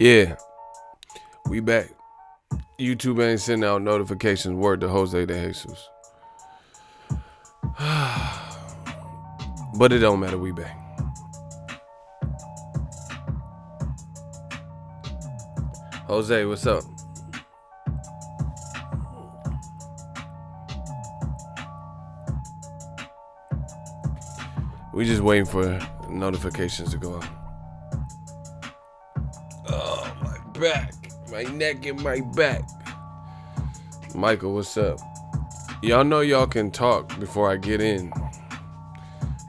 Yeah, we back. YouTube ain't sending out notifications. Word to Jose de Jesus. But it don't matter. We back. Jose, what's up? We just waiting for notifications to go out. Oh, my back. My neck and my back. Michael, what's up? Y'all know y'all can talk before I get in.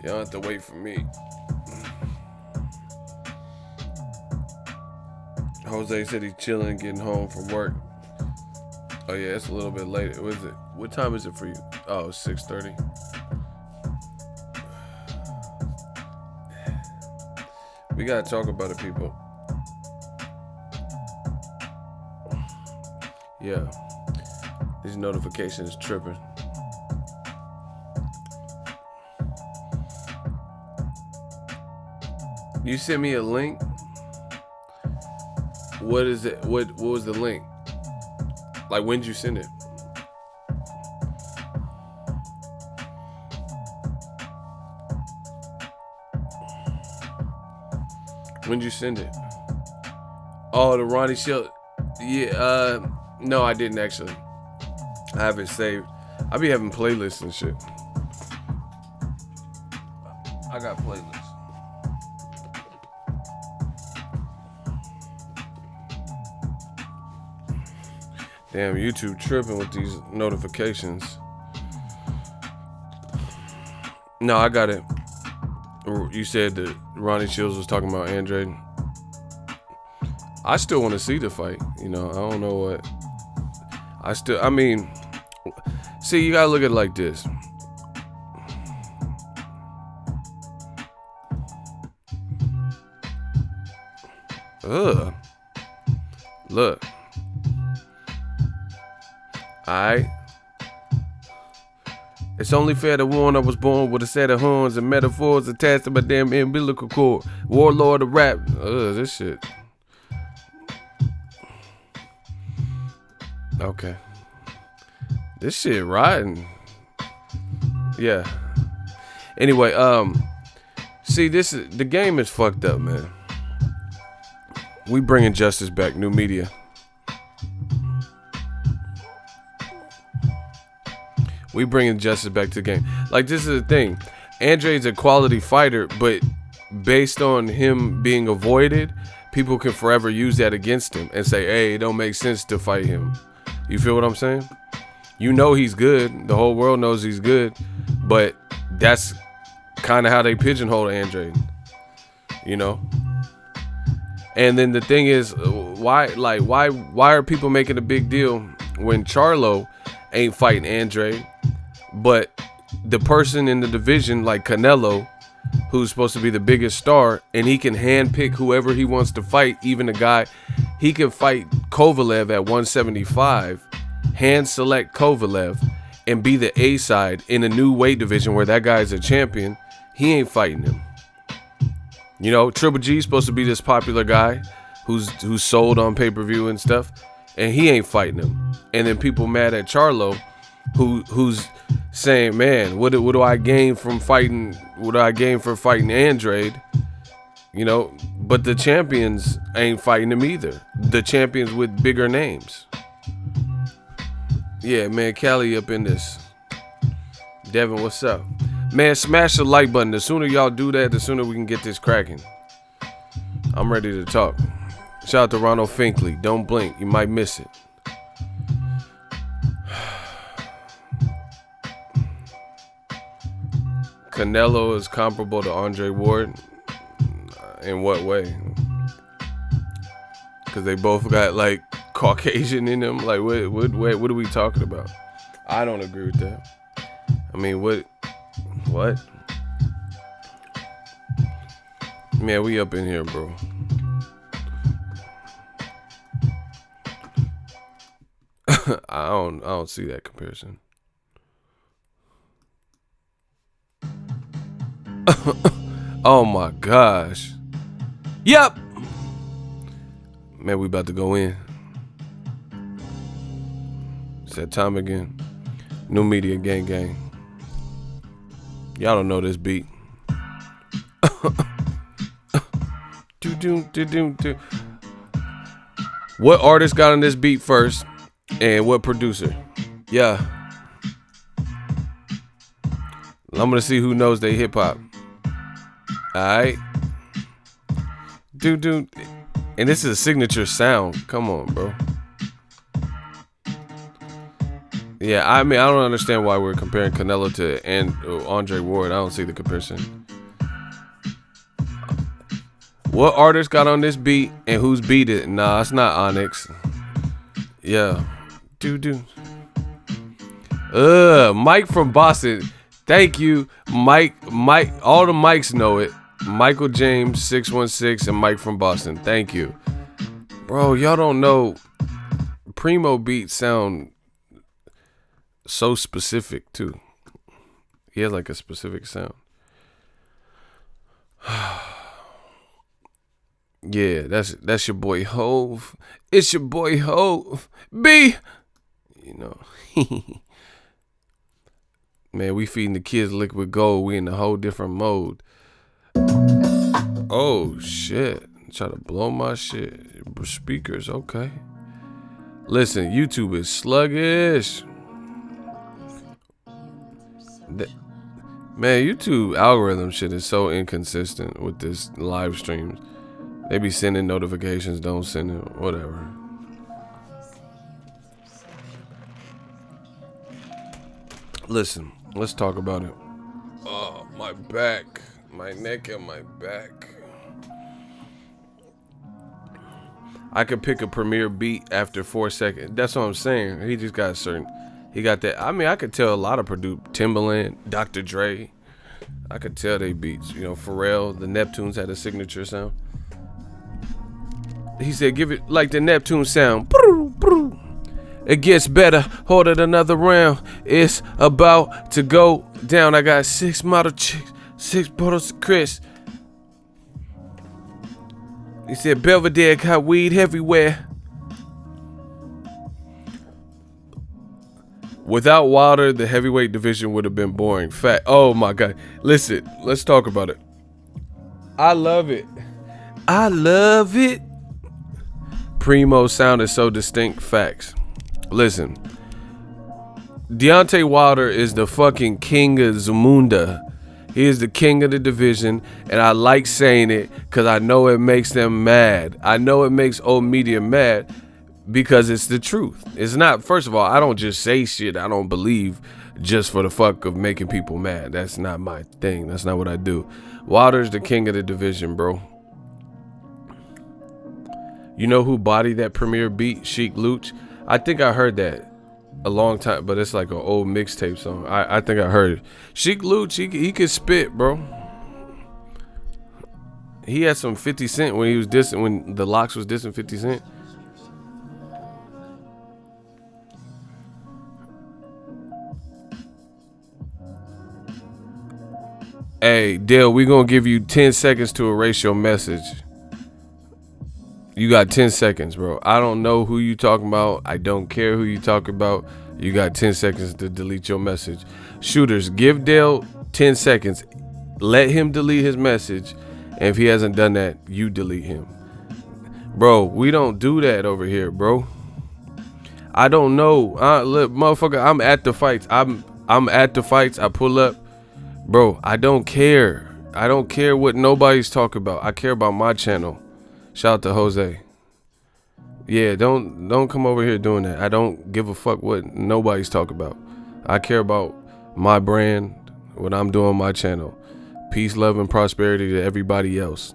Y'all have to wait for me. Jose said he's chilling, getting home from work. Oh yeah, it's a little bit later. What is it? What time is it for you? Oh, 6:30. We gotta talk about it, people. Yeah. These notifications tripping. You sent me a link. What is it? What was the link? Like, when did you send it? When did you send it? Oh, the Ronnie Shield. Yeah, no, I didn't actually. I have it saved. I be having playlists and shit. I got playlists. Damn, YouTube tripping with these notifications. No, I got it. You said that Ronnie Shields was talking about Andrade. I still want to see the fight. You know, I don't know what. I mean, see, you gotta look at it like this. Ugh. Look. Alright. It's only fair to warn I was born with a set of horns and metaphors attached to my damn umbilical cord. Warlord of rap. Ugh, this shit. Okay. This shit riding. Yeah. Anyway, see, the game is fucked up, man. We bringing justice back, new media. We bringing justice back to the game. Like, this is the thing. Andrade's a quality fighter, but based on him being avoided, people can forever use that against him and say, hey, it don't make sense to fight him. You feel what I'm saying? You know he's good. The whole world knows he's good. But that's kind of how they pigeonhole Andrade. You know? And then the thing is, why are people making a big deal when Charlo ain't fighting Andrade, but the person in the division like Canelo, who's supposed to be the biggest star, and he can handpick whoever he wants to fight, even a guy, he can fight Kovalev at 175, hand select Kovalev, and be the A side in a new weight division where that guy's a champion. He ain't fighting him. You know, Triple G's supposed to be this popular guy who's sold on pay-per-view and stuff, and he ain't fighting him. And then people mad at Charlo, who's saying, man, what do I gain from fighting? What do I gain for fighting Andrade? You know, but the champions ain't fighting him either. The champions with bigger names. Yeah, man, Cali up in this. Devin, what's up? Man, smash the like button. The sooner y'all do that, the sooner we can get this cracking. I'm ready to talk. Shout out to Ronald Finkley. Don't blink. You might miss it. Canelo is comparable to Andre Ward. In what way? Because they both got like Caucasian in them. Like, what are we talking about? I don't agree with that. I mean, what? Man, we up in here, bro. I don't see that comparison. Oh my gosh. Yep. Man, we about to go in. It's that time again. New media gang gang. Y'all don't know this beat. What artist got on this beat first? And what producer? Yeah. I'm gonna see who knows they hip hop. Alright. Dude. And this is a signature sound. Come on, bro. Yeah, I mean, I don't understand why we're comparing Canelo to Andre Ward. I don't see the comparison. What artist got on this beat and who's beat it? Nah, it's not Onyx. Yeah. Dude. Mike from Boston. Thank you, Mike. All the Mikes know it. Michael James 616 and Mike from Boston. Thank you. Bro, y'all don't know. Primo beats sound so specific too. He has like a specific sound. Yeah, that's your boy Hove. It's your boy Hove. B. You know. Man, we feeding the kids liquid gold. We in a whole different mode. Oh shit. Try to blow my shit. Speakers, okay. Listen, YouTube is sluggish. Man, YouTube algorithm shit is so inconsistent with this live streams. They be sending notifications, don't send it, whatever. Listen, let's talk about it. Oh, my back, my neck and my back. I could pick a premier beat after 4 seconds. That's what I'm saying. He just got he got that. I mean, I could tell a lot of Timbaland, Dr. Dre. I could tell they beats. You know, Pharrell, the Neptunes had a signature sound. He said, give it like the Neptune sound. It gets better. Hold it another round. It's about to go down. I got 6 model chicks, 6 bottles of Chris. He said, Belvedere got weed everywhere. Without Wilder, the heavyweight division would have been boring. Fact. Oh my God. Listen, let's talk about it. I love it. I love it. Primo sound is so distinct. Facts. Listen. Deontay Wilder is the fucking king of Zamunda. He is the king of the division, and I like saying it because I know it makes them mad. I know it makes old media mad because it's the truth. It's not, first of all, I don't just say shit I don't believe just for the fuck of making people mad. That's not my thing. That's not what I do. Wilder's the king of the division, bro. You know who bodied that premiere beat? Sheik Luch. I think I heard that a long time, but it's like an old mixtape song. I think I heard it. Sheik Luch, he could spit, bro. He had some 50 Cent when he was dissing, when the Locks was dissing 50 Cent. Hey, Dale, we gonna give you 10 seconds to erase your message. You got 10 seconds, bro. I don't know who you talking about. I don't care who you talking about. You got 10 seconds to delete your message. Shooters, give Dale 10 seconds. Let him delete his message. And if he hasn't done that, you delete him. Bro, we don't do that over here, bro. I don't know. Look, motherfucker, I'm at the fights. I'm at the fights. I pull up. Bro, I don't care. I don't care what nobody's talking about. I care about my channel. Shout out to Jose. Yeah, don't come over here doing that. I don't give a fuck what nobody's talking about. I care about my brand, what I'm doing on my channel. Peace, love, and prosperity to everybody else.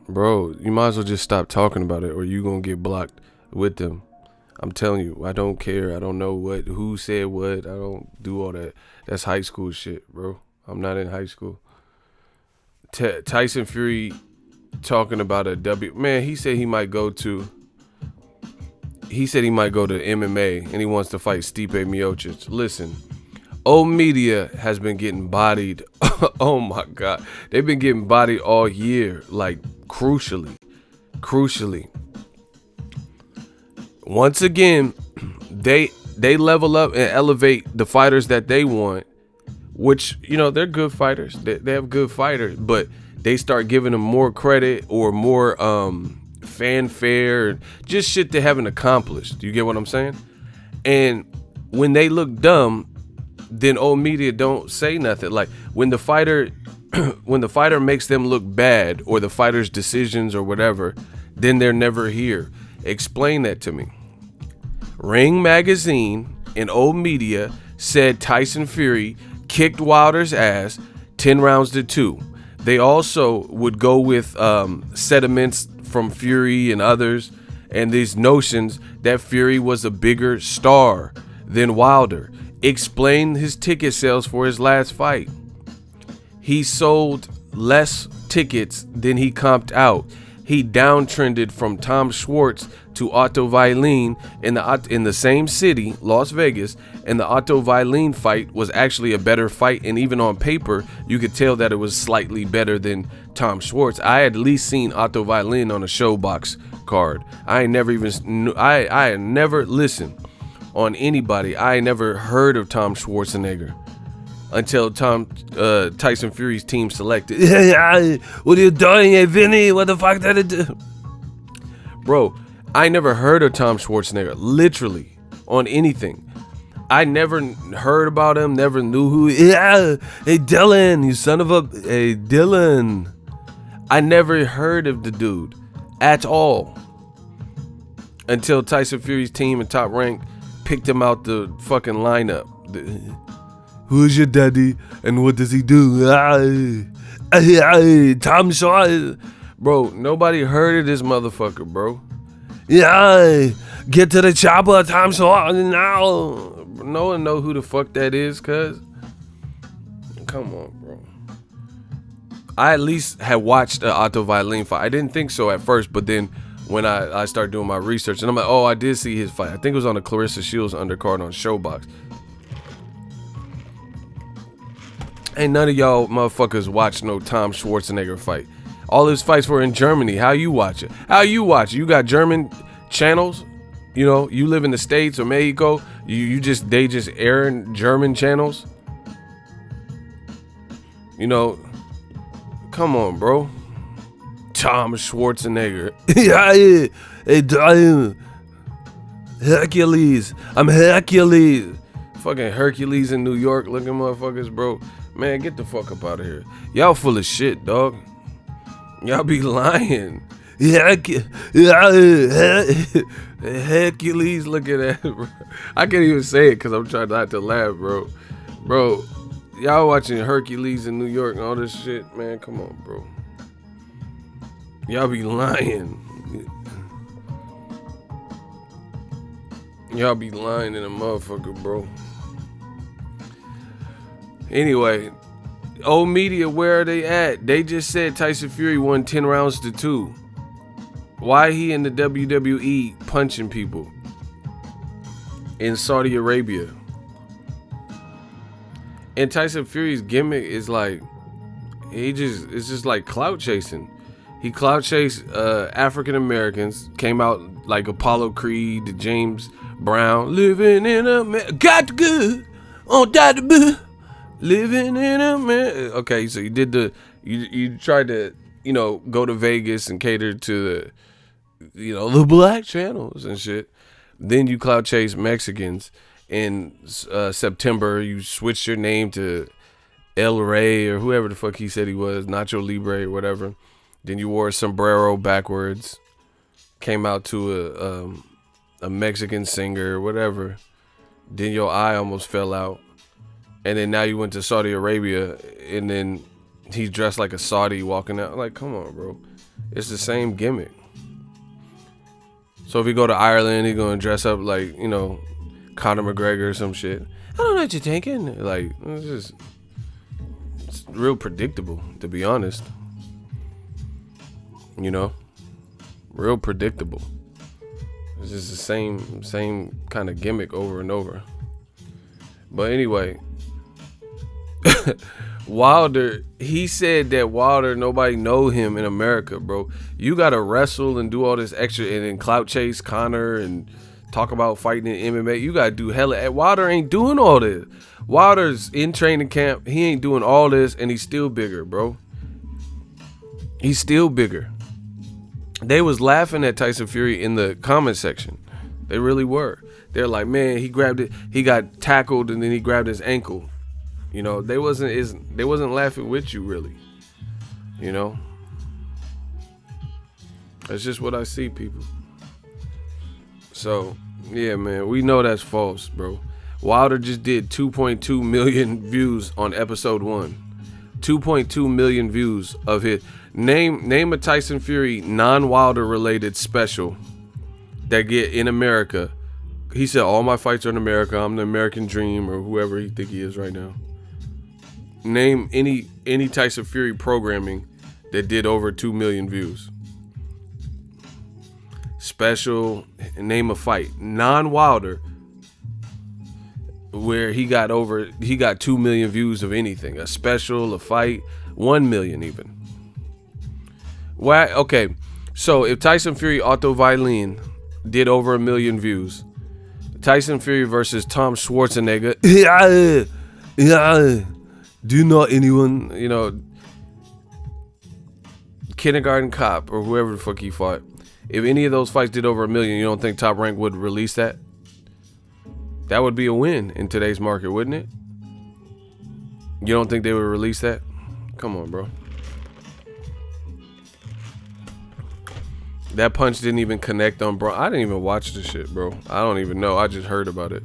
Bro, you might as well just stop talking about it or you gonna get blocked with them. I'm telling you, I don't care. I don't know who said what. I don't do all that. That's high school shit, bro. I'm not in high school. Tyson Fury talking about a W. Man, he said he might go to MMA and he wants to fight Stipe Miocic. Listen, Old media has been getting bodied. Oh my God. They've been getting bodied all year. Like crucially. Once again, they level up and elevate the fighters that they want, which, you know, they're good fighters. They have good fighters, but they start giving them more credit or more fanfare, just shit they haven't accomplished. Do you get what I'm saying? And when they look dumb, then old media don't say nothing. Like when the fighter makes them look bad, or the fighter's decisions or whatever, then they're never here. Explain that to me. Ring Magazine and old media said Tyson Fury kicked Wilder's ass 10 rounds to 2. They also would go with sentiments from Fury and others, and these notions that Fury was a bigger star than Wilder. Explain his ticket sales for his last fight. He sold less tickets than he comped out. He downtrended from Tom Schwartz to Otto Wallin in the same city, Las Vegas, and the Otto Wallin fight was actually a better fight, and even on paper, you could tell that it was slightly better than Tom Schwartz. I had at least seen Otto Wallin on a ShowBox card. I ain't never even knew, I had never listened on anybody. I ain't never heard of Tom Schwarzenegger until Tyson Fury's team selected. What are you doing, hey Vinny? What the fuck did it do? Bro, I never heard of Tom Schwarzenegger, literally, on anything. I never heard about him, never knew who he. Yeah, hey Dylan, you son of a. Hey Dylan. I never heard of the dude at all until Tyson Fury's team and Top Rank picked him out the fucking lineup. Who's your daddy and what does he do? Tom Shaw. Bro, nobody heard of this motherfucker, bro. Yeah, get to the chopper, Tom Shaw now. No one know who the fuck that is, cuz. Come on, bro. I at least had watched the Otto Wallin fight. I didn't think so at first, but then when I started doing my research, and I'm like, oh, I did see his fight. I think it was on the Clarissa Shields undercard on ShowBox. Ain't none of y'all motherfuckers watch no Tom Schwarzenegger fight. All his fights were in Germany. How you watch it? You got German channels? You know, you live in the States or Mexico. They just air in German channels. You know, come on, bro. Tom Schwarzenegger. Hercules. I'm Hercules. Fucking Hercules in New York looking motherfuckers, bro. Man, get the fuck up out of here. Y'all full of shit, dog. Y'all be lying. Hercules, look at that, bro. I can't even say it because I'm trying not to laugh, bro. Bro, y'all watching Hercules in New York and all this shit, man. Come on, bro. Y'all be lying. Y'all be lying in a motherfucker, bro. Anyway, old media, where are they at? They just said Tyson Fury won 10 rounds to 2. Why he in the WWE punching people in Saudi Arabia? And Tyson Fury's gimmick is like, it's just like clout chasing. He clout chased African Americans, came out like Apollo Creed, James Brown, living in America, got the good on that boo. Living in America. Okay, so you tried to, you know, go to Vegas and cater to the black channels and shit. Then you clout chase Mexicans. In September, you switched your name to El Rey or whoever the fuck he said he was, Nacho Libre or whatever. Then you wore a sombrero backwards. Came out to a Mexican singer or whatever. Then your eye almost fell out. And then now you went to Saudi Arabia, and then he's dressed like a Saudi walking out. Like, come on, bro. It's the same gimmick. So if you go to Ireland, he's going to dress up like, you know, Conor McGregor or some shit. I don't know what you're thinking. Like, it's real predictable, to be honest. You know? Real predictable. It's just the same kind of gimmick over and over. But anyway, Wilder, he said that Wilder, nobody know him in America, bro. You gotta wrestle and do all this extra and then clout chase Conor and talk about fighting in MMA. You gotta do hella. Wilder ain't doing all this. Wilder's in training camp. He ain't doing all this, and he's still bigger, bro. He's still bigger. They was laughing at Tyson Fury in the comment section. They really were. They're like, man, he grabbed it. He got tackled and then he grabbed his ankle. You know, they wasn't laughing with you really. You know, that's just what I see, people. So yeah, man, we know that's false, bro. Wilder just did 2.2 million views on episode 1. 2.2 million views of his name a Tyson Fury non-Wilder related special that get in America. He said all my fights are in America. I'm the American dream, or whoever he think he is right now. Name any Tyson Fury programming that did over 2 million views. Special, name a fight non-Wilder where he got 2 million views of anything. A special, a fight, 1 million even. Why? Okay, so if Tyson Fury Otto Violin did over 1 million views, Tyson Fury versus Tom Schwarzenegger, do you know anyone, you know, Kindergarten Cop or whoever the fuck he fought, if any of those fights did over 1 million, you don't think Top Rank would release that? That would be a win in today's market, wouldn't it? You don't think they would release that? Come on, bro. That punch didn't even connect on, bro. I didn't even watch the shit, bro. I don't even know. I just heard about it.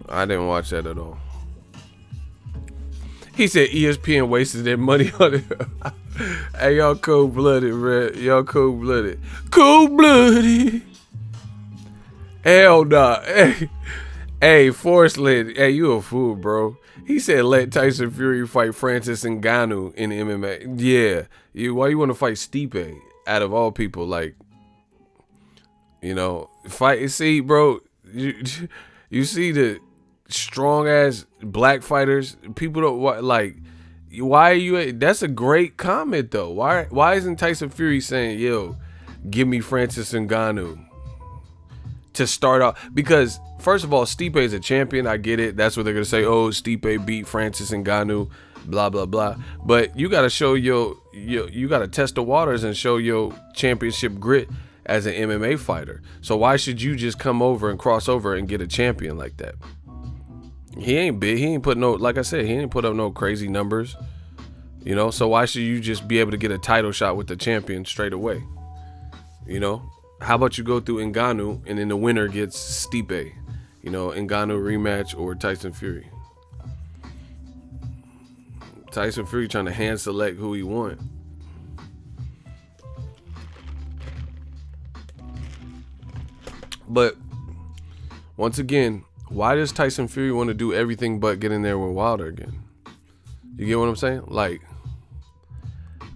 I didn't watch that at all. He said ESPN wasted their money on it. Hey, y'all cold-blooded, man. Y'all cold-blooded. Cold-blooded. Hell nah. Hey, Forrest Lynn. Hey, you a fool, bro. He said let Tyson Fury fight Francis Ngannou in MMA. Yeah. Why you want to fight Stipe? Out of all people, like, you know, fight. See, bro, you see the strong ass black fighters. People don't like. Why are you? That's a great comment though. Why isn't Tyson Fury saying, "Yo, give me Francis Ngannou"? To start off, because first of all, Stipe is a champion. I get it. That's what they're gonna say. Oh, Stipe beat Francis Ngannou. Blah blah blah. But you gotta show you gotta test the waters and show your championship grit as an MMA fighter. So why should you just come over and cross over and get a champion like that? He ain't big. He ain't put no, like I said, he ain't put up no crazy numbers. You know, so why should you just be able to get a title shot with the champion straight away? You know, how about you go through Ngannou and then the winner gets Stipe? You know, Ngannou rematch or Tyson Fury. Tyson Fury trying to hand select who he want. But once again, why does Tyson Fury want to do everything but get in there with Wilder again? You get what I'm saying? Like,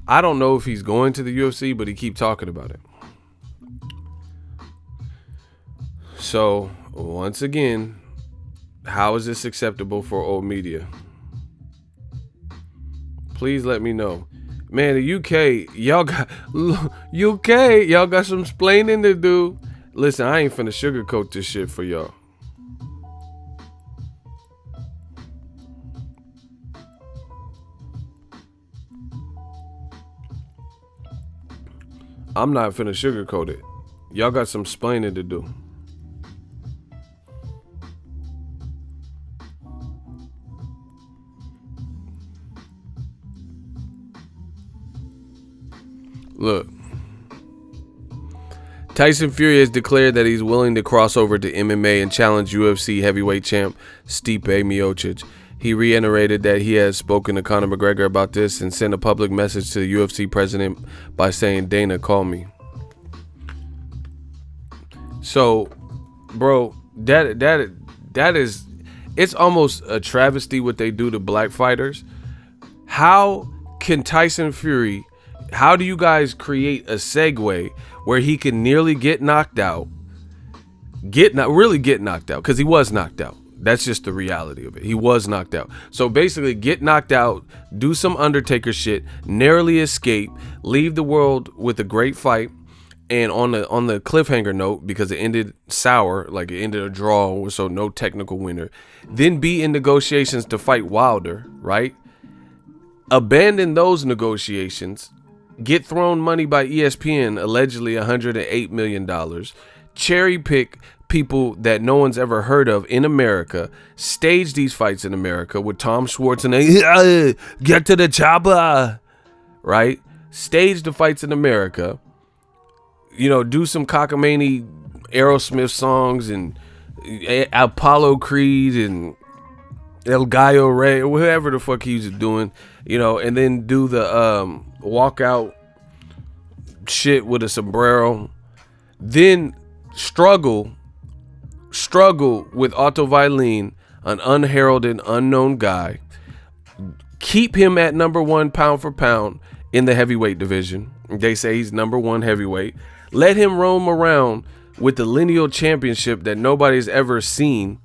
I don't know if he's going to the UFC, but he keep talking about it. So once again, how is this acceptable for old media? Please let me know. Man, the UK, y'all got some splaining to do. Listen, I ain't finna sugarcoat this shit for y'all. I'm not finna sugarcoat it. Y'all got some splaining to do. Look, Tyson Fury has declared that he's willing to cross over to MMA and challenge UFC heavyweight champ Stipe Miocic. He reiterated that he has spoken to Conor McGregor about this and sent a public message to the UFC president by saying, "Dana, call me." So, bro, that is, it's almost a travesty what they do to black fighters. How can Tyson Fury, how do you guys create a segue where he can nearly get knocked out, really get knocked out, because he was knocked out. That's just the reality of it. He was knocked out. So basically, get knocked out, do some Undertaker shit, narrowly escape, leave the world with a great fight, and on the cliffhanger note, because it ended sour, like it ended a draw, so no technical winner, then be in negotiations to fight Wilder, right? Abandon those negotiations, get thrown money by ESPN, allegedly $108 million, cherry pick people that no one's ever heard of in America, stage these fights in America with Tom Schwartz and they get to the chopper, right? Stage the fights in America, you know, do some cockamamie Aerosmith songs and Apollo Creed and El Gallo Rey or whatever the fuck he's doing, you know, and then do the walkout shit with a sombrero, then struggle with Otto Wallin, an unheralded, unknown guy. Keep him at number 1 pound for pound in the heavyweight division. They say he's number 1 heavyweight. Let him roam around with the lineal championship that nobody's ever seen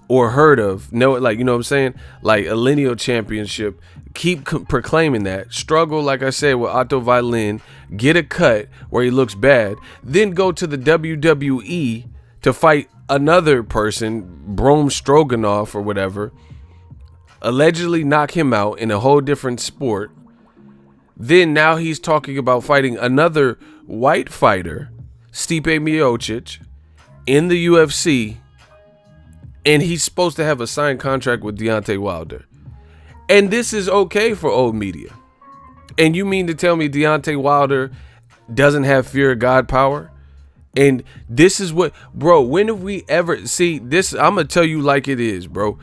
or heard of. No, like, you know what I'm saying? Like a lineal championship. Keep proclaiming that. Struggle, like I said, with Otto Wallin. Get a cut where he looks bad. Then go to the WWE to fight another person, Brom Stroganoff or whatever. Allegedly knock him out in a whole different sport. Then now he's talking about fighting another white fighter, Stipe Miocic, in the UFC. And he's supposed to have a signed contract with Deontay Wilder. And this is okay for old media. And you mean to tell me Deontay Wilder doesn't have fear of God power? And this is what, bro, when have we ever, see this, I'm going to tell you like it is, bro.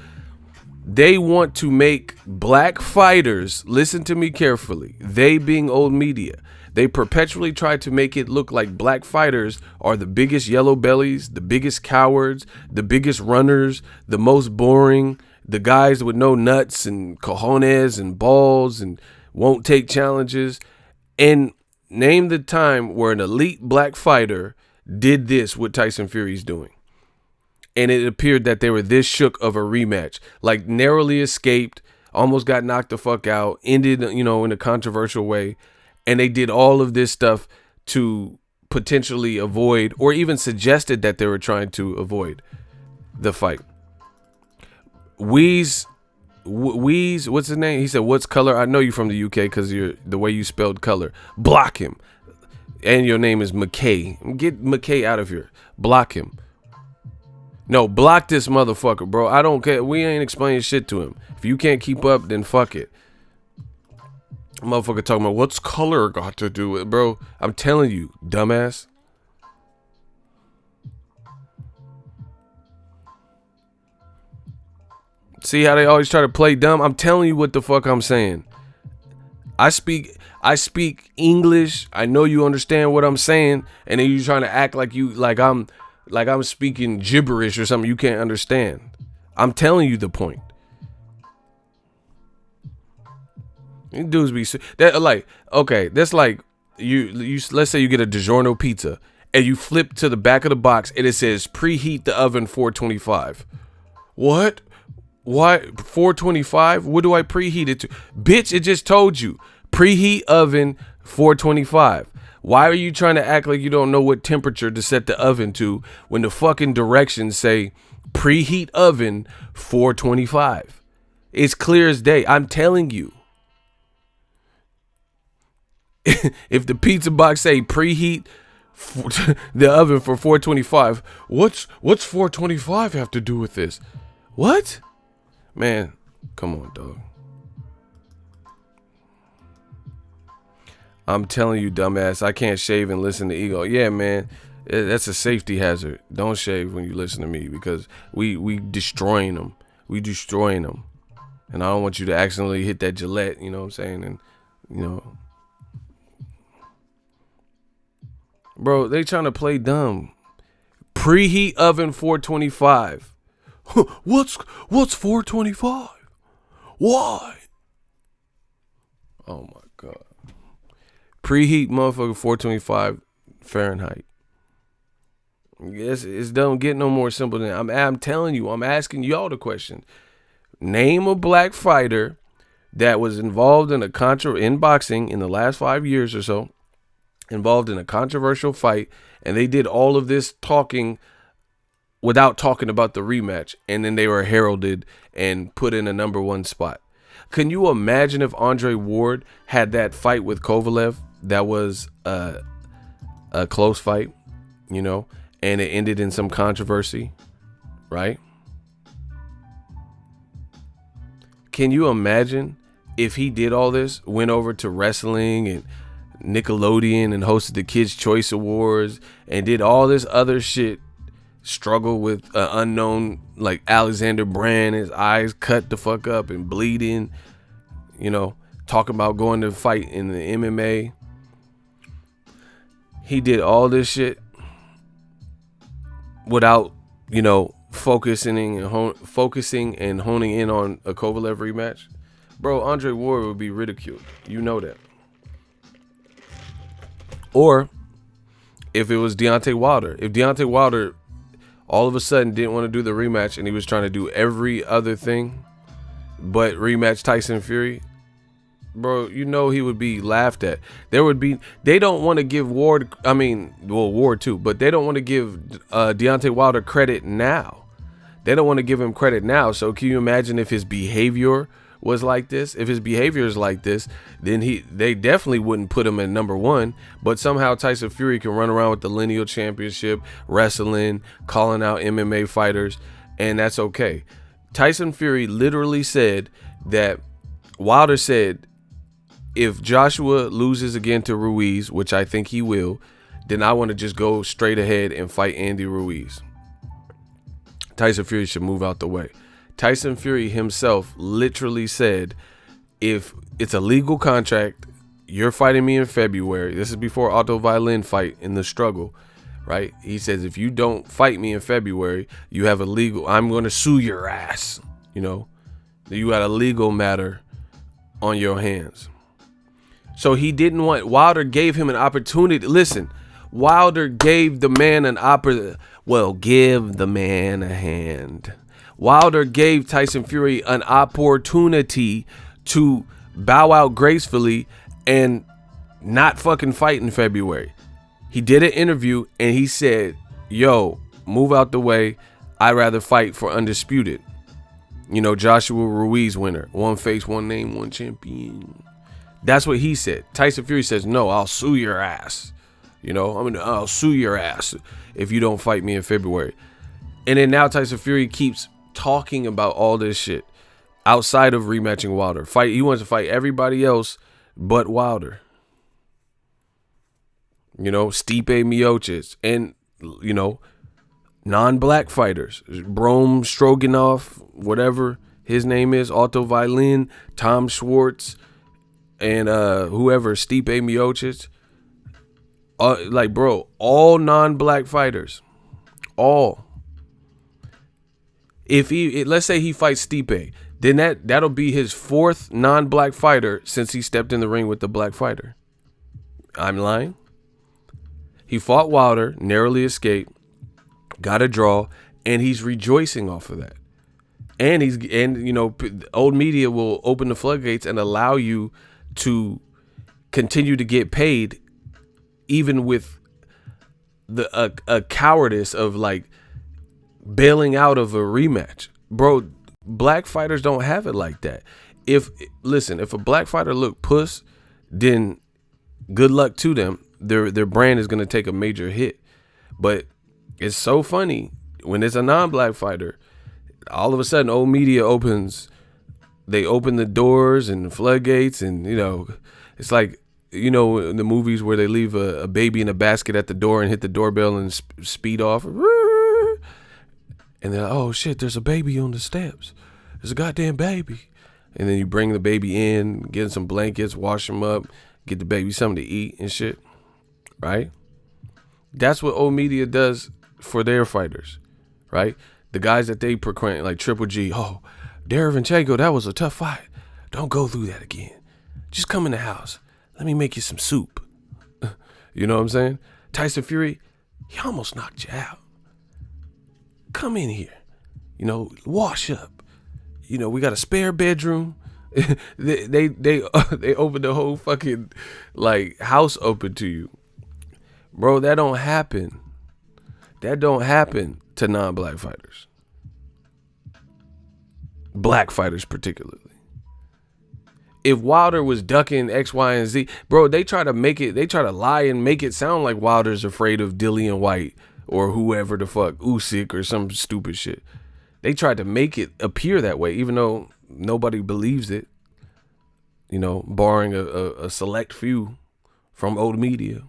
They want to make black fighters, listen to me carefully, they being old media, they perpetually try to make it look like black fighters are the biggest yellow bellies, the biggest cowards, the biggest runners, the most boring, the guys with no nuts and cojones and balls and won't take challenges. And name the time where an elite black fighter did this, what Tyson Fury's doing. And it appeared that they were this shook of a rematch, like narrowly escaped, almost got knocked the fuck out, ended, you know, in a controversial way. And they did all of this stuff to potentially avoid, or even suggested that they were trying to avoid the fight. Wheeze, what's his name? He said, "What's color?" I know you from the UK because you're the way you spelled color. Block him. And your name is McKay. Get McKay out of here. Block him. No, block this motherfucker, bro. I don't care. We ain't explaining shit to him. If you can't keep up, then fuck it. Motherfucker talking about what's color got to do with it, bro. I'm telling you, dumbass. See how they always try to play dumb? I'm telling you what the fuck I'm saying. I speak English. I know you understand what I'm saying, and then you trying to act like I'm speaking gibberish or something you can't understand. I'm telling you the point. These dudes be that like, okay, that's like you let's say you get a DiGiorno pizza and you flip to the back of the box and it says preheat the oven 425. What? Why 425? What do I preheat it to? Bitch, it just told you. Preheat oven 425. Why are you trying to act like you don't know what temperature to set the oven to when the fucking directions say preheat oven 425? It's clear as day. I'm telling you. If the pizza box say preheat the oven for 425, what's 425 have to do with this? What? Man, come on, dog. I'm telling you, dumbass, I can't shave and listen to Ego. Yeah, man, that's a safety hazard. Don't shave when you listen to me because we destroying them. We destroying them. And I don't want you to accidentally hit that Gillette, you know what I'm saying? And, you know. Bro, they trying to play dumb. Preheat oven 425. What's 425? Why? Oh my God. Preheat motherfucker 425 Fahrenheit. Yes, it don't get no more simple than that. I'm telling you, I'm asking y'all the question. Name a black fighter that was involved in in boxing in the last 5 years or so, involved in a controversial fight, and they did all of this talking without talking about the rematch, and then they were heralded and put in a #1 spot. Can you imagine if Andre Ward had that fight with Kovalev that was a close fight, you know, and it ended in some controversy, right? Can you imagine if he did all this, went over to wrestling and Nickelodeon and hosted the Kids' Choice Awards and did all this other shit, struggle with unknown, like Alexander Brand, his eyes cut the fuck up and bleeding, you know, talking about going to fight in the MMA. He did all this shit without, you know, focusing and honing in on a Kovalev rematch. Bro, Andre Ward would be ridiculed. You know that. Or if it was Deontay Wilder. If Deontay Wilder all of a sudden didn't want to do the rematch and he was trying to do every other thing but rematch Tyson Fury, bro, you know he would be laughed at. They don't want to give Ward, Ward too, but they don't want to give Deontay Wilder credit now. They don't want to give him credit now. So can you imagine if his behavior was like this? If his behavior is like this, then they definitely wouldn't put him at #1. But somehow Tyson Fury can run around with the lineal championship, wrestling, calling out MMA fighters, and that's okay. Tyson Fury literally said that Wilder said, if Joshua loses again to Ruiz, which I think he will, then I want to just go straight ahead and fight Andy Ruiz. Tyson Fury should move out the way. Tyson Fury himself literally said, if it's a legal contract, you're fighting me in February. This is before Otto Violin fight in the struggle, right? He says, if you don't fight me in February, you have a legal, I'm going to sue your ass. You know, you got a legal matter on your hands. So he didn't want, Wilder gave him an opportunity. Listen, Wilder gave the man an give the man a hand. Wilder gave Tyson Fury an opportunity to bow out gracefully and not fucking fight in February. He did an interview and he said, yo, move out the way. I'd rather fight for undisputed. You know, Joshua Ruiz winner. One face, one name, one champion. That's what he said. Tyson Fury says, no, I'll sue your ass. You know, I'll sue your ass if you don't fight me in February. And then now Tyson Fury keeps talking about all this shit outside of rematching Wilder. He wants to fight everybody else but Wilder. You know, Stipe Miocic and, you know, non-black fighters. Brom Stroganoff, whatever his name is, Otto Violin, Tom Schwartz, and whoever, Stipe Miocic. Like, bro, all non-black fighters. All. Let's say he fights Stipe, then that'll be his 4th non-black fighter since he stepped in the ring with the black fighter. I'm lying. He fought Wilder, narrowly escaped, got a draw, and he's rejoicing off of that. And you know, old media will open the floodgates and allow you to continue to get paid, even with a cowardice of like bailing out of a rematch. Bro, black fighters don't have it like that. If a black fighter look puss, then good luck to them. Their brand is going to take a major hit. But it's so funny when it's a non-black fighter, all of a sudden old media they open the doors and the floodgates, and you know, it's like, you know, in the movies where they leave a baby in a basket at the door and hit the doorbell and speed off. And they're like, oh shit, there's a baby on the steps. There's a goddamn baby. And then you bring the baby in, get some blankets, wash them up, get the baby something to eat and shit. Right? That's what old media does for their fighters. Right? The guys that they proclaim, like Triple G, oh, Derevyanchenko, that was a tough fight. Don't go through that again. Just come in the house. Let me make you some soup. You know what I'm saying? Tyson Fury, he almost knocked you out. come in here, wash up. We got a spare bedroom. they open the whole fucking like house open to you, bro. That don't happen. That don't happen to non-black fighters, black fighters particularly. If Wilder was ducking X, Y, and Z, bro, they try to lie and make it sound like Wilder's afraid of Dillian White or whoever the fuck, Usyk or some stupid shit. They tried to make it appear that way, even though nobody believes it, barring a select few from old media.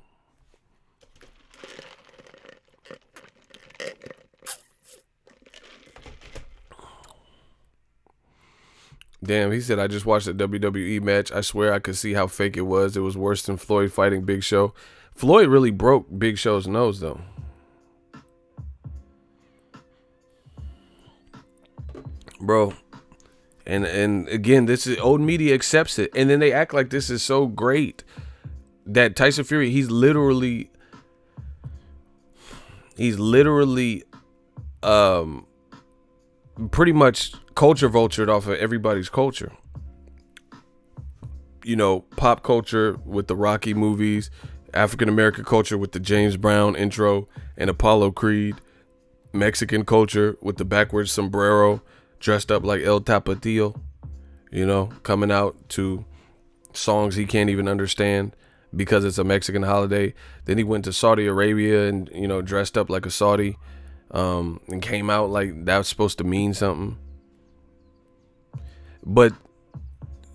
Damn, he said, I just watched a WWE match. I swear I could see how fake it was. It was worse than Floyd fighting Big Show. Floyd really broke Big Show's nose, though. Bro. And again, this is old media accepts it. And then they act like this is so great that Tyson Fury, he's literally pretty much culture vultured off of everybody's culture. Pop culture with the Rocky movies, African American culture with the James Brown intro and Apollo Creed, Mexican culture with the backwards sombrero, dressed up like El Tapatio, coming out to songs he can't even understand because it's a Mexican holiday. Then he went to Saudi Arabia and, dressed up like a Saudi, and came out like that was supposed to mean something. But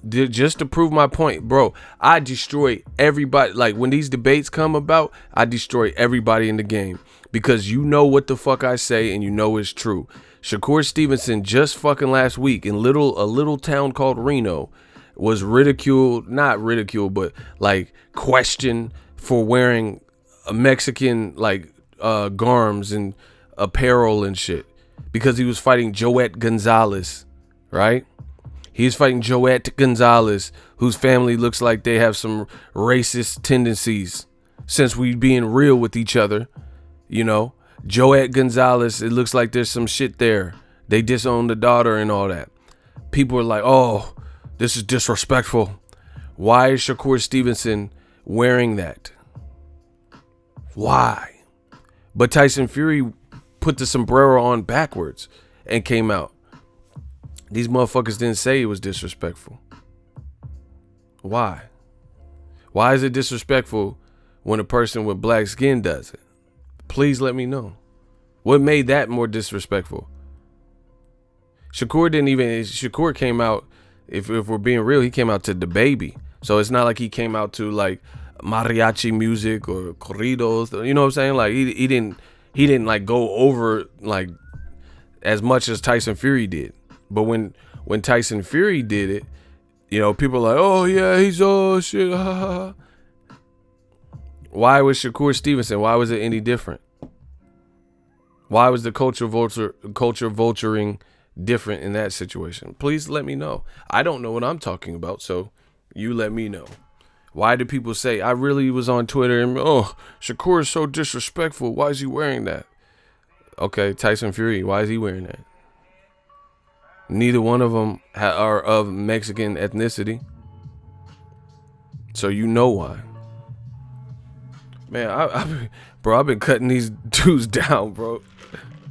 just to prove my point, bro, I destroy everybody. Like when these debates come about, I destroy everybody in the game because what the fuck I say and it's true. Shakur Stevenson just fucking last week in a little town called Reno was not ridiculed, but like questioned for wearing a Mexican garms and apparel and shit because he was fighting Joet Gonzalez, right? He's fighting Joet Gonzalez, whose family looks like they have some racist tendencies since we being real with each other, Joet Gonzalez, it looks like there's some shit there. They disown the daughter and all that. People are like, oh, this is disrespectful. Why is Shakur Stevenson wearing that? Why? But Tyson Fury put the sombrero on backwards and came out. These motherfuckers didn't say it was disrespectful. Why? Why is it disrespectful when a person with black skin does it? Please let me know. What made that more disrespectful? Shakur came out, if we're being real, he came out to the baby. So it's not like he came out to like mariachi music or corridos. You know what I'm saying? Like he didn't like go over like as much as Tyson Fury did. But when Tyson Fury did it, people are like, oh yeah, he's oh shit. Why was Shakur Stevenson? Why was it any different? Why was the culture vulturing different in that situation? Please let me know. I don't know what I'm talking about, so you let me know. Why do people say, I really was on Twitter and, oh, Shakur is so disrespectful. Why is he wearing that? Okay, Tyson Fury, why is he wearing that? Neither one of them are of Mexican ethnicity. So why. Man, I've been cutting these dudes down, bro.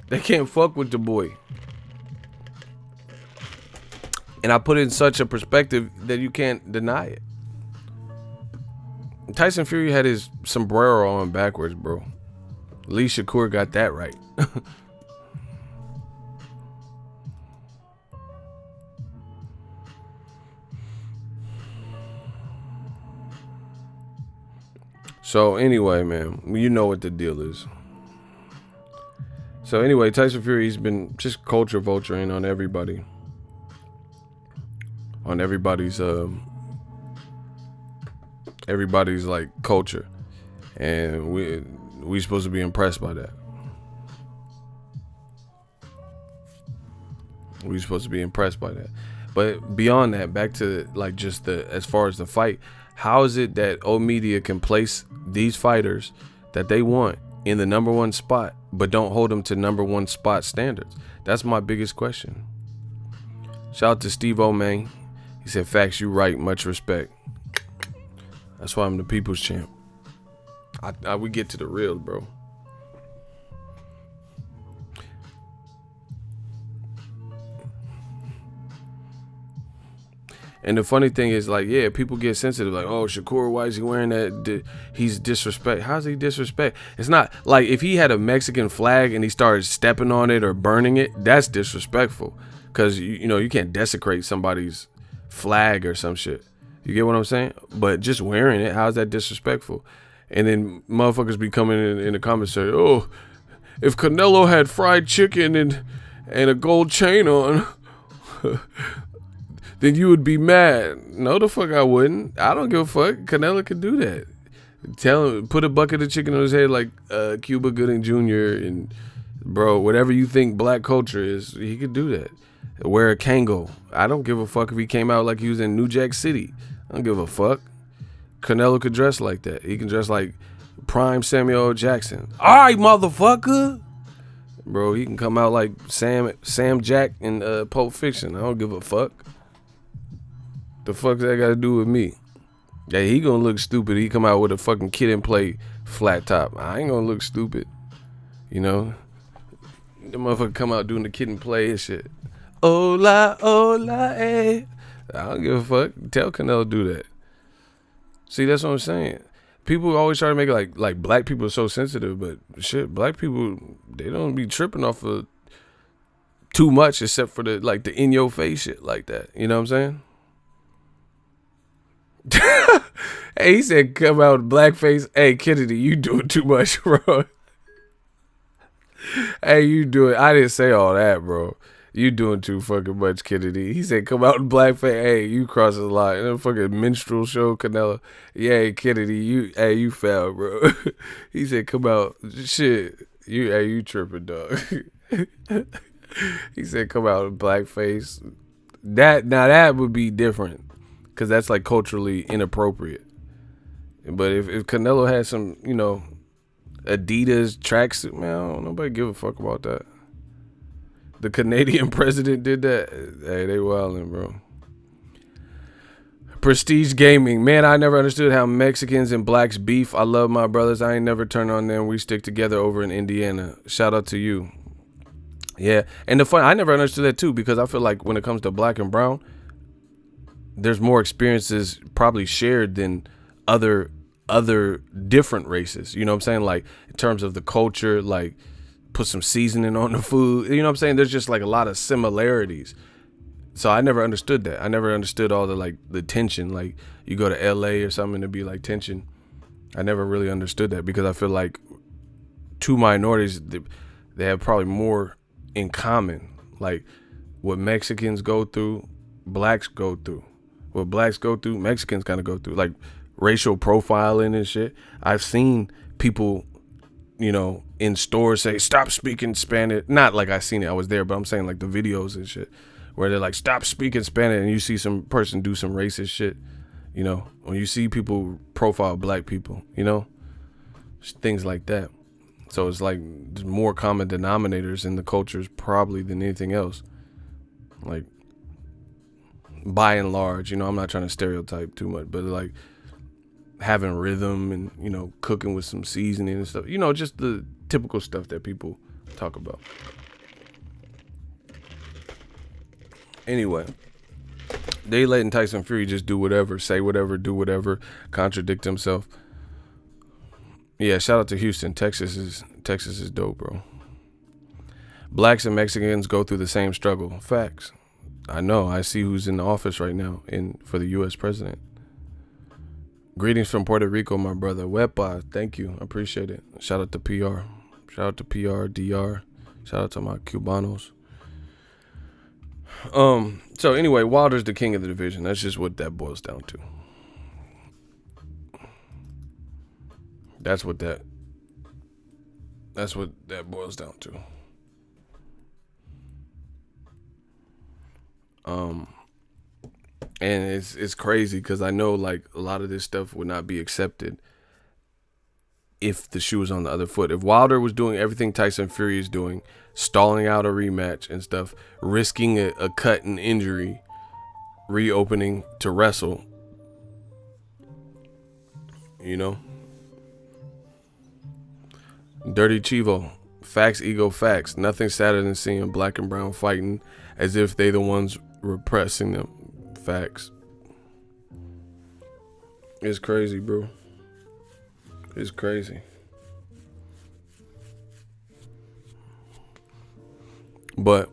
They can't fuck with the boy. And I put it in such a perspective that you can't deny it. Tyson Fury had his sombrero on backwards, bro. At least Shakur got that right. So anyway, man, you know what the deal is. So anyway, Tyson Fury's been just culture vulturing on everybody. On everybody's like culture. And we supposed to be impressed by that. We supposed to be impressed by that. But beyond that, back to like just as far as the fight, how is it that old media can place these fighters that they want in the number one spot, but don't hold them to number one spot standards? That's my biggest question. Shout out to Steve O, man. He said, facts, you right. Much respect. That's why I'm the people's champ. We get to the real, bro. And the funny thing is, like, yeah, people get sensitive. Like, oh, Shakur, why is he wearing that? He's disrespect. How's he disrespect? It's not like if he had a Mexican flag and he started stepping on it or burning it, that's disrespectful. Because, you know, you can't desecrate somebody's flag or some shit. You get what I'm saying? But just wearing it, how's that disrespectful? And then motherfuckers be coming in the comments saying, oh, if Canelo had fried chicken and a gold chain on, then you would be mad. No, the fuck I wouldn't. I don't give a fuck. Canelo could do that. Tell him, put a bucket of chicken on his head like Cuba Gooding Jr. and, bro, whatever you think black culture is, he could do that. Wear a Kango. I don't give a fuck if he came out like he was in New Jack City. I don't give a fuck. Canelo could dress like that. He can dress like prime Samuel L. Jackson. All right, motherfucker. Bro, he can come out like Sam Jack in Pulp Fiction. I don't give a fuck. The fuck's that got to do with me? Yeah, he gonna look stupid. He come out with a fucking Kid and Play flat top. I ain't gonna look stupid. You know? The motherfucker come out doing the Kid and Play and shit. Hola, hola, eh. I don't give a fuck. Tell Canelo do that. See, that's what I'm saying. People always try to make it like black people are so sensitive, but shit, black people, they don't be tripping off of too much except for the in your face shit like that. You know what I'm saying? Hey, he said come out with blackface. Hey, Kennedy, you doing too much, bro. Hey, you do it. I didn't say all that, bro. You doing too fucking much, Kennedy. He said, come out in blackface. Hey, you crossing the line. That fucking minstrel show, Canelo. Yeah, Kennedy, you fell, bro. He said, come out. Shit. You tripping, dog. He said, come out in blackface. That would be different. Because that's like culturally inappropriate. But if Canelo had some, you know, Adidas tracksuit, man, nobody give a fuck about that. The Canadian president did that. Hey, they wildin', bro. Prestige Gaming. Man, I never understood how Mexicans and blacks beef. I love my brothers. I ain't never turned on them. We stick together over in Indiana. Shout out to you. Yeah. And I never understood that too, because I feel like when it comes to black and brown, there's more experiences probably shared than other different races. You know what I'm saying? Like in terms of the culture, like put some seasoning on the food. You know what I'm saying? There's just like a lot of similarities. So I never understood that. I never understood all the tension. Like you go to LA or something to be like tension. I never really understood that because I feel like two minorities, they have probably more in common. Like what Mexicans go through, blacks go through. What blacks go through, Mexicans kind of go through. Like racial profiling and shit. I've seen people, you know, in stores say, stop speaking Spanish. Not like I seen it, I was there, but I'm saying like the videos and shit where they're like, stop speaking Spanish, and you see some person do some racist shit, you know, when you see people profile black people, you know, things like that. So it's like there's more common denominators in the cultures probably than anything else. Like by and large, you know, I'm not trying to stereotype too much, but like having rhythm and, you know, cooking with some seasoning and stuff, you know, just the typical stuff that people talk about. Anyway, they letting Tyson Fury just do whatever, say whatever, do whatever, contradict himself. Yeah, shout out to Houston. Texas is dope, bro. Blacks and Mexicans go through the same struggle. Facts. I know. I see who's in the office right now for the U.S. president. Greetings from Puerto Rico, my brother. Wepa, thank you. I appreciate it. Shout out to PR. Shout out to PR, DR. Shout out to my Cubanos. So anyway, Wilder's the king of the division. That's just what that boils down to. That's what that boils down to. And it's crazy because I know like a lot of this stuff would not be accepted if the shoe was on the other foot. If Wilder was doing everything Tyson Fury is doing, stalling out a rematch and stuff, risking a cut and injury, reopening to wrestle, you know, Dirty Chivo, facts, ego, facts. Nothing sadder than seeing black and brown fighting as if they the ones repressing them. Facts. It's crazy, bro. It's crazy. But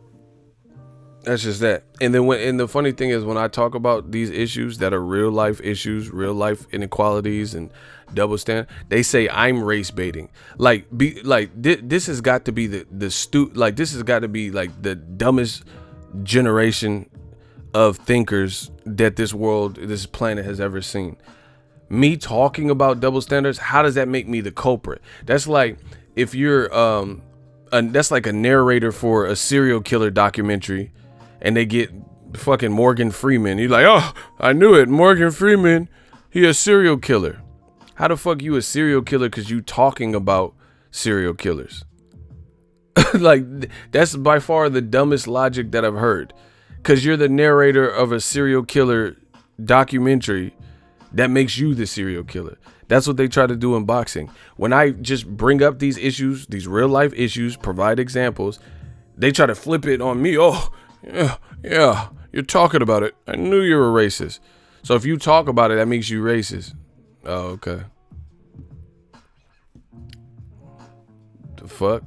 that's just that. And then and the funny thing is, when I talk about these issues that are real life issues, real life inequalities and double standard, they say I'm race baiting. This has got to be this has got to be like the dumbest generation of thinkers that this planet has ever seen. Me talking about double standards, how does that make me the culprit? That's like if you're that's like a narrator for a serial killer documentary and they get fucking Morgan Freeman. You're like, oh, I knew it. Morgan Freeman, he a serial killer. How the fuck you a serial killer because you talking about serial killers? Like, that's by far the dumbest logic that I've heard. Because you're the narrator of a serial killer documentary that makes you the serial killer. That's what they try to do in boxing. When I just bring up these issues, these real life issues, provide examples, they try to flip it on me. Oh, yeah, you're talking about it. I knew you were racist. So if you talk about it, that makes you racist. Oh, okay. The fuck?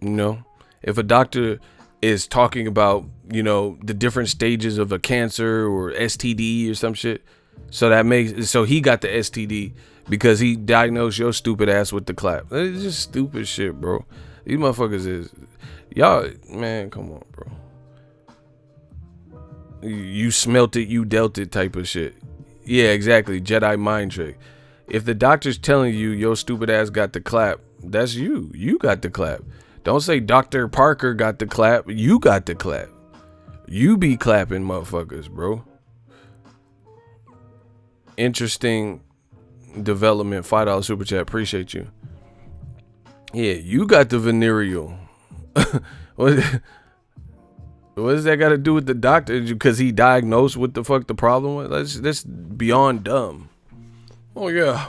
You know, if a doctor is talking about, you know, the different stages of a cancer or STD or some shit, so he got the STD because he diagnosed your stupid ass with the clap. It's just stupid shit, bro. These motherfuckers is, y'all, man, come on, bro. You smelt it, you dealt it type of shit. Yeah, exactly. Jedi mind trick. If the doctor's telling you your stupid ass got the clap, that's you. You got the clap. Don't say Dr. Parker got the clap. You got the clap. You be clapping motherfuckers, bro. Interesting development. $5 super chat. Appreciate you. Yeah, you got the venereal. What does that got to do with the doctor? Because he diagnosed what the fuck the problem was? That's beyond dumb. Oh, yeah.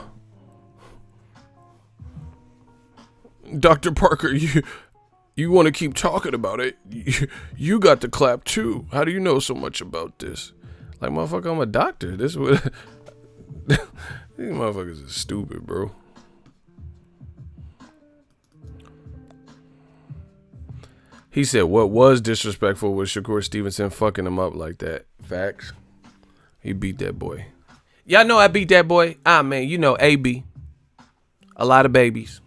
Dr. Parker, you want to keep talking about it? You got the clap too. How do you know so much about this? Like, motherfucker, I'm a doctor. This is what these motherfuckers are stupid, bro. He said what was disrespectful was Shakur Stevenson fucking him up like that. Facts. He beat that boy. Y'all know I beat that boy. Ah, man, you know AB. A lot of babies.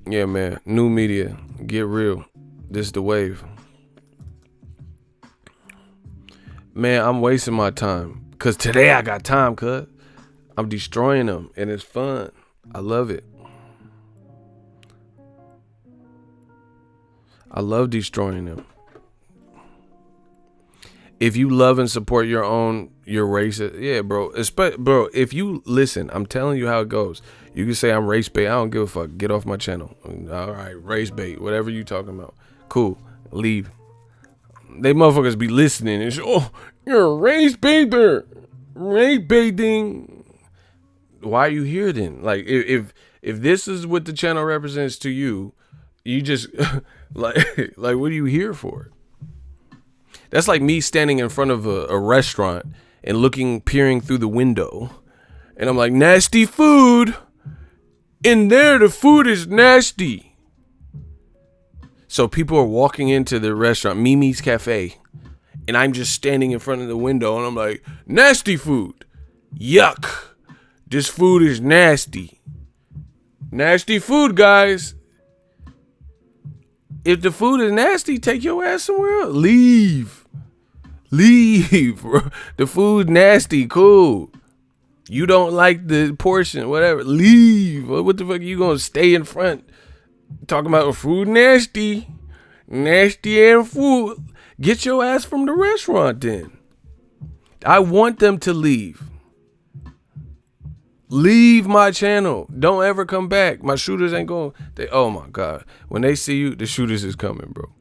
Yeah, man. New media. Get real. This is the wave. Man, I'm wasting my time. Because today I got time, cuz. I'm destroying them. And it's fun. I love it. I love destroying them. If you love and support your racist, yeah, bro. Bro, if you listen, I'm telling you how it goes. You can say I'm race bait. I don't give a fuck. Get off my channel. All right, race bait. Whatever you talking about. Cool. Leave. They motherfuckers be listening and oh, you're a race baiter. Race baiting. Why are you here then? Like, if this is what the channel represents to you, you just like what are you here for? That's like me standing in front of a restaurant and peering through the window. And I'm like, nasty food. In there, the food is nasty. So people are walking into the restaurant, Mimi's Cafe. And I'm just standing in front of the window and I'm like, nasty food. Yuck. This food is nasty. Nasty food, guys. If the food is nasty, take your ass somewhere else. Leave. Bro. The food nasty, cool. You don't like the portion, whatever. Leave. What the fuck are you gonna stay in front talking about food nasty? Nasty and food. Get your ass from the restaurant then. I want them to leave. Leave my channel. Don't ever come back. My shooters ain't going. Oh my God. When they see you, the shooters is coming, bro.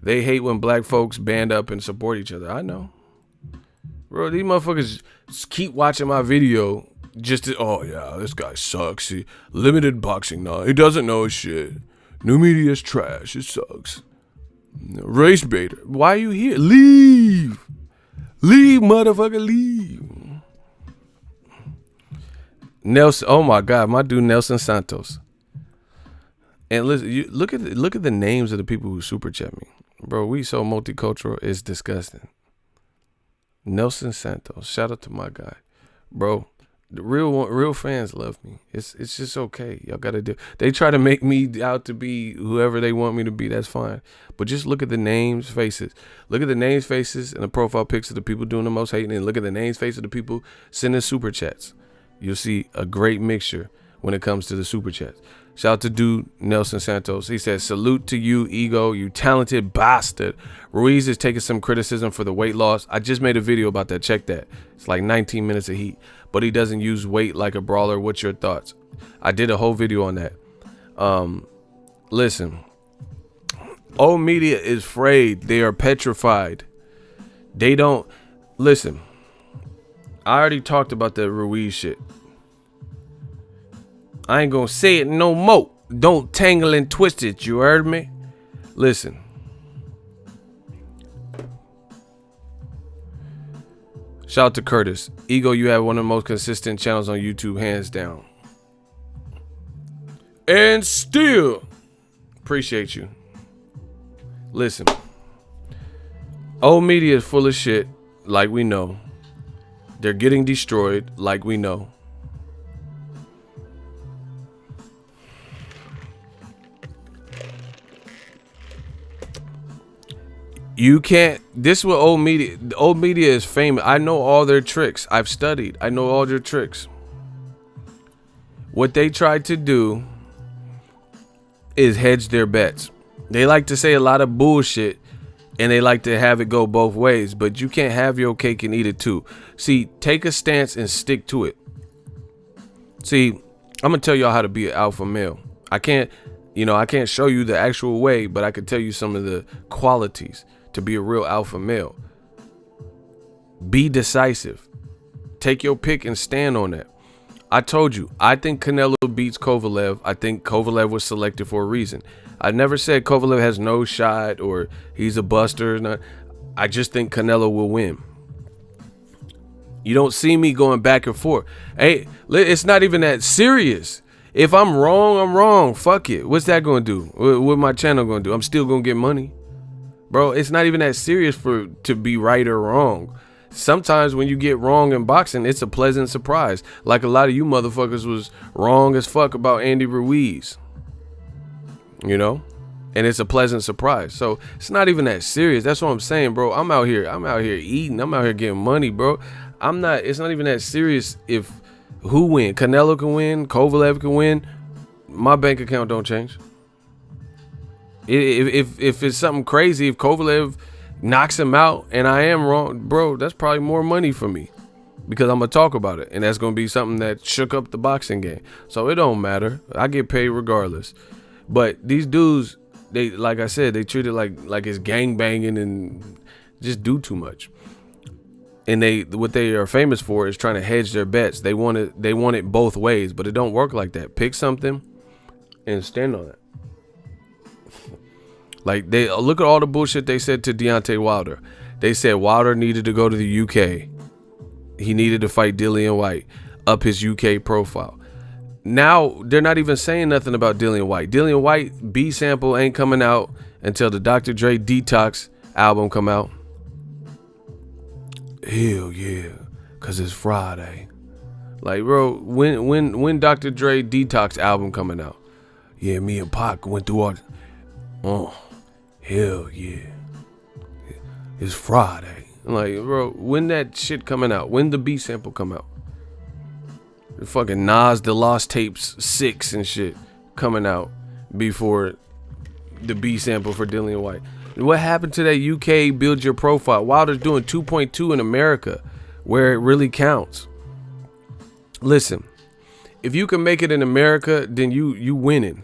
They hate when black folks band up and support each other. I know. Bro, these motherfuckers just keep watching my video just to, oh yeah, this guy sucks. He limited boxing now. He doesn't know his shit. New media's trash. It sucks. Race baiter. Why are you here? Leave. Leave, motherfucker, leave. Nelson, oh my God, my dude Nelson Santos. And listen, you look at the names of the people who super chat me, bro. We so multicultural, it's disgusting. Nelson Santos, shout out to my guy, bro. The real fans love me. It's just okay. Y'all gotta do. They try to make me out to be whoever they want me to be. That's fine. But just look at the names, faces. Look at the names, faces, and the profile pics of the people doing the most hating. And look at the names, faces of the people sending super chats. You'll see a great mixture when it comes to the super chats. Shout out to dude Nelson Santos. He says, salute to you, Ego, you talented bastard. Ruiz is taking some criticism for the weight loss. I just made a video about that. Check that. It's like 19 minutes of heat. But he doesn't use weight like a brawler. What's your thoughts? I did a whole video on that. Listen. Old media is afraid. They are petrified. They don't. Listen. I already talked about that Ruiz shit. I ain't gonna say it no more. Don't tangle and twist it, you heard me? Listen. Shout out to Curtis. Ego, you have one of the most consistent channels on YouTube, hands down. And still, appreciate you. Listen. Old media is full of shit, like we know. They're getting destroyed, like we know. You can't. This is what old media. The old media is famous. I know all their tricks. I've studied. I know all their tricks. What they tried to do is hedge their bets. They like to say a lot of bullshit, and they like to have it go both ways. But you can't have your cake and eat it too. See, take a stance and stick to it. See, I'm gonna tell y'all how to be an alpha male. I can't show you the actual way, but I can tell you some of the qualities to be a real alpha male. Be decisive. Take your pick and stand on that. I told you, I think Canelo beats Kovalev. I think Kovalev was selected for a reason. I never said Kovalev has no shot or he's a buster. I just think Canelo will win. You don't see me going back and forth. Hey, it's not even that serious. If I'm wrong, I'm wrong. Fuck it. What's that going to do? What my channel going to do? I'm still going to get money. Bro, it's not even that serious to be right or wrong. Sometimes when you get wrong in boxing, it's a pleasant surprise. Like a lot of you motherfuckers was wrong as fuck about Andy Ruiz. You know? And it's a pleasant surprise. So it's not even that serious. That's what I'm saying, bro. I'm out here eating. I'm out here getting money, bro. It's not even that serious if who win. Canelo can win. Kovalev can win. My bank account don't change. If it's something crazy, if Kovalev knocks him out and I am wrong, bro, that's probably more money for me because I'm going to talk about it. And that's going to be something that shook up the boxing game. So it don't matter. I get paid regardless. But these dudes, they, like I said, they treat it like it's gang banging and just do too much. And what they are famous for is trying to hedge their bets. They want it both ways, but it don't work like that. Pick something and stand on it. Like they look at all the bullshit they said to Deontay Wilder. They said Wilder needed to go to the UK. He needed to fight Dillian White, up his UK profile. Now they're not even saying nothing about Dillian White. Dillian White B sample ain't coming out until the Dr. Dre Detox album come out. Hell yeah, cause it's Friday. Like, bro, when Dr. Dre Detox album coming out? Yeah, me and Pac went through all. Oh, hell yeah, it's Friday. Like, bro, when that shit coming out? When the B sample come out? The fucking Nas The Lost Tapes 6 and shit coming out before the B sample for Dillian White. What happened to that UK build your profile? Wilder's doing 2.2 in America, where it really counts. Listen, if you can make it in America, then you winning.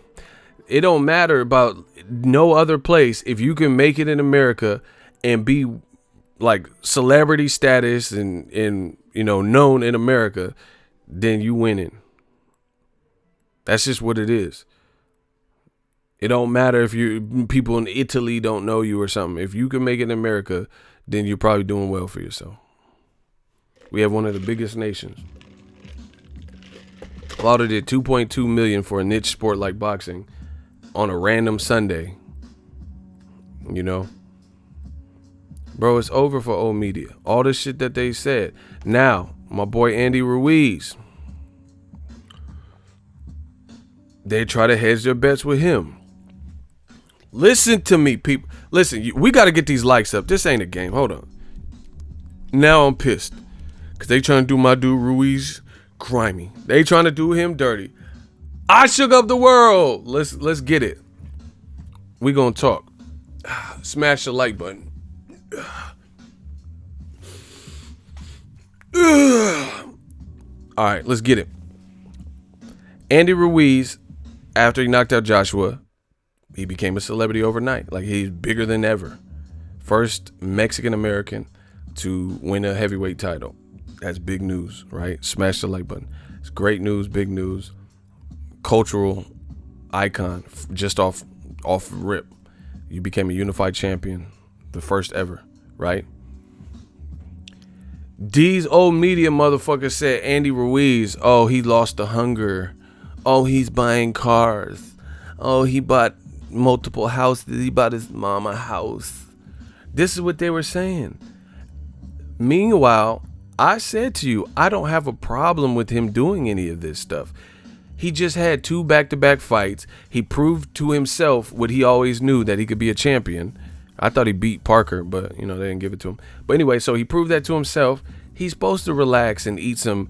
It don't matter about no other place. If you can make it in America and be like celebrity status and you know known in America, then you winning. That's just what it is. It don't matter if people in Italy don't know you or something. If you can make it in America, then you're probably doing well for yourself. We have one of the biggest nations. Wilder did 2.2 million for a niche sport like boxing on a random Sunday. You know? Bro, it's over for old media. All the shit that they said. Now, my boy Andy Ruiz. They try to hedge their bets with him. Listen to me, people. Listen, we got to get these likes up. This ain't a game. Hold on. Now I'm pissed. Because they trying to do my dude Ruiz grimy. They trying to do him dirty. I shook up the world. Let's get it. We gonna talk. Smash the like button. All right, let's get it. Andy Ruiz, after he knocked out Joshua, he became a celebrity overnight. Like, he's bigger than ever. First Mexican American to win a heavyweight title. That's big news, right? Smash the like button. It's great news, big news. Cultural icon, just off rip. You became a unified champion, the first ever, right? These old media motherfuckers said Andy Ruiz, oh, he lost the hunger. Oh, he's buying cars. Oh, he bought multiple houses. He bought his mama house. This is what they were saying. Meanwhile, I said to you, I don't have a problem with him doing any of this stuff. He just had 2 back-to-back fights. He proved to himself what he always knew, that he could be a champion. I thought he beat Parker, but, you know, they didn't give it to him. But anyway, so he proved that to himself. He's supposed to relax and eat some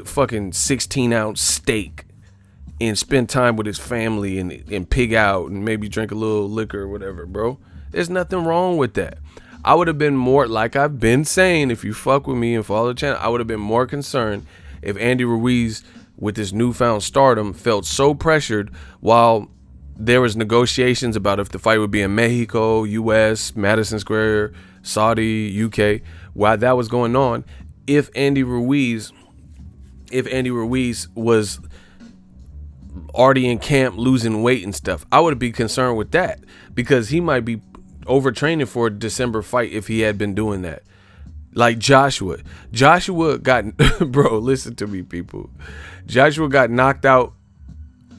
fucking 16-ounce steak and spend time with his family and pig out and maybe drink a little liquor or whatever, bro. There's nothing wrong with that. I would have been more, like I've been saying, if you fuck with me and follow the channel, I would have been more concerned if Andy Ruiz, with his newfound stardom, felt so pressured while there was negotiations about if the fight would be in Mexico, US, Madison Square, Saudi, UK. While that was going on, if Andy Ruiz was already in camp losing weight and stuff, I would be concerned with that, because he might be overtraining for a December fight if he had been doing that. Like Joshua got bro, listen to me, people. Joshua got knocked out,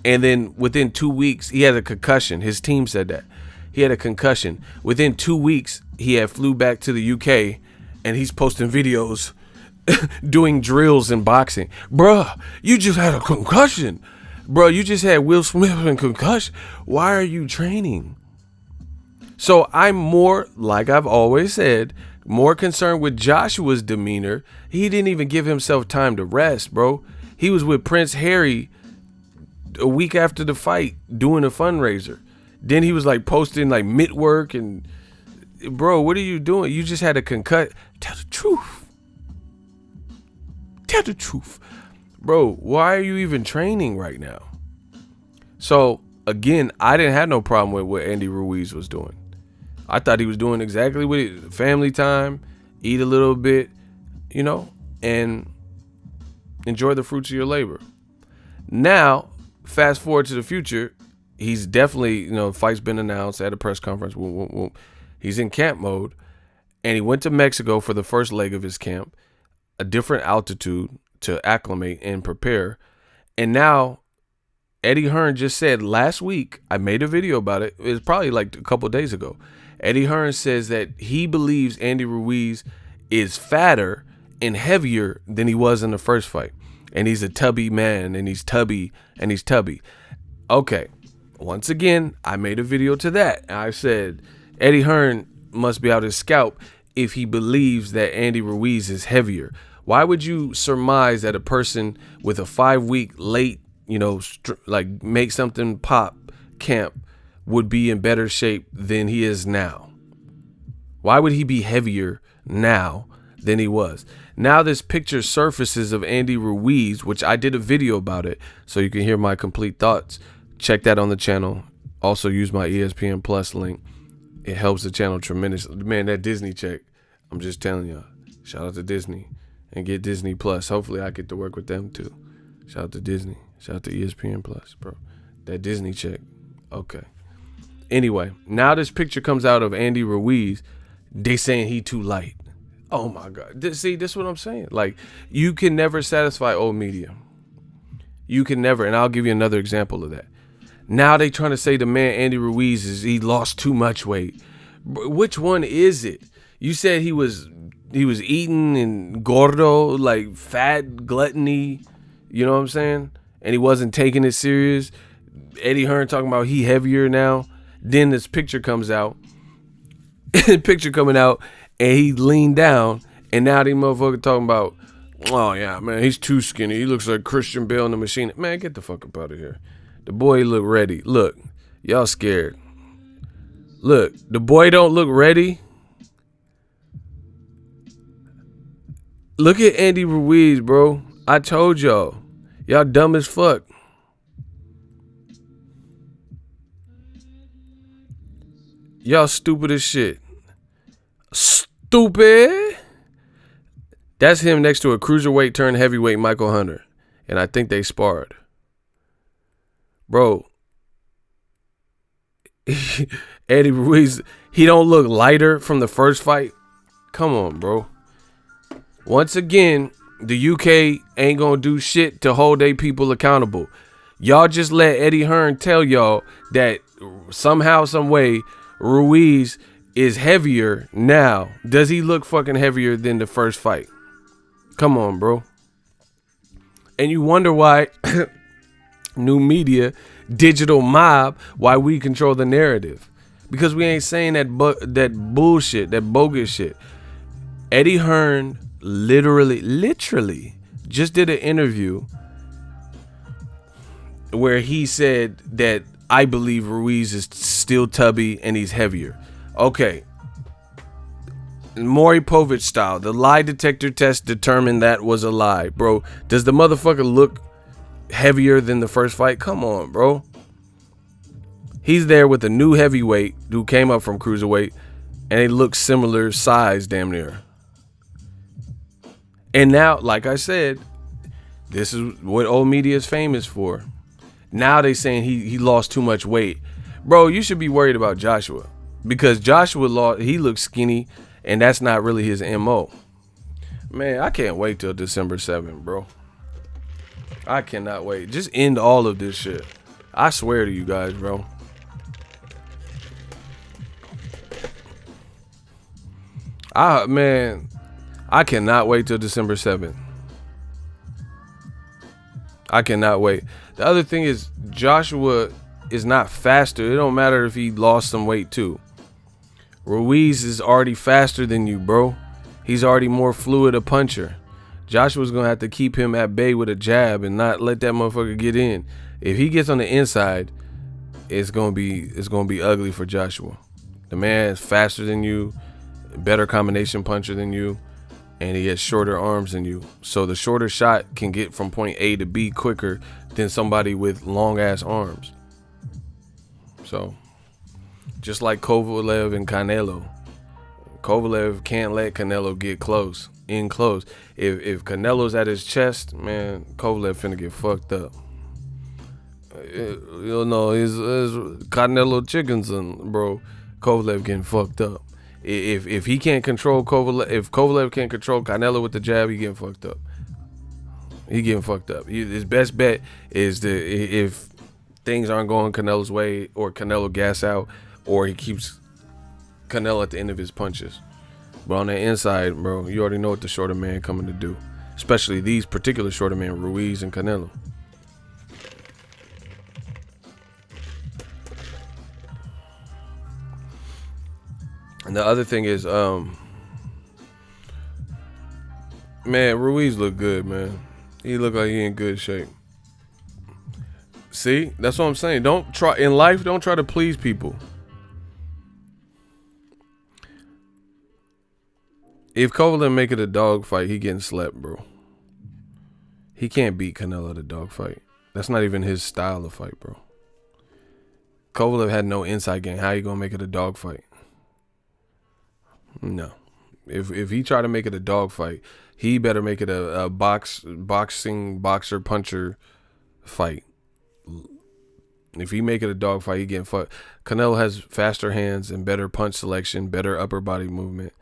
and then within 2 weeks he had a concussion. His team said that he had a concussion. Within 2 weeks he had flew back to the UK, and he's posting videos doing drills in boxing. Bruh, you just had a concussion. Bro, you just had Will Smith and concussion. Why are you training? So I'm more, like I've always said, more concerned with Joshua's demeanor. He didn't even give himself time to rest, bro. He was with Prince Harry a week after the fight doing a fundraiser. Then he was like posting like mitt work and, bro, what are you doing? You just had a concussion. Tell the truth. Tell the truth. Bro, why are you even training right now? So, again, I didn't have no problem with what Andy Ruiz was doing. I thought he was doing exactly what it, family time, eat a little bit, you know, and enjoy the fruits of your labor. Now, fast forward to the future, he's definitely, you know, fight's been announced at a press conference. He's in camp mode, and he went to Mexico for the first leg of his camp, a different altitude to acclimate and prepare. And now Eddie Hearn just said last week, I made a video about it. It was probably like a couple days ago. Eddie Hearn says that he believes Andy Ruiz is fatter and heavier than he was in the first fight. And he's a tubby man, and he's tubby, and he's tubby. Okay, once again, I made a video to that. I said Eddie Hearn must be out his scalp if he believes that Andy Ruiz is heavier. Why would you surmise that a person with a 5-week late, you know, like make something pop camp would be in better shape than he is now? Why would he be heavier now than he was? Now this picture surfaces of Andy Ruiz, which I did a video about it, so you can hear my complete thoughts. Check that on the channel. Also use my ESPN Plus link. It helps the channel tremendously. Man, that Disney check, I'm just telling y'all. Shout out to Disney and get Disney Plus. Hopefully I get to work with them too. Shout out to Disney. Shout out to ESPN Plus, bro. That Disney check. Okay. Anyway, now this picture comes out of Andy Ruiz. They saying he too light. Oh my God. See, this is what I'm saying. Like, you can never satisfy old media. You can never. And I'll give you another example of that. Now they trying to say the man Andy Ruiz he lost too much weight. Which one is it? You said he was eating and gordo, like fat, gluttony. You know what I'm saying? And he wasn't taking it serious. Eddie Hearn talking about he heavier now. Then this picture comes out. Picture coming out, and he leaned down, and now these motherfuckers talking about, oh yeah, man, he's too skinny. He looks like Christian Bale in the Machine. Man, get the fuck up out of here. The boy look ready. Look, y'all scared. Look, the boy don't look ready. Look at Andy Ruiz, bro. I told y'all. Y'all dumb as fuck. Y'all stupid as shit. Stupid. That's him next to a cruiserweight turned heavyweight Michael Hunter. And I think they sparred. Bro. Eddie Ruiz, he don't look lighter from the first fight. Come on, bro. Once again, the UK ain't gonna do shit to hold their people accountable. Y'all just let Eddie Hearn tell y'all that somehow, some way, Ruiz is heavier now. Does he look fucking heavier than the first fight? Come on, bro. And you wonder why new media, digital mob, why we control the narrative. Because we ain't saying that bullshit, that bogus shit. Eddie Hearn literally just did an interview where he said that I believe Ruiz is still tubby and he's heavier. Okay. Maury Povich style. The lie detector test determined that was a lie. Bro, does the motherfucker look heavier than the first fight? Come on, bro. He's there with a new heavyweight who came up from cruiserweight, and they look similar size damn near. And now, like I said, this is what old media is famous for. Now they saying he lost too much weight. Bro, you should be worried about Joshua. Because Joshua he looks skinny, and that's not really his MO. Man, I can't wait till December 7th, bro. I cannot wait. Just end all of this shit. I swear to you guys, bro. Man, I cannot wait till December 7th. I cannot wait. The other thing is Joshua is not faster. It don't matter if he lost some weight too. Ruiz is already faster than you, bro. He's already more fluid a puncher. Joshua's gonna have to keep him at bay with a jab and not let that motherfucker get in. If he gets on the inside, it's gonna be ugly for Joshua. The man is faster than you, better combination puncher than you, and he has shorter arms than you. So the shorter shot can get from point A to B quicker than somebody with long ass arms. So just like Kovalev and Canelo. Kovalev can't let Canelo get in close. If Canelo's at his chest, man, Kovalev finna get fucked up. You know, his Canelo chickens, and bro, Kovalev getting fucked up. If he can't control Kovalev, if Kovalev can't control Canelo with the jab, he getting fucked up. He getting fucked up. His best bet is if things aren't going Canelo's way, or Canelo gas out, or he keeps Canelo at the end of his punches. But on the inside, bro, you already know what the shorter man coming to do. Especially these particular shorter men, Ruiz and Canelo. And the other thing is, man, Ruiz look good, man. He look like he in good shape. See, that's what I'm saying. Don't try in life. Don't try to please people. If Kovalev make it a dog fight, he getting slept, bro. He can't beat Canelo at a dog fight. That's not even his style of fight, bro. Kovalev had no inside game. How you gonna make it a dog fight? No. If he try to make it a dog fight, he better make it a boxing boxer puncher fight. If he make it a dog fight, he getting fucked. Canelo has faster hands and better punch selection, better upper body movement.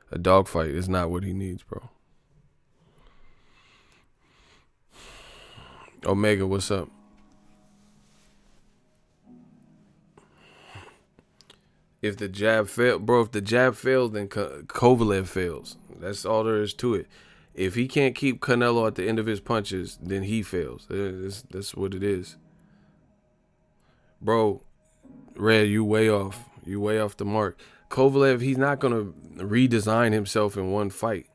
A dog fight is not what he needs, bro. Omega, what's up? If the jab failed, bro, if the jab fails, then Kovalev fails. That's all there is to it. If he can't keep Canelo at the end of his punches, then he fails. That's what it is. Bro, Red, you way off. You way off the mark. Kovalev, he's not going to redesign himself in one fight.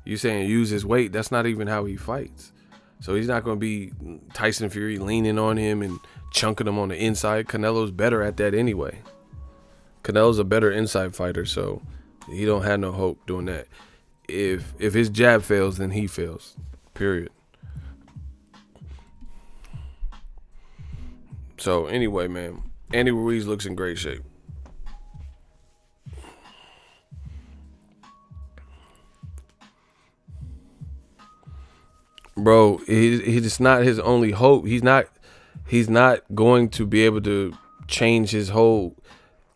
You saying use his weight. That's not even how he fights. So he's not going to be Tyson Fury leaning on him and chunking him on the inside. Canelo's better at that anyway. Canelo's a better inside fighter, so he don't have no hope doing that. If his jab fails, then he fails. Period. So anyway, man, Andy Ruiz looks in great shape. Bro, it's not his only hope. He's not going to be able to change his whole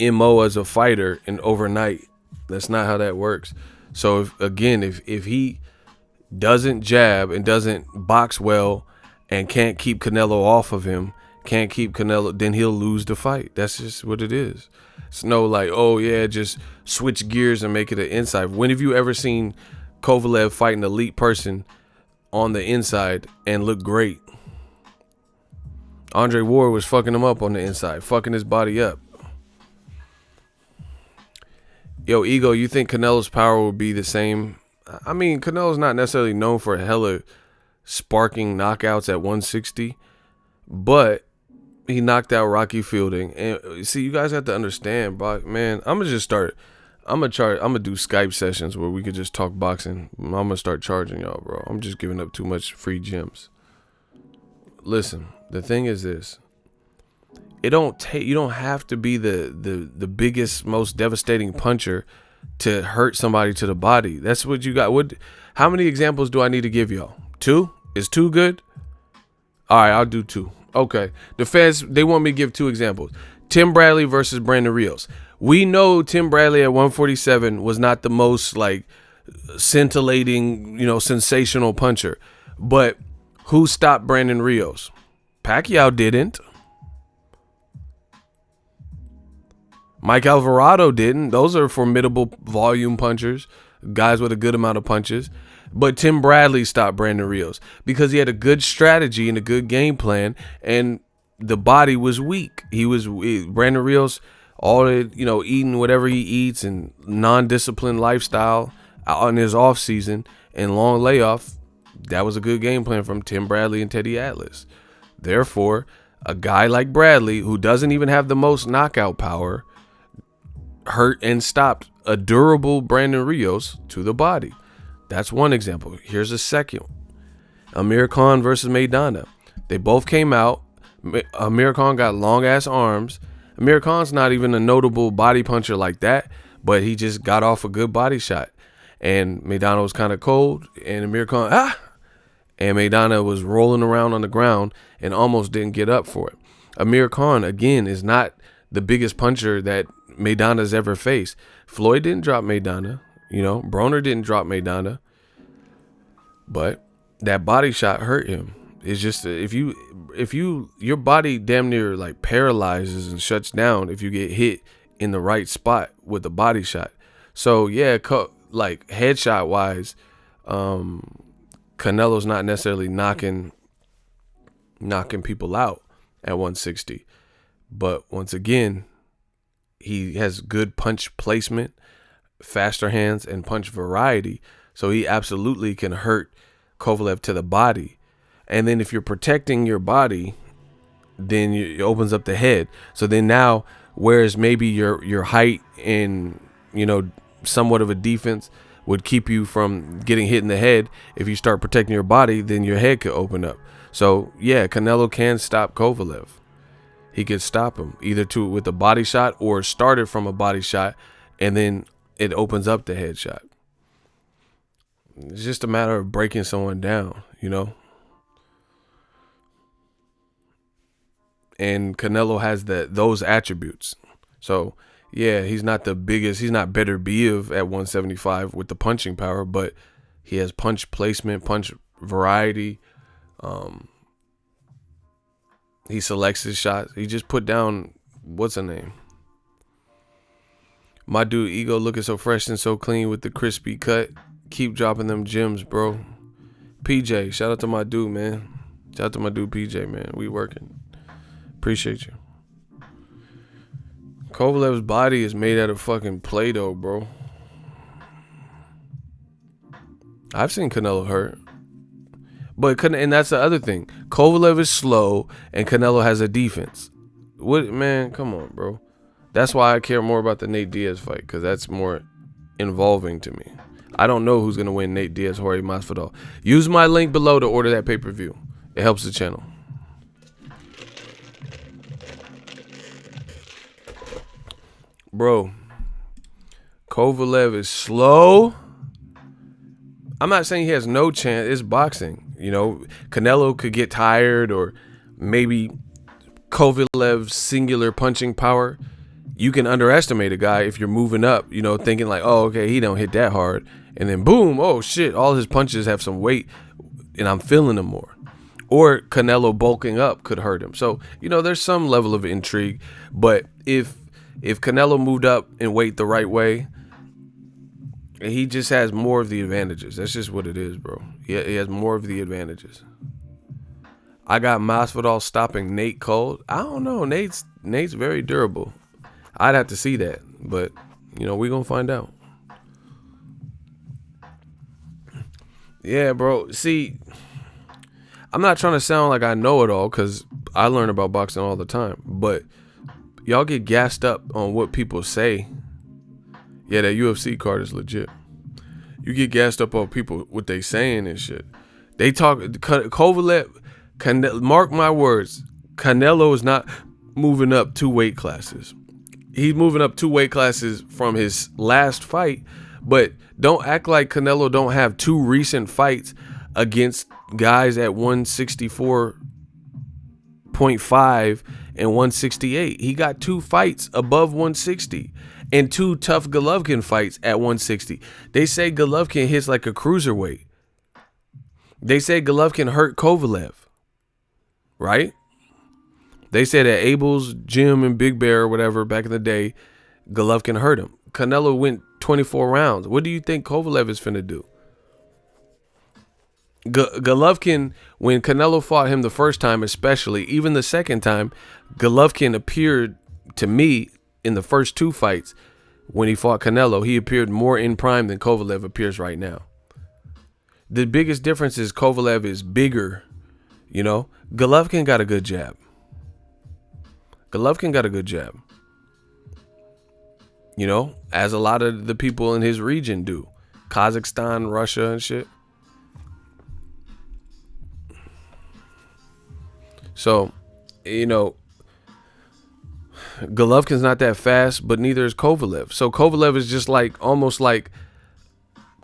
MO as a fighter in overnight. That's not how that works. So if he doesn't jab and doesn't box well and can't keep Canelo off of him, can't keep Canelo, then he'll lose the fight. That's just what it is. It's no like, oh yeah, just switch gears and make it an inside. When have you ever seen Kovalev fight an elite person on the inside and look great? Andre Ward was fucking him up on the inside, fucking his body up. Yo, Ego, you think Canelo's power will be the same? I mean, Canelo's not necessarily known for hella sparking knockouts at 160, but he knocked out Rocky Fielding. And see, you guys have to understand, man, I'm gonna do Skype sessions where we could just talk boxing. I'm gonna start charging y'all, bro. I'm just giving up too much free gems. Listen, the thing is this. You don't have to be the biggest, most devastating puncher to hurt somebody to the body. That's what you got. How many examples do I need to give y'all? 2? Is 2 good? All right, I'll do 2. Okay. The fans, they want me to give 2 examples. Tim Bradley versus Brandon Rios. We know Tim Bradley at 147 was not the most like scintillating, sensational puncher. But who stopped Brandon Rios? Pacquiao didn't. Mike Alvarado didn't. Those are formidable volume punchers, guys with a good amount of punches. But Tim Bradley stopped Brandon Rios because he had a good strategy and a good game plan, and the body was weak. Brandon Rios, eating whatever he eats and non-disciplined lifestyle on his off season and long layoff. That was a good game plan from Tim Bradley and Teddy Atlas. Therefore, a guy like Bradley, who doesn't even have the most knockout power, hurt and stopped a durable Brandon Rios to the body. That's one example. Here's a second. Amir Khan versus Maidana. They both came out. Amir Khan got long ass arms. Amir Khan's not even a notable body puncher like that, but he just got off a good body shot. And Maidana was kind of cold, and Amir Khan, and Maidana was rolling around on the ground and almost didn't get up for it. Amir Khan, again, is not the biggest puncher that Maidana's ever faced. Floyd didn't drop Maidana. Broner didn't drop Maidana. But that body shot hurt him. It's just if your body damn near like paralyzes and shuts down if you get hit in the right spot with a body shot. So yeah, like headshot wise, Canelo's not necessarily knocking people out at 160. But once again, he has good punch placement, faster hands, and punch variety. So he absolutely can hurt Kovalev to the body. And then if you're protecting your body then it opens up the head. So then now, whereas maybe your height and, somewhat of a defense would keep you from getting hit in the head, if you start protecting your body, then your head could open up. So yeah, Canelo can stop Kovalev. He could stop him either with a body shot or start it from a body shot, and then it opens up the headshot. It's just a matter of breaking someone down, And Canelo has those attributes. So yeah, he's not the biggest. He's not Better Biev at 175 with the punching power, but he has punch placement, punch variety. He selects his shots. He just put down, what's her name? My dude Ego looking so fresh and so clean with the crispy cut. Keep dropping them gems, bro. PJ, shout out to my dude, man. Shout out to my dude PJ, man. We working. Appreciate you. Kovalev's body is made out of fucking Play-Doh, bro. I've seen Canelo hurt. And that's the other thing. Kovalev is slow and Canelo has a defense. What, man, come on, bro. That's why I care more about the Nate Diaz fight, because that's more involving to me. I don't know who's going to win, Nate Diaz, Jorge Masvidal. Use my link below to order that pay-per-view. It helps the channel. Bro, Kovalev is slow. I'm not saying he has no chance. It's boxing. Canelo could get tired, or maybe Kovalev's singular punching power. You can underestimate a guy if you're moving up, thinking like, oh, okay, he don't hit that hard. And then boom, oh shit, all his punches have some weight and I'm feeling them more. Or Canelo bulking up could hurt him. So, there's some level of intrigue. But if Canelo moved up in weight the right way, he just has more of the advantages. That's just what it is, bro. He has more of the advantages. I got Masvidal stopping Nate cold. I don't know. Nate's very durable. I'd have to see that, but we're gonna find out. Yeah, bro. See, I'm not trying to sound like I know it all, because I learn about boxing all the time. But y'all get gassed up on what people say. Yeah, that UFC card is legit. You get gassed up on people, what they saying and shit. They talk, Kovalev, mark my words, Canelo is not moving up 2 weight classes. He's moving up 2 weight classes from his last fight, but don't act like Canelo don't have 2 recent fights against guys at 164.5 and 168. He got 2 fights above 160 and 2 tough Golovkin fights at 160. They say Golovkin hits like a cruiserweight. They say Golovkin hurt Kovalev, right? They said at Abel's gym in Big Bear or whatever back in the day, Golovkin hurt him. Canelo went 24 rounds. What do you think Kovalev is finna do? Golovkin, when Canelo fought him the first time, especially, even the second time, Golovkin appeared to me in the first 2 fights when he fought Canelo. He appeared more in prime than Kovalev appears right now. The biggest difference is Kovalev is bigger, Golovkin got a good jab. Golovkin got a good jab. As a lot of the people in his region do. Kazakhstan, Russia, and shit. So, Golovkin's not that fast, but neither is Kovalev. So Kovalev is just like, almost like,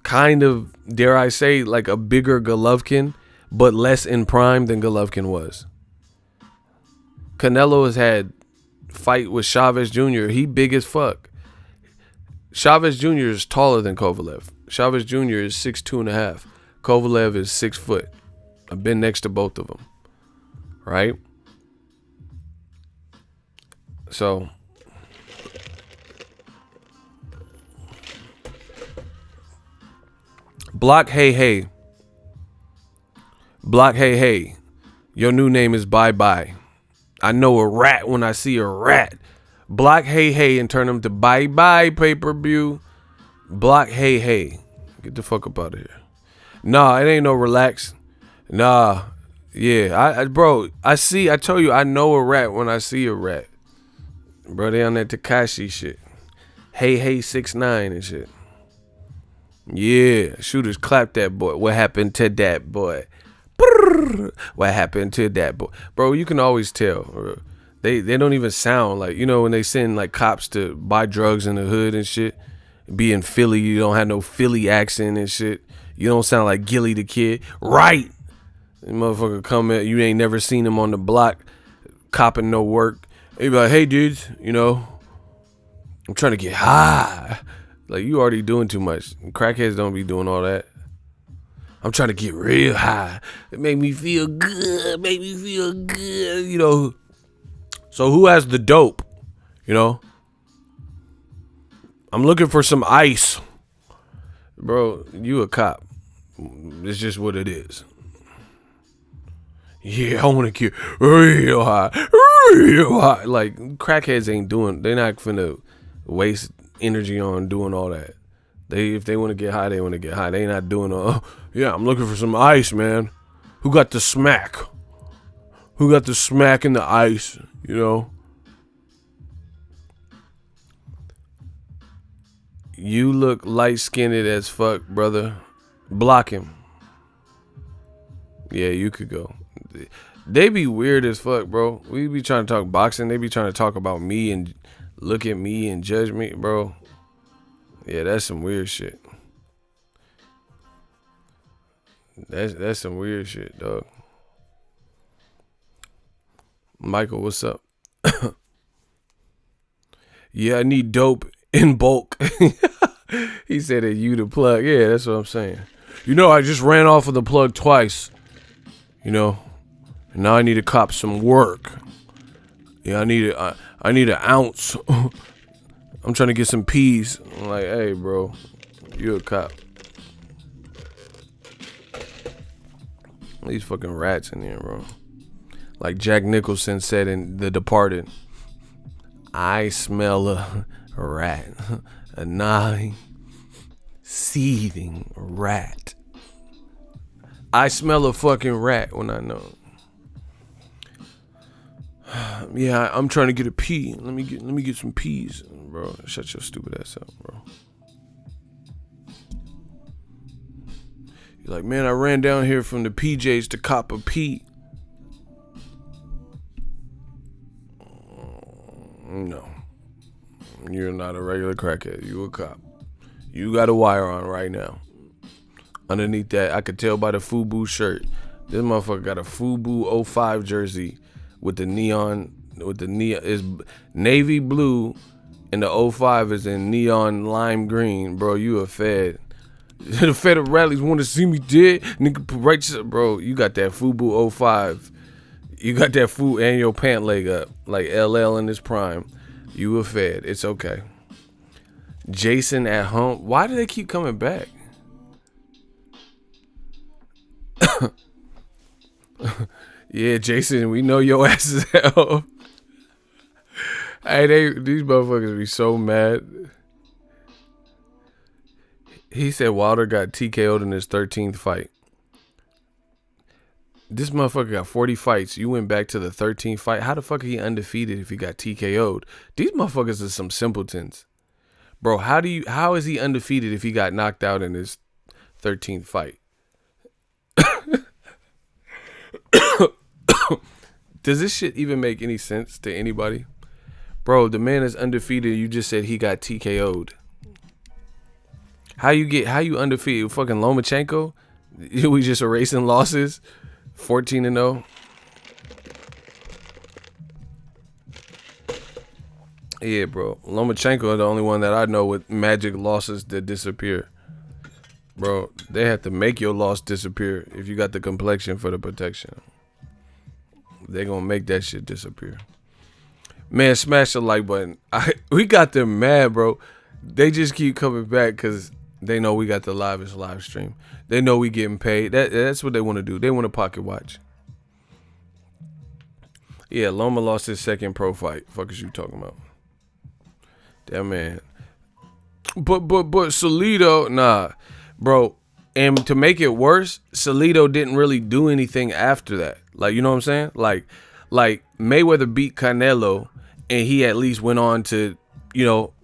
kind of, dare I say, like a bigger Golovkin, but less in prime than Golovkin was. Canelo has had fight with Chavez Jr. He big as fuck. Chavez Jr. is taller than Kovalev. Chavez Jr. is 6'2.5". Kovalev is 6 foot. I've been next to both of them. Right? So, Block Hey Hey. Block Hey Hey. Your new name is Bye Bye. I know a rat when I see a rat. Block Hey Hey and turn them to Bye Bye pay-per-view. Block Hey Hey. Get the fuck up out of here. Nah, it ain't no relax. Nah. Yeah, bro, I told you, I know a rat when I see a rat. Bro, they on that Tekashi shit. Hey, 6ix9ine and shit. Yeah, shooters clap that boy. What happened to that boy? What happened to that boy? Bro, you can always tell. Bro. They don't even sound like, you know, when they send like cops to buy drugs in the hood and shit. Be in Philly, you don't have no Philly accent and shit. You don't sound like Gilly the Kid. Right. This motherfucker come in, you ain't never seen him on the block, copping no work. He be like, hey dudes, you know, I'm trying to get high. Like, you already doing too much. Crackheads don't be doing all that. I'm trying to get real high. It make me feel good. You know. So who has the dope? You know. I'm looking for some ice. Bro, you a cop. It's just what it is. Yeah, I want to get real high. Like, crackheads ain't doing, they're not finna waste energy on doing all that. If they want to get high, they want to get high. They not doing yeah, I'm looking for some ice, man. Who got the smack? Who got the smack in the ice, you know? You look light-skinned as fuck, brother. Block him. Yeah, you could go. They be weird as fuck, bro. We be trying to talk boxing. They be trying to talk about me and look at me and judge me, bro. Yeah, that's some weird shit. That's some weird shit, dog. Michael, what's up? Yeah, I need dope in bulk. He said that you the plug. Yeah, that's what I'm saying. You know, I just ran off of the plug twice. You know, and now I need to cop some work. Yeah, I need an ounce. I'm trying to get some peas. I'm like, hey, bro, you a cop. These fucking rats in here, bro. Like Jack Nicholson said in The Departed, I smell a rat. A gnawing, seething rat. I smell a fucking rat when I know. Yeah, I'm trying to get a pea. Let me get some peas, bro. Shut your stupid ass up, bro. You're like, man, I ran down here from the PJs to cop a pea. No, you're not a regular crackhead. You a cop. You got a wire on right now. Underneath that, I could tell by the FUBU shirt. This motherfucker got a FUBU 05 jersey with the neon is navy blue, and the 05 is in neon lime green. Bro, you a fed. The federal rallies want to see me dead. Nigga, right, bro, you got that FUBU 05. You got that food and your pant leg up like LL in his prime. You a fed. It's okay. Jason at home. Why do they keep coming back? Yeah, Jason, we know your ass is hell. Hey, these motherfuckers be so mad. He said Wilder got TKO'd in his 13th fight. This motherfucker got 40 fights. You went back to the 13th fight. How the fuck are he undefeated if he got TKO'd? These motherfuckers are some simpletons. Bro, how is he undefeated if he got knocked out in his 13th fight? Does this shit even make any sense to anybody? Bro, the man is undefeated. You just said he got TKO'd. How you undefeated? Fucking Lomachenko? We just erasing losses? 14-0. Yeah, bro. Lomachenko is the only one that I know with magic losses that disappear. Bro, they have to make your loss disappear if you got the complexion for the protection. They gonna make that shit disappear. Man, smash the like button. We got them mad, bro. They just keep coming back because they know we got the livest live stream. They know we getting paid. That's what they want to do. They want to pocket watch. Yeah, Loma lost his second pro fight. Fuck is you talking about? That man. But Salido, nah, bro. And to make it worse, Salido didn't really do anything after that. Like, you know what I'm saying? Like Mayweather beat Canelo, and he at least went on to, you know,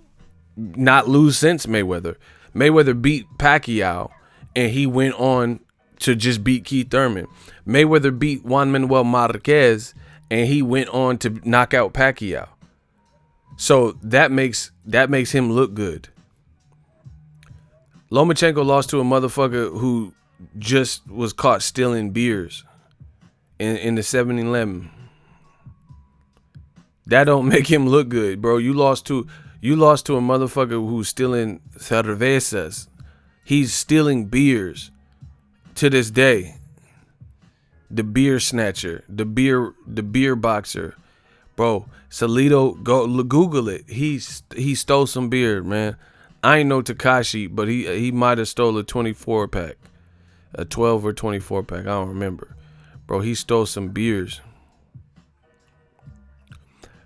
not lose since Mayweather. Mayweather beat Pacquiao, and he went on to just beat Keith Thurman. Mayweather beat Juan Manuel Marquez, and he went on to knock out Pacquiao. So that makes him look good. Lomachenko lost to a motherfucker who just was caught stealing beers in the 7-Eleven. That don't make him look good, bro. You lost to a motherfucker who's stealing cervezas. He's stealing beers to this day. The beer snatcher, the beer boxer. Bro, Salido, go Google it. He stole some beer, man. I ain't know Tekashi, but he might have stole a 24 pack, a 12 or 24 pack. I don't remember, bro. He stole some beers.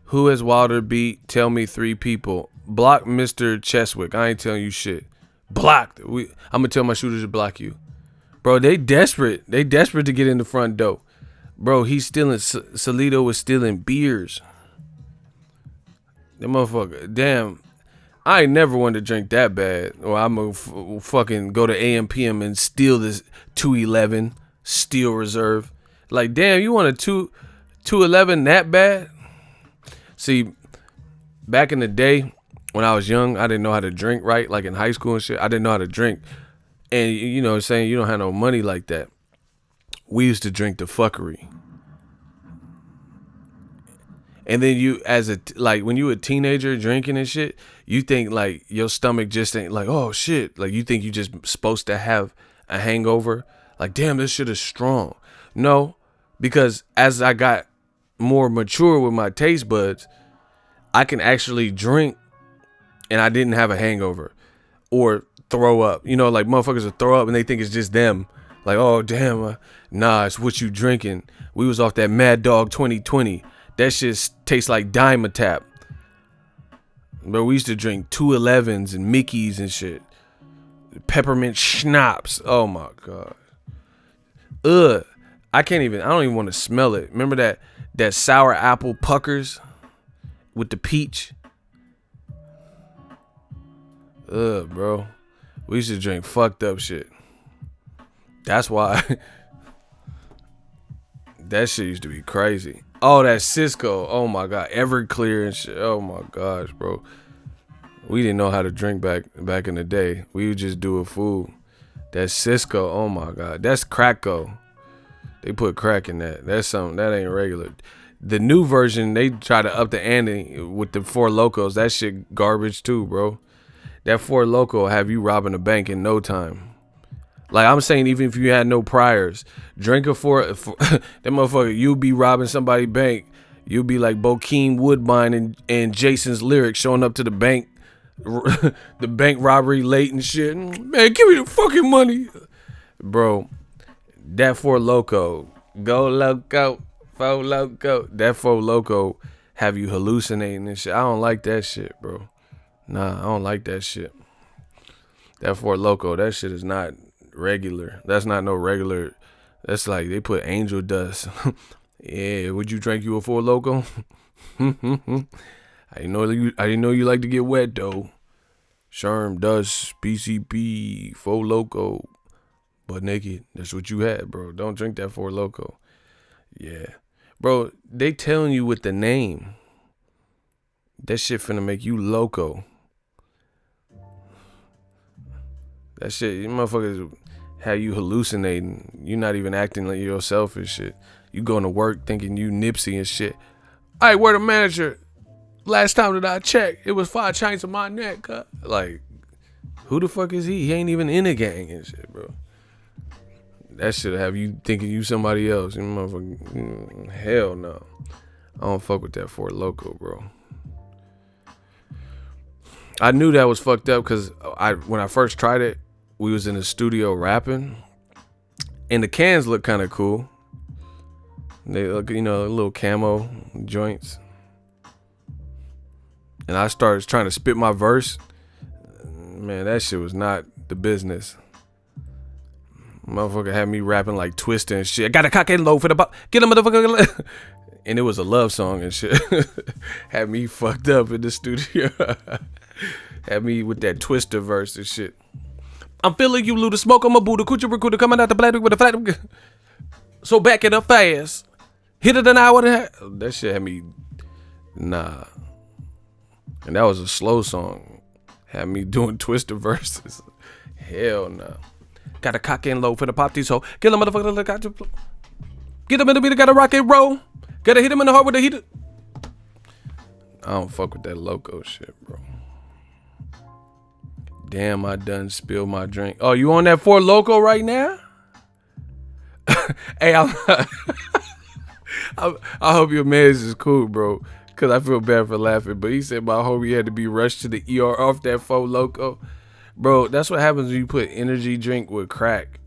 Who has Wilder beat? Tell me 3 people. Block Mr. Cheswick. I ain't telling you shit. Blocked. I'm gonna tell my shooters to block you, bro. They desperate. They desperate to get in the front door, bro. He's stealing. Salido was stealing beers. That motherfucker. Damn. I ain't never wanted to drink that bad. Or I'm gonna fucking go to AM/PM and steal this 211 Steel Reserve. Like, damn, you want a 211 that bad? See, back in the day when I was young, I didn't know how to drink right. Like in high school and shit, I didn't know how to drink. And you know, saying you don't have no money like that. We used to drink the fuckery. And then you, when you a teenager drinking and shit, you think like your stomach just ain't like, oh shit. Like you think you just supposed to have a hangover. Like, damn, this shit is strong. No, because as I got more mature with my taste buds, I can actually drink and I didn't have a hangover or throw up. You know, like motherfuckers will throw up and they think it's just them. Like, oh damn, nah, it's what you drinking. We was off that Mad Dog 2020. That shit tastes like Dimetap. But we used to drink 211s and Mickeys and shit. Peppermint schnapps. Oh my god. Ugh. I don't even want to smell it. Remember that sour apple puckers with the peach? Ugh, bro. We used to drink fucked up shit. That's why. That shit used to be crazy. Oh, that Cisco. Oh my god. Everclear and shit. Oh my gosh, bro. We didn't know how to drink back in the day. We would just do a fool. That Cisco. Oh my god. That's Cracko. They put crack in that. That's something that ain't regular. The new version, they try to up the ante with the Four Locos. That shit garbage too, bro. That Four Loco will have you robbing a bank in no time. Like I'm saying, even if you had no priors, drink a four that motherfucker, you be robbing somebody's bank. You'll be like Bokeem Woodbine and Jason's Lyrics showing up to the bank, the bank robbery late and shit. Man, give me the fucking money, bro. That Four Loco, go loco, Four Loco. That Four Loco have you hallucinating and shit. I don't like that shit, bro. Nah, I don't like that shit. That Four Loco, that shit is not regular. That's not no regular. That's like they put angel dust. Yeah, would you drink you a Four Loco? I didn't know you like to get wet though. Sherm dust, PCP, Four Loco, butt naked. That's what you had, bro. Don't drink that Four Loco. Yeah, bro. They telling you with the name. That shit finna make you loco. That shit, you motherfuckers have you hallucinating. You not even acting like yourself and shit. You going to work thinking you Nipsey and shit. All right, where the manager? Last time that I checked, it was 5 chains on my neck. Like, who the fuck is he? He ain't even in a gang and shit, bro. That shit have you thinking you somebody else. You motherfucker, hell no. I don't fuck with that Four Loco, bro. I knew that was fucked up because when I first tried it, we was in the studio rapping, and the cans look kind of cool. They look, you know, little camo joints. And I started trying to spit my verse. Man, that shit was not the business. Motherfucker had me rapping like Twister and shit. I got a cock and low for the bop. Get a motherfucker. And it was a love song and shit. Had me fucked up in the studio. Had me with that Twister verse and shit. I'm feeling you, Luda. Smoke on my Buddha. Coochie recruiter coming out the black with a flat. So back it up fast. Hit it an hour and a half. That shit had me. Nah. And that was a slow song. Had me doing Twister verses. Hell no. Got a cock and low for the pop these hoe. Kill a motherfucker. Get him in the beat. Got a rock and roll. Gotta hit him in the heart with the heater. I don't fuck with that loco shit, bro. Damn, I done spilled my drink. Oh, you on that Four Loco right now? Hey, I hope your man's is cool, bro. Cause I feel bad for laughing. But he said my homie had to be rushed to the ER off that Four Loco. Bro, that's what happens when you put energy drink with crack.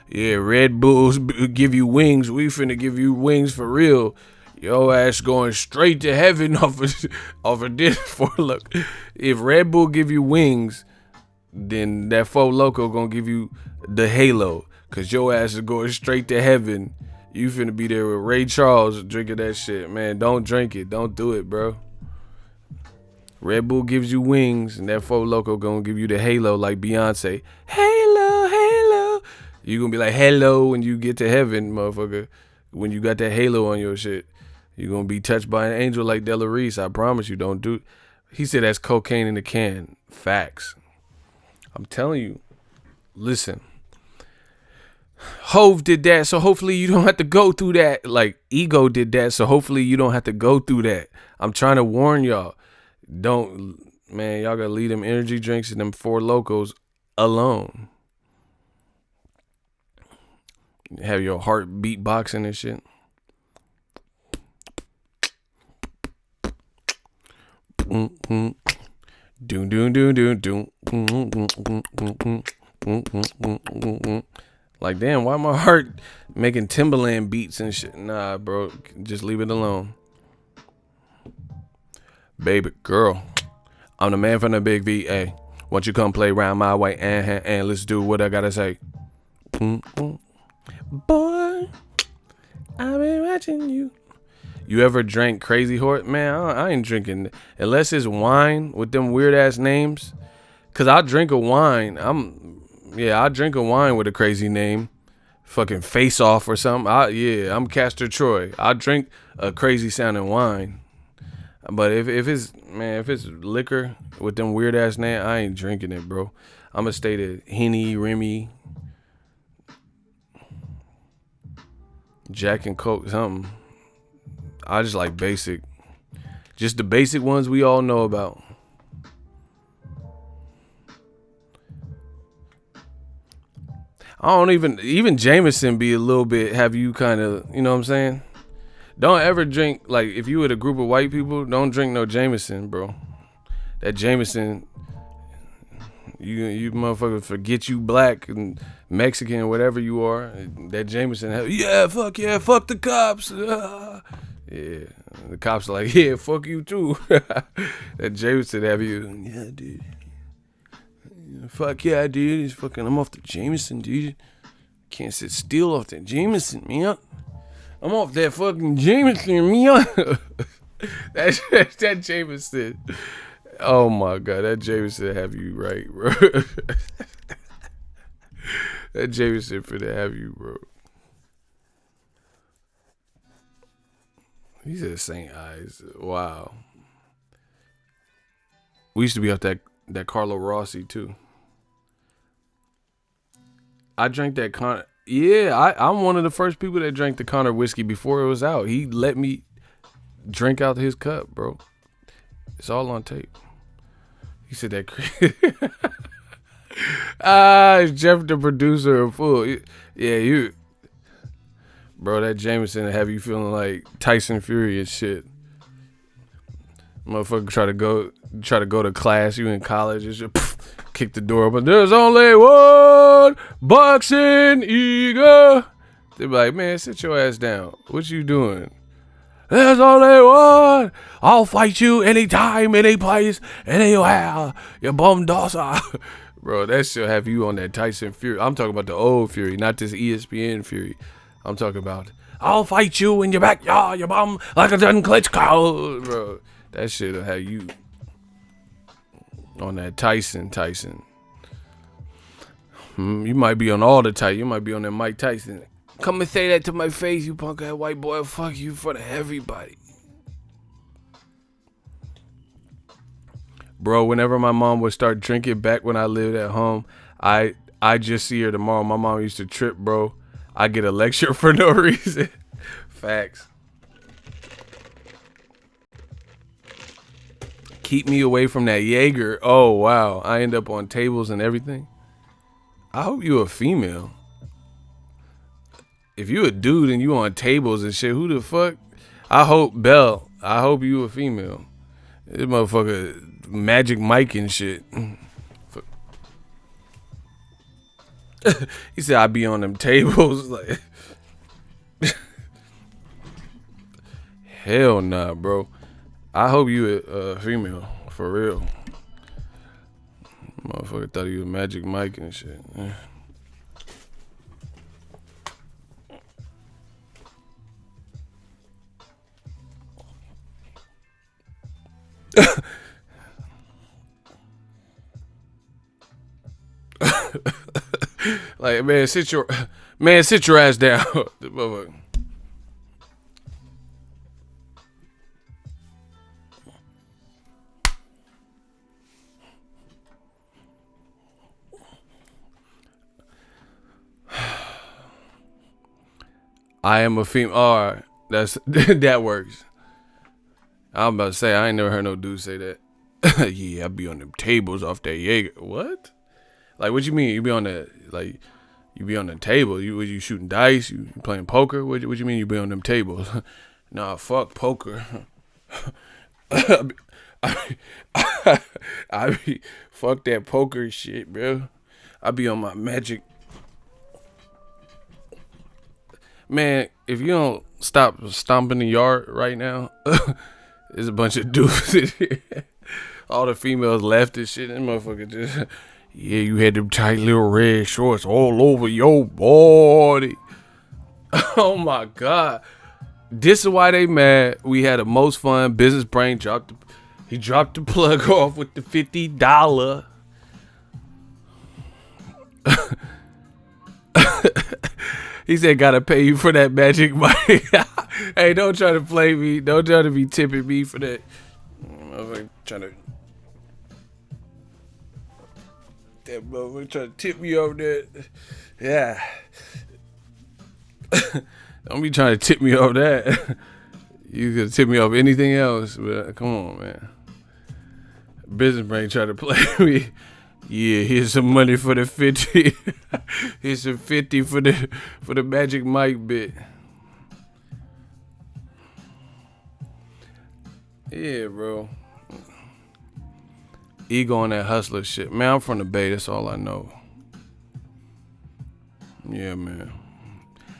Yeah, Red Bulls give you wings. We finna give you wings for real. Yo ass going straight to heaven off of this Four Loco. If Red Bull give you wings, then that Four Loco gonna give you the halo. Cause your ass is going straight to heaven. You finna be there with Ray Charles drinking that shit. Man, don't drink it. Don't do it, bro. Red Bull gives you wings, and that Four Loco gonna give you the halo like Beyonce. Halo, halo. You gonna be like, hello, when you get to heaven, motherfucker. When you got that halo on your shit. You gonna be touched by an angel like Della Reese. I promise you, don't do. He said that's cocaine in the can. Facts. I'm telling you. Listen. Hove did that, so hopefully you don't have to go through that. Like, Ego did that, so hopefully you don't have to go through that. I'm trying to warn y'all. Don't, man, y'all gotta leave them energy drinks and them Four Locos alone. Have your heart beatboxing and shit. Like, damn, why my heart making Timberland beats and shit? Nah, bro, just leave it alone. Baby girl, I'm the man from the big VA. Won't you come play round my way and let's do what I gotta say. Boy, I've been watching you. You ever drank Crazy Horse? Man, I ain't drinking unless it's wine with them weird ass names. Cause I'll drink a wine. I'll drink a wine with a crazy name. Fucking Face Off or something. I'm Castor Troy. I'll drink a crazy sounding wine. But if it's liquor with them weird ass names, I ain't drinking it, bro. I'ma stay to Henny, Remy, Jack and Coke, something. I just like basic. Just the basic ones we all know about. I don't even Jameson be a little bit, have you kind of, you know what I'm saying? Don't ever drink, like, if you with a group of white people, don't drink no Jameson, bro. That Jameson, you motherfuckers forget you black and Mexican, whatever you are. That Jameson, fuck the cops. Yeah, the cops are like, yeah, fuck you too. That Jameson have you, yeah, dude. Fuck yeah, dude. It's fucking, I'm off the Jameson, dude. Can't sit still off that Jameson, man. I'm off that fucking Jameson, man. that Jameson. Oh my God, that Jameson have you right, bro. That Jameson finna have you, bro. He said St. Ives. Wow. We used to be off that Carlo Rossi too. I drank that Connor. Yeah, I'm one of the first people that drank the Connor whiskey before it was out. He let me drink out his cup, bro. It's all on tape. He said that. Jeff the producer a fool. Yeah, you. Bro, that Jameson have you feeling like Tyson Fury and shit. Motherfucker try to go to class, you in college, and just kick the door open. There's only one Boxingego. They be like, man, sit your ass down. What you doing? There's only one. I'll fight you anytime, any place, anywhere. You bum dosser. Bro, that shit have you on that Tyson Fury. I'm talking about the old Fury, not this ESPN Fury. I'm talking about, I'll fight you in your backyard, you bum, like a John Klitschko. Bro, that shit'll have you on that Tyson. You might be on all the Tyson. You might be on that Mike Tyson. Come and say that to my face, you punk ass white boy. Fuck you in front of everybody. Bro, whenever my mom would start drinking back when I lived at home, I just see her tomorrow. My mom used to trip, bro. I get a lecture for no reason. Facts. Keep me away from that Jaeger. Oh, wow. I end up on tables and everything. I hope you a female. If you a dude and you on tables and shit, who the fuck? I hope you a female. This motherfucker Magic Mike and shit. He said I be on them tables. Like, hell nah, bro. I hope you a female for real. Motherfucker thought he was Magic Mike and shit. Like, man, sit your ass down. I am a female. All right, that works. I'm about to say I ain't never heard no dude say that. Yeah, I be on them tables off that Jaeger. What? Like, what you mean? You be on the you be on the table? You shooting dice? You playing poker? What you mean you be on them tables? Nah, fuck poker. I be fuck that poker shit, bro. I be on my magic. Man, if you don't stop stomping the yard right now, there's a bunch of dudes in here. All the females left and shit. And motherfucker just, yeah, you had them tight little red shorts all over your body. Oh my God. This is why they mad. We had the most fun. Business Brain dropped the plug off with the $50. He said, gotta pay you for that magic money. Hey, don't try to play me. Don't try to be tipping me for that. I'm trying to. That motherfucker trying to tip me over there. Yeah. Don't be trying to tip me over that. You could tip me off anything else, but come on, man. Business Brain trying to play me. Yeah, here's some money for the 50. Here's some 50 for the Magic Mike bit. Yeah, bro. Ego on that hustler shit. Man, I'm from the Bay. That's all I know. Yeah, man.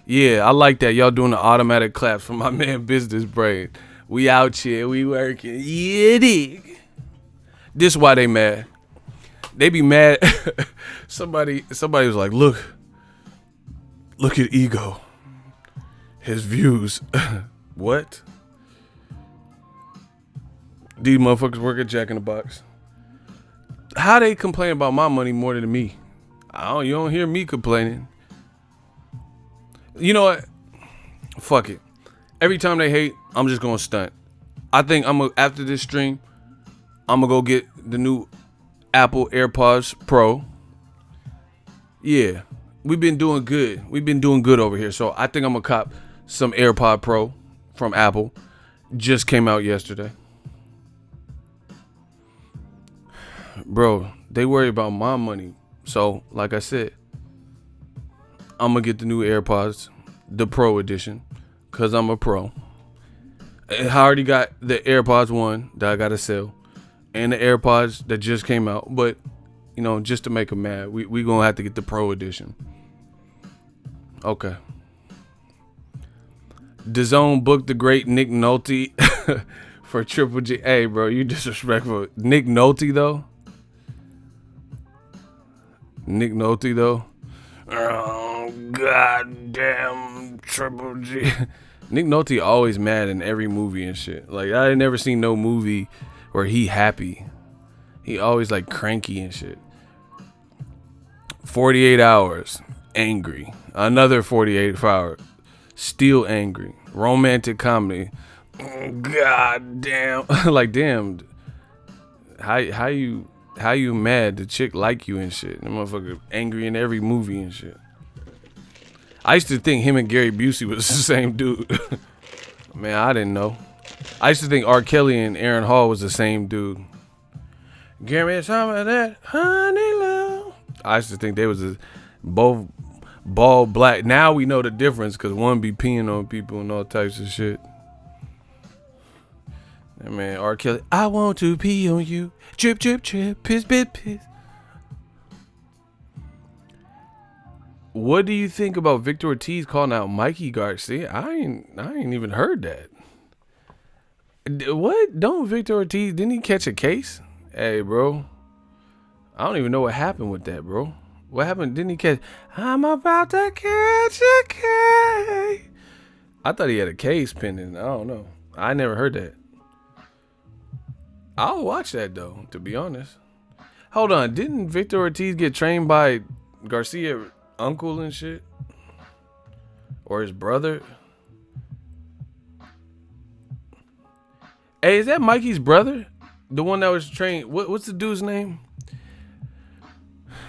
Yeah, I like that. Y'all doing the automatic claps for my man Business Brain. We out here. We working. Yeah, dig. This why they mad. They be mad. Somebody was like, look at Ego. His views. What? These motherfuckers work at Jack in the Box. How they complain about my money more than me? You don't hear me complaining. You know what? Fuck it. Every time they hate, I'm just gonna stunt. I think after this stream, I'm gonna go get the new Apple AirPods Pro. Yeah, we've been doing good. We've been doing good over here. So I think I'm gonna cop some AirPod Pro from Apple. Just came out yesterday. Bro, they worry about my money. So, like I said, I'm gonna get the new AirPods, the Pro edition, cause I'm a pro. I already got the AirPods 1 that I gotta sell, and the AirPods that just came out. But you know, just to make them mad, we gonna have to get the Pro edition. Okay. Dazn booked the great Nick Nolte for Triple G. Hey, bro, you disrespectful. Nick Nolte though. Nick Nolte though. Oh goddamn Triple G. Nick Nolte always mad in every movie and shit. Like I ain't never seen no movie where he happy. He always like cranky and shit. 48 hours, angry. Another 48 hours, still angry. Romantic comedy. God damn. Like damn. How you mad? The chick like you and shit. The motherfucker angry in every movie and shit. I used to think him and Gary Busey was the same dude. Man, I didn't know. I used to think R. Kelly and Aaron Hall was the same dude. Give me some of that honey love. I used to think they was both bald black. Now we know the difference because one be peeing on people and all types of shit. And man, R. Kelly, I want to pee on you. Drip, drip, drip, piss, piss, piss. What do you think about Victor Ortiz calling out Mikey Garcia? I ain't even heard that. What? Don't Victor Ortiz, didn't he catch a case? Hey, bro. I don't even know what happened with that, bro. What happened? Didn't he catch? I'm about to catch a case. I thought he had a case pending. I don't know. I never heard that. I'll watch that, though, to be honest. Hold on. Didn't Victor Ortiz get trained by Garcia's uncle and shit? Or his brother? Hey, is that Mikey's brother? The one that was trained. What's the dude's name?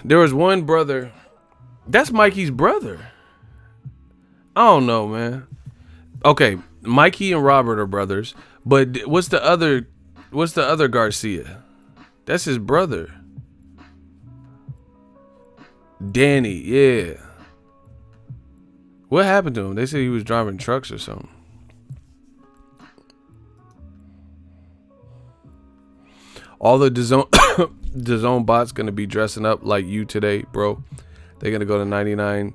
There was one brother. That's Mikey's brother. I don't know, man. Okay, Mikey and Robert are brothers, but what's the other Garcia? That's his brother. Danny, yeah. What happened to him? They said he was driving trucks or something. All the DAZN bots gonna be dressing up like you today, bro. They're gonna go to 99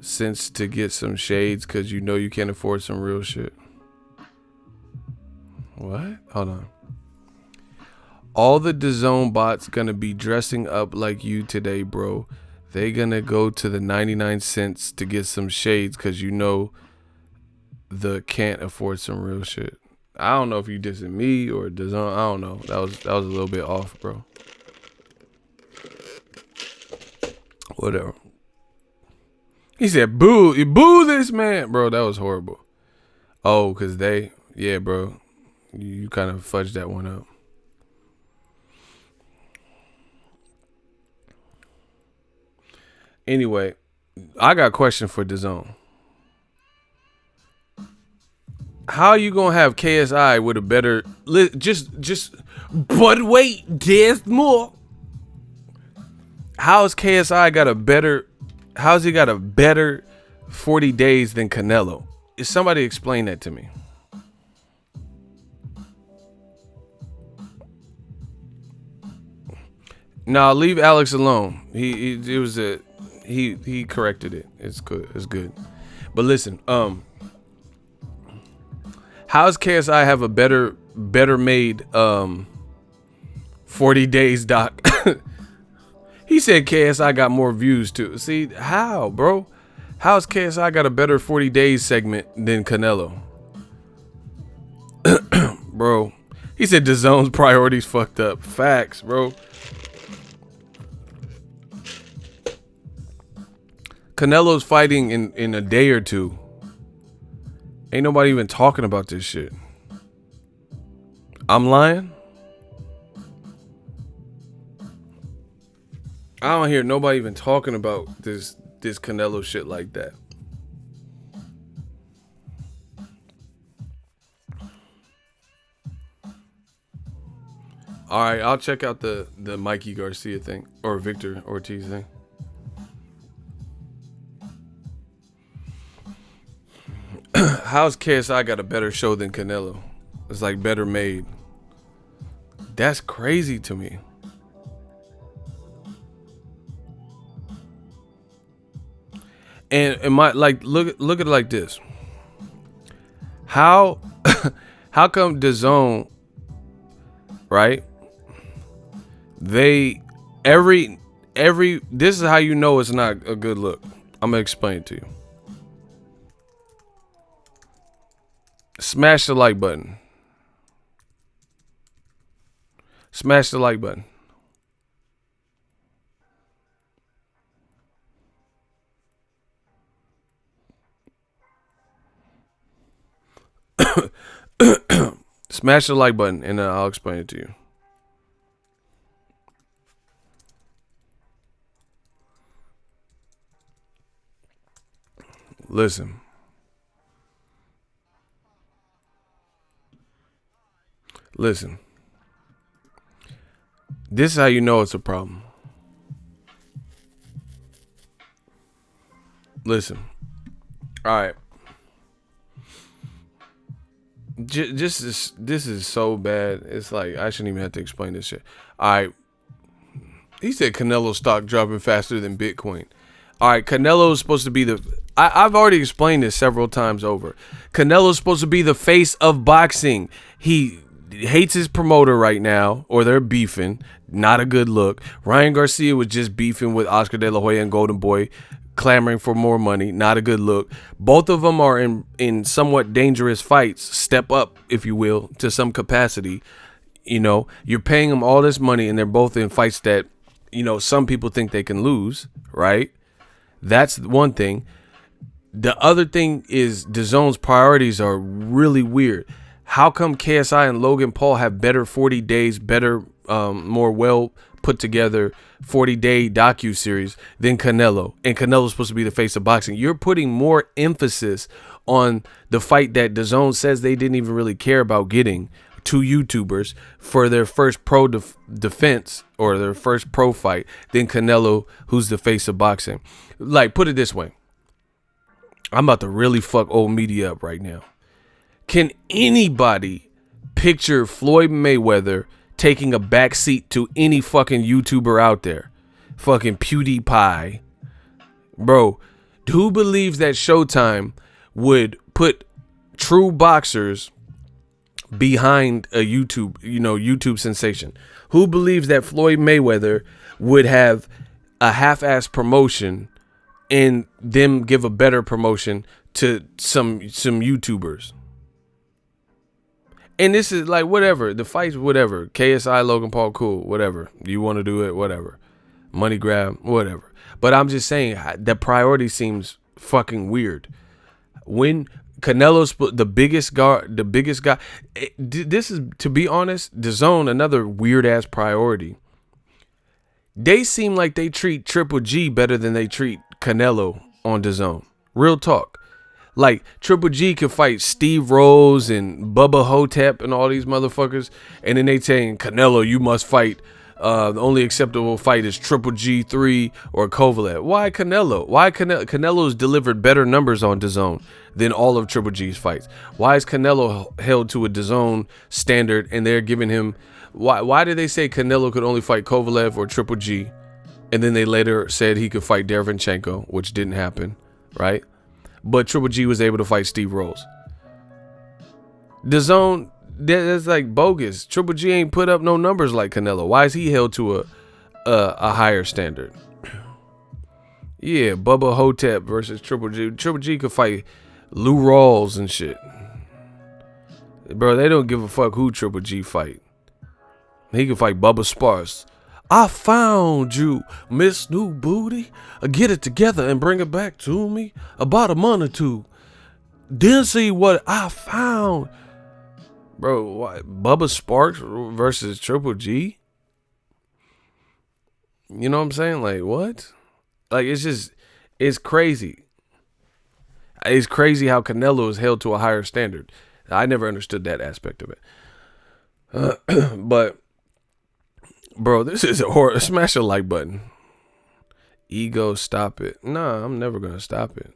cents to get some shades because you know you can't afford some real shit. What? Hold on. All the DAZN bots gonna be dressing up like you today, bro. They gonna go to the 99 cents to get some shades because you know the can't afford some real shit. I don't know if you dissing me or DAZN. I don't know. That was a little bit off, bro. Whatever. He said, "Boo, you boo this man, bro." That was horrible. Oh, cause yeah, bro. You kind of fudged that one up. Anyway, I got a question for DAZN. How you gonna have KSI with a better but wait, there's more. How's KSI got a better 40 days than Canelo? Is somebody explain that to me? Nah, leave Alex alone. He corrected it. It's good. It's good. But listen, how's KSI have a better made 40 days doc? He said KSI got more views too. See, how, bro? How's KSI got a better 40 days segment than Canelo? Bro, he said DAZN's priorities fucked up. Facts, bro. Canelo's fighting in a day or two. Ain't nobody even talking about this shit. I'm lying? I don't hear nobody even talking about this Canelo shit like that. All right, I'll check out the Mikey Garcia thing or Victor Ortiz thing. How's KSI got a better show than Canelo? It's like better made. That's crazy to me. And my look at it like this. How come DAZN, right? They every This is how you know it's not a good look. I'm gonna explain it to you. Smash the like button. Smash the like button. Smash the like button and then I'll explain it to you. Listen. Listen. This is how you know it's a problem. Listen. All right. This is so bad. It's like I shouldn't even have to explain this shit. All right. He said Canelo stock dropping faster than Bitcoin. All right, Canelo's supposed to be I've already explained this several times over. Canelo's supposed to be the face of boxing. He hates his promoter right now, or they're beefing. Not a good look. Ryan Garcia was just beefing with Oscar De La Hoya and Golden Boy, clamoring for more money. Not a good look. Both of them are in somewhat dangerous fights. Step up, if you will, to some capacity. You know, you're paying them all this money, and they're both in fights that, you know, some people think they can lose, right? That's one thing. The other thing is DAZN's priorities are really weird. How come KSI and Logan Paul have better 40 days, better, more well put together 40-day docu-series than Canelo? And Canelo's supposed to be the face of boxing. You're putting more emphasis on the fight that DAZN says they didn't even really care about getting, two YouTubers, for their first pro defense or their first pro fight than Canelo, who's the face of boxing. Like, put it this way. I'm about to really fuck old media up right now. Can anybody picture Floyd Mayweather taking a backseat to any fucking YouTuber out there? Fucking PewDiePie. Bro, who believes that Showtime would put true boxers behind a YouTube sensation? Who believes that Floyd Mayweather would have a half-ass promotion and them give a better promotion to some YouTubers? And this is like, whatever, the fights, whatever, KSI, Logan Paul, cool, whatever, you want to do it, whatever, money grab, whatever. But I'm just saying the priority seems fucking weird. When Canelo's the biggest guy, this is, to be honest, DAZN, another weird ass priority. They seem like they treat Triple G better than they treat Canelo on DAZN. Real talk. Like, Triple G could fight Steve Rose and Bubba Hotep and all these motherfuckers, and then they saying, Canelo, you must fight. The only acceptable fight is Triple G3 or Kovalev. Why Canelo? Why Canelo's delivered better numbers on DAZN than all of Triple G's fights? Why is Canelo held to a DAZN standard and they're giving him... Why did they say Canelo could only fight Kovalev or Triple G? And then they later said he could fight Derevyanchenko, which didn't happen, right? But Triple G was able to fight Steve Rose. DAZN, that's like bogus. Triple G ain't put up no numbers like Canelo. Why is he held to a higher standard? Yeah, Bubba Hotep versus Triple G. Triple G could fight Lou Rawls and shit. Bro, they don't give a fuck who Triple G fight. He could fight Bubba Sparks. I found you, Miss New Booty. Get it together and bring it back to me. About a month or two. Then see what I found. Bro, what? Bubba Sparks versus Triple G? You know what I'm saying? Like, what? Like, it's crazy. It's crazy how Canelo is held to a higher standard. I never understood that aspect of it. But, bro, this is a horror. Smash the like button. Ego, stop it. Nah, I'm never going to stop it.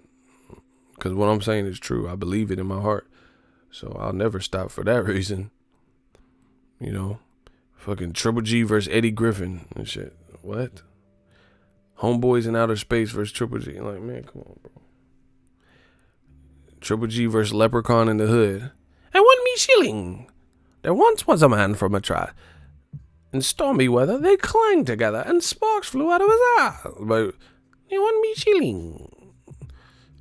Because what I'm saying is true. I believe it in my heart. So I'll never stop for that reason. You know, fucking Triple G versus Eddie Griffin and shit. What? Homeboys in Outer Space versus Triple G. Like, man, come on, bro. Triple G versus Leprechaun in the Hood. And 1 me shilling. There once was a man from a tribe. In stormy weather, they clung together, and sparks flew out of his eyes. But you want me chilling?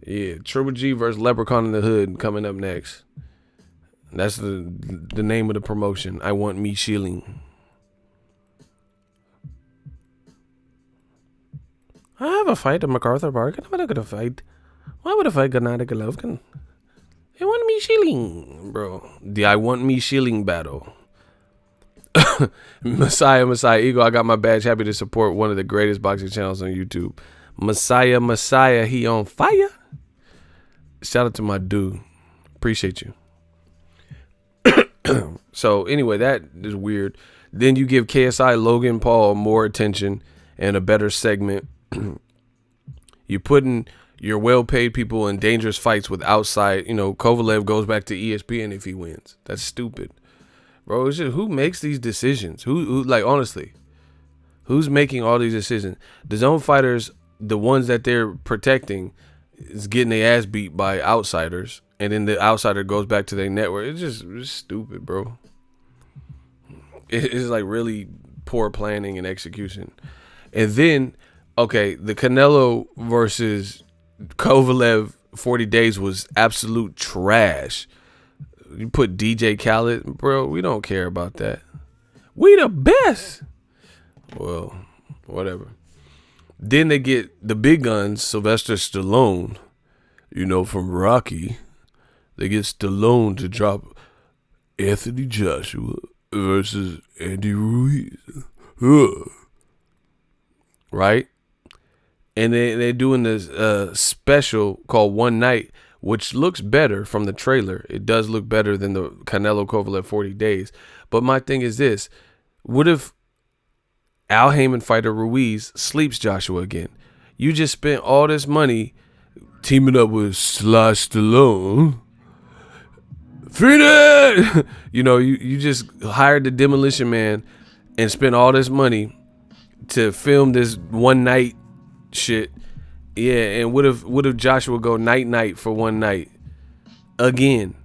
Yeah, Triple G versus Leprechaun in the Hood coming up next. That's the name of the promotion. I want me chilling. I have a fight at MacArthur Park. I'm not gonna fight. Why would I fight Gennady Golovkin? I want me shilling, bro. The I want me shilling battle. Messiah Eagle, I got my badge. Happy to support one of the greatest boxing channels on YouTube. Messiah, he on fire. Shout out to my dude. Appreciate you. So anyway, that is weird. Then you give KSI Logan Paul more attention and a better segment. You putting your well-paid people in dangerous fights with outside. Kovalev goes back to ESPN if he wins. That's stupid. Bro, it's just, who makes these decisions? Who like, honestly, who's making all these decisions? The zone fighters, the ones that they're protecting, is getting their ass beat by outsiders, and then the outsider goes back to their network. It's just stupid, bro. It's like really poor planning and execution. And then, okay, the Canelo versus Kovalev 40 days was absolute trash. You put DJ Khaled, bro, we don't care about that. We the best. Well, whatever. Then they get the big guns, Sylvester Stallone, from Rocky. They get Stallone to drop Anthony Joshua versus Andy Ruiz. Right? And they're doing this special called One Night, which looks better from the trailer. It does look better than the Canelo Kovalev 40 days. But my thing is this. What if Al Heyman fighter Ruiz sleeps Joshua again? You just spent all this money teaming up with Sly Stallone. Freedom! You just hired the Demolition Man and spent all this money to film this one night shit. Yeah, and what if Joshua go night for one night again?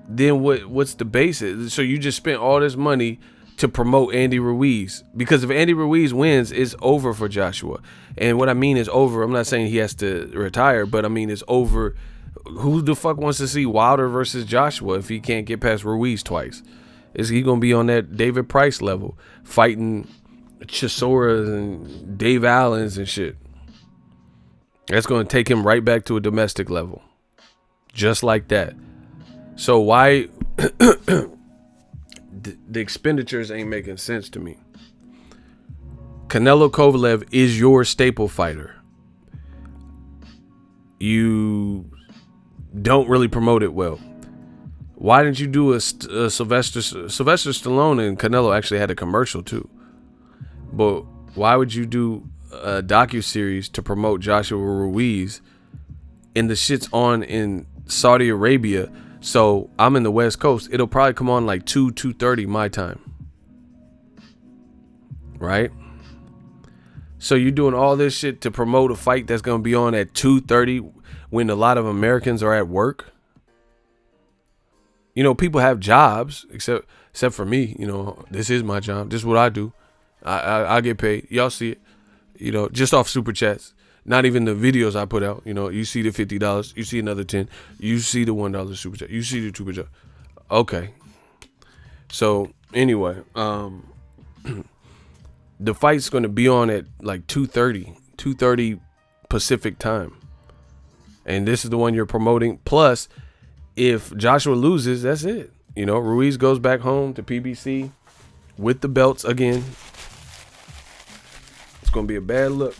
Then what's the basis? So you just spent all this money to promote Andy Ruiz, because if Andy Ruiz wins, it's over for Joshua. And what I mean is over. I'm not saying he has to retire, but I mean it's over. Who the fuck wants to see Wilder versus Joshua if he can't get past Ruiz twice? Is he gonna be on that David Price level, fighting Chisoras and Dave Allens and shit? That's going to take him right back to a domestic level. Just like that. So why the expenditures ain't making sense to me. Canelo Kovalev is your staple fighter. You don't really promote it well. Why didn't you do a Sylvester Stallone? And Canelo actually had a commercial too. But why would you do a docuseries to promote Joshua Ruiz, and the shit's on in Saudi Arabia? So I'm in the West Coast. It'll probably come on like 2:30 my time. Right? So you're doing all this shit to promote a fight that's going to be on at 2:30 when a lot of Americans are at work. People have jobs, except for me. This is my job. This is what I do. I get paid. Y'all see it. Just off super chats. Not even the videos I put out. You see the $50. You see another 10. You see the $1 super chat. You see the super chat. Okay. So anyway, the fight's going to be on at like 2:30 Pacific time. And this is the one you're promoting. Plus, if Joshua loses, that's it. Ruiz goes back home to PBC with the belts again. Gonna be a bad look.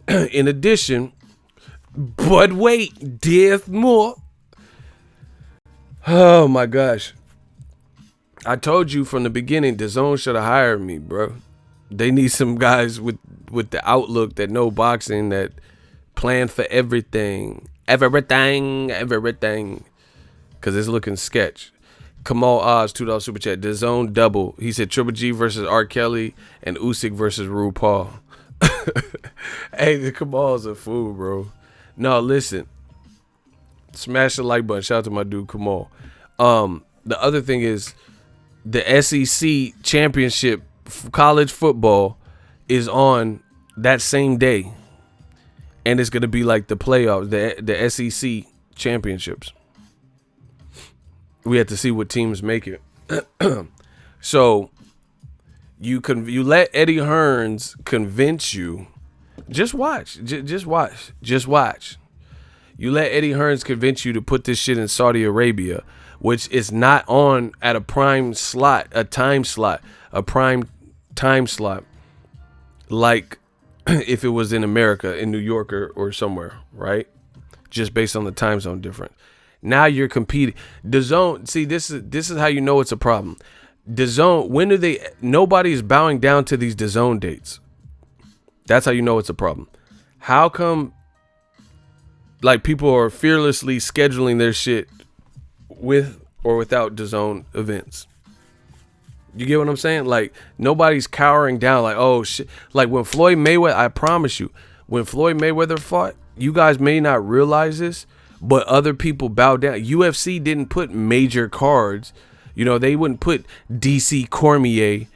In addition, but wait, there's more. Oh my gosh, I told you from the beginning, Dazn should have hired me, bro. They need some guys with the outlook that know boxing, that plan for everything, because it's looking sketch. Kamal Oz, $2 super chat. Dazn double. He said Triple G versus R. Kelly and Usyk versus RuPaul. Hey, the Kamal's a fool, bro. No, listen. Smash the like button. Shout out to my dude Kamal. The other thing is, the SEC championship college football is on that same day, and it's gonna be like the playoffs, the SEC championships. We have to see what teams make it. So you let Eddie Hearns convince you. Just watch. Just watch. You let Eddie Hearns convince you to put this shit in Saudi Arabia, which is not on at a prime time slot, like if it was in America, in New York or somewhere, right? Just based on the time zone difference. Now you're competing. DAZN, see, this is how you know it's a problem. DAZN, nobody's bowing down to these DAZN dates. That's how you know it's a problem. How come like people are fearlessly scheduling their shit with or without DAZN events? You get what I'm saying? Like nobody's cowering down like, oh shit. Like when Floyd Mayweather, I promise you, when Floyd Mayweather fought, you guys may not realize this, but other people bowed down. UFC didn't put major cards. You know, they wouldn't put DC Cormier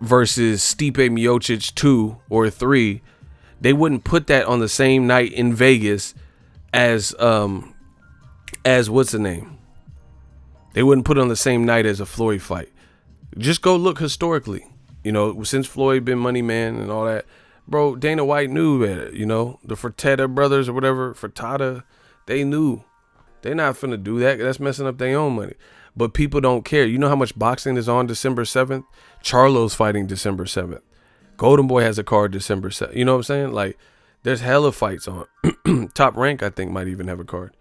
versus Stipe Miocic 2 or 3. They wouldn't put that on the same night in Vegas as what's the name? They wouldn't put it on the same night as a Floyd fight. Just go look historically. You know, since Floyd been money man and all that, bro, Dana White knew better. You know, the Fertitta brothers or whatever, Fertitta, they knew. They're not finna do that. That's messing up their own money. But people don't care. You know how much boxing is on December 7th? Charlo's fighting December 7th. Golden Boy has a card December 7th. You know what I'm saying? Like, there's hella fights on. Top Rank, I think, might even have a card.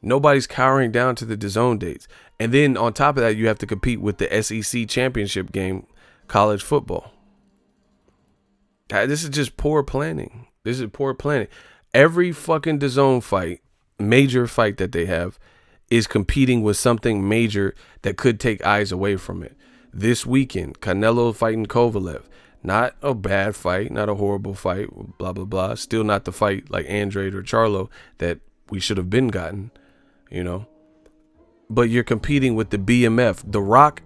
Nobody's cowering down to the DAZN dates. And then on top of that, you have to compete with the SEC championship game, college football. This is just poor planning. This is poor planning. Every fucking DAZN fight, major fight that they have, is competing with something major that could take eyes away from it. This weekend, Canelo fighting Kovalev. Not a bad fight, not a horrible fight, blah, blah, blah. Still not the fight like Andrade or Charlo that we should have been gotten, you know. But you're competing with the BMF. The Rock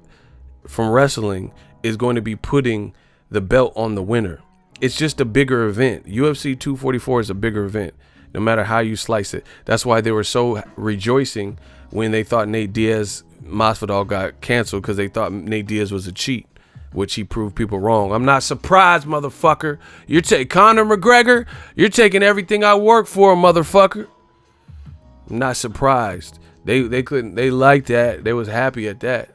from wrestling is going to be putting the belt on the winner. It's just a bigger event. UFC 244 is a bigger event, no matter how you slice it. That's why they were so rejoicing when they thought Nate Diaz Masvidal got canceled, because they thought Nate Diaz was a cheat, which he proved people wrong. I'm not surprised, motherfucker. You're taking Conor McGregor. You're taking everything I work for, motherfucker. I'm not surprised. They couldn't. They liked that. They was happy at that.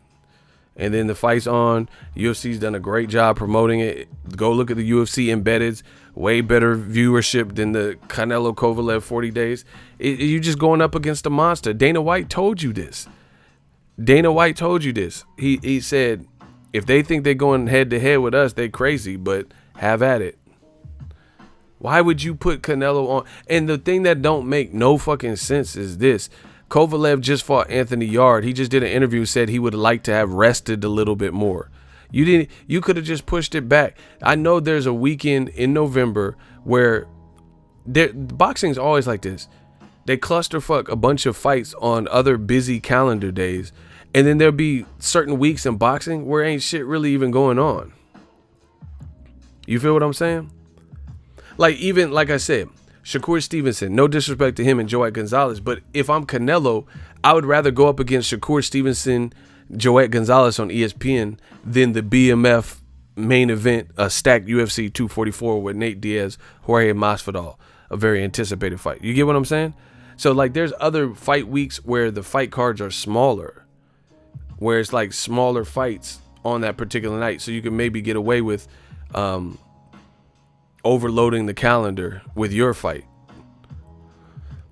And then the fight's on. UFC's done a great job promoting it. Go look at the UFC embeddeds. Way better viewership than the Canelo Kovalev 40 days. You're just going up against a monster. Dana White told you this. He said, if they think they're going head to head with us, they crazy, but have at it. Why would you put Canelo on? And the thing that don't make no fucking sense is this. Kovalev just fought Anthony Yard. He just did an interview, said he would like to have rested a little bit more. You could have just pushed it back. I know there's a weekend in November where boxing's always like this. They clusterfuck a bunch of fights on other busy calendar days, and then there'll be certain weeks in boxing where ain't shit really even going on. You feel what I'm saying? Like, even like I said, Shakur Stevenson, no disrespect to him and Joet Gonzalez, but if I'm Canelo, I would rather go up against Shakur Stevenson, Joet Gonzalez on ESPN than the BMF main event, a stacked UFC 244 with Nate Diaz, Jorge Masvidal, a very anticipated fight. You get what I'm saying? So like, there's other fight weeks where the fight cards are smaller, where it's like smaller fights on that particular night, so you can maybe get away with overloading the calendar with your fight,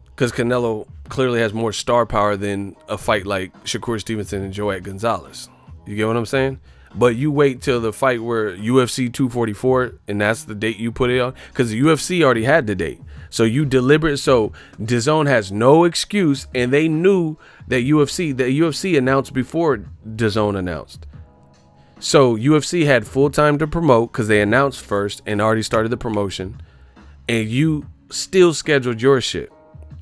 because Canelo clearly has more star power than a fight like Shakur Stevenson and Joet Gonzalez. You get what I'm saying? But you wait till the fight where UFC 244, and that's the date you put it on, because the UFC already had the date. So you deliberate. So DAZN has no excuse, and they knew that the UFC announced before DAZN announced. So UFC had full time to promote because they announced first and already started the promotion, and you still scheduled your shit.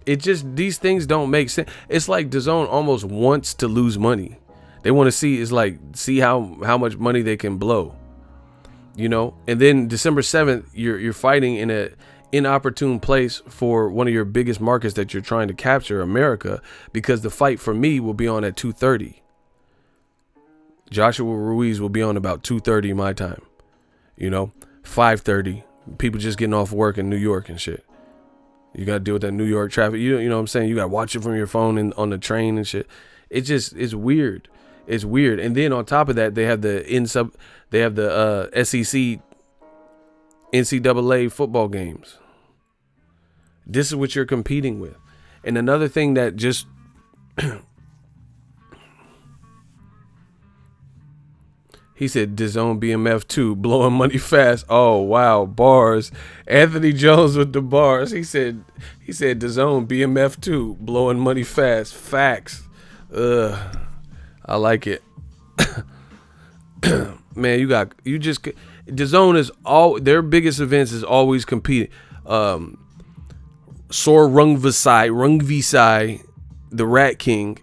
It just, these things don't make sense. It's like DAZN almost wants to lose money. They want to see how much money they can blow, you know. And then December 7th, you're fighting in a inopportune place for one of your biggest markets that you're trying to capture, America, because the fight for me will be on at 2:30. Joshua Ruiz will be on about 2:30 my time, you know. 5:30, people just getting off work in New York and shit. You got to deal with that New York traffic. You know what I'm saying? You got to watch it from your phone and on the train and shit. It's weird. It's weird. And then on top of that, they have the SEC NCAA football games. This is what you're competing with. And another thing that just he said, Dazn BMF 2, blowing money fast. Oh, wow. Bars. Anthony Jones with the bars. He said Dazn BMF 2, blowing money fast. Facts. I like it. Man, Dazn is all, their biggest events is always competing. Sor Rungvisai, the Rat King,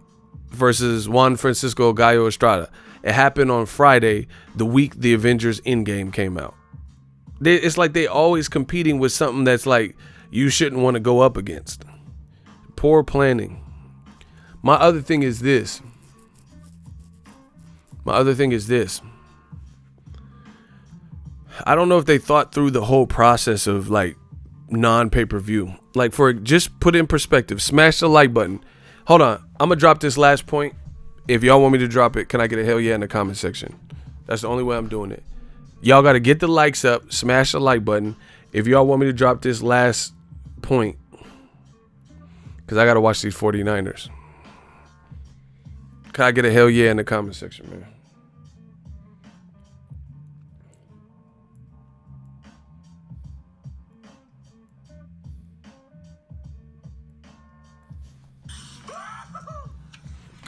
versus Juan Francisco Gallo Estrada. It happened on Friday, the week the Avengers Endgame came out. It's like they always competing with something that's like you shouldn't want to go up against. Poor planning. My other thing is this. I don't know if they thought through the whole process of like non-pay-per-view. Like, for just put in perspective, smash the like button. Hold on, I'm gonna drop this last point. If y'all want me to drop it, can I get a hell yeah in the comment section? That's the only way I'm doing it. Y'all got to get the likes up, smash the like button. If y'all want me to drop this last point, because I got to watch these 49ers. Can I get a hell yeah in the comment section, man?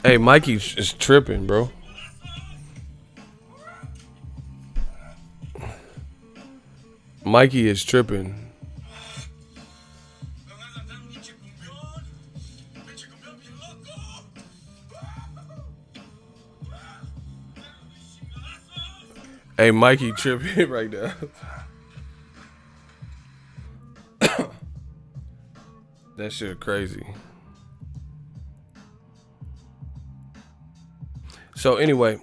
Hey, Mikey is tripping, bro. Mikey is tripping. Hey, Mikey tripping right now. That shit crazy. So anyway,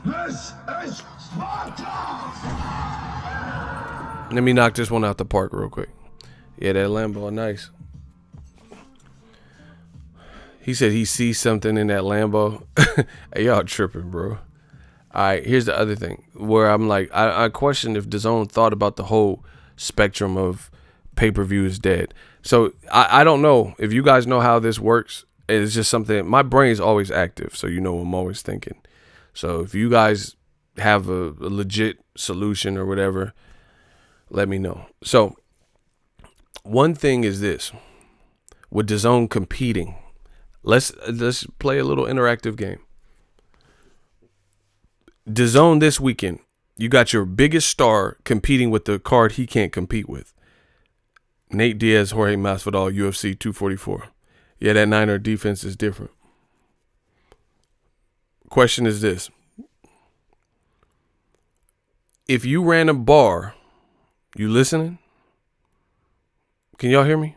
this is Sparta. Let me knock this one out the park real quick. Yeah, that Lambo, nice. He said he sees something in that Lambo. Hey, y'all tripping, bro. All right, here's the other thing where I'm like, I question if DAZN thought about the whole spectrum of pay-per-view is dead. So I don't know if you guys know how this works. It's just something, my brain's always active, so you know I'm always thinking. So if you guys have a legit solution or whatever, let me know. So one thing is this, with DAZN competing, let's play a little interactive game. DAZN this weekend, you got your biggest star competing with the card he can't compete with. Nate Diaz, Jorge Masvidal, UFC 244. Yeah, that Niner defense is different. Question is this. If you ran a bar, you listening? Can y'all hear me?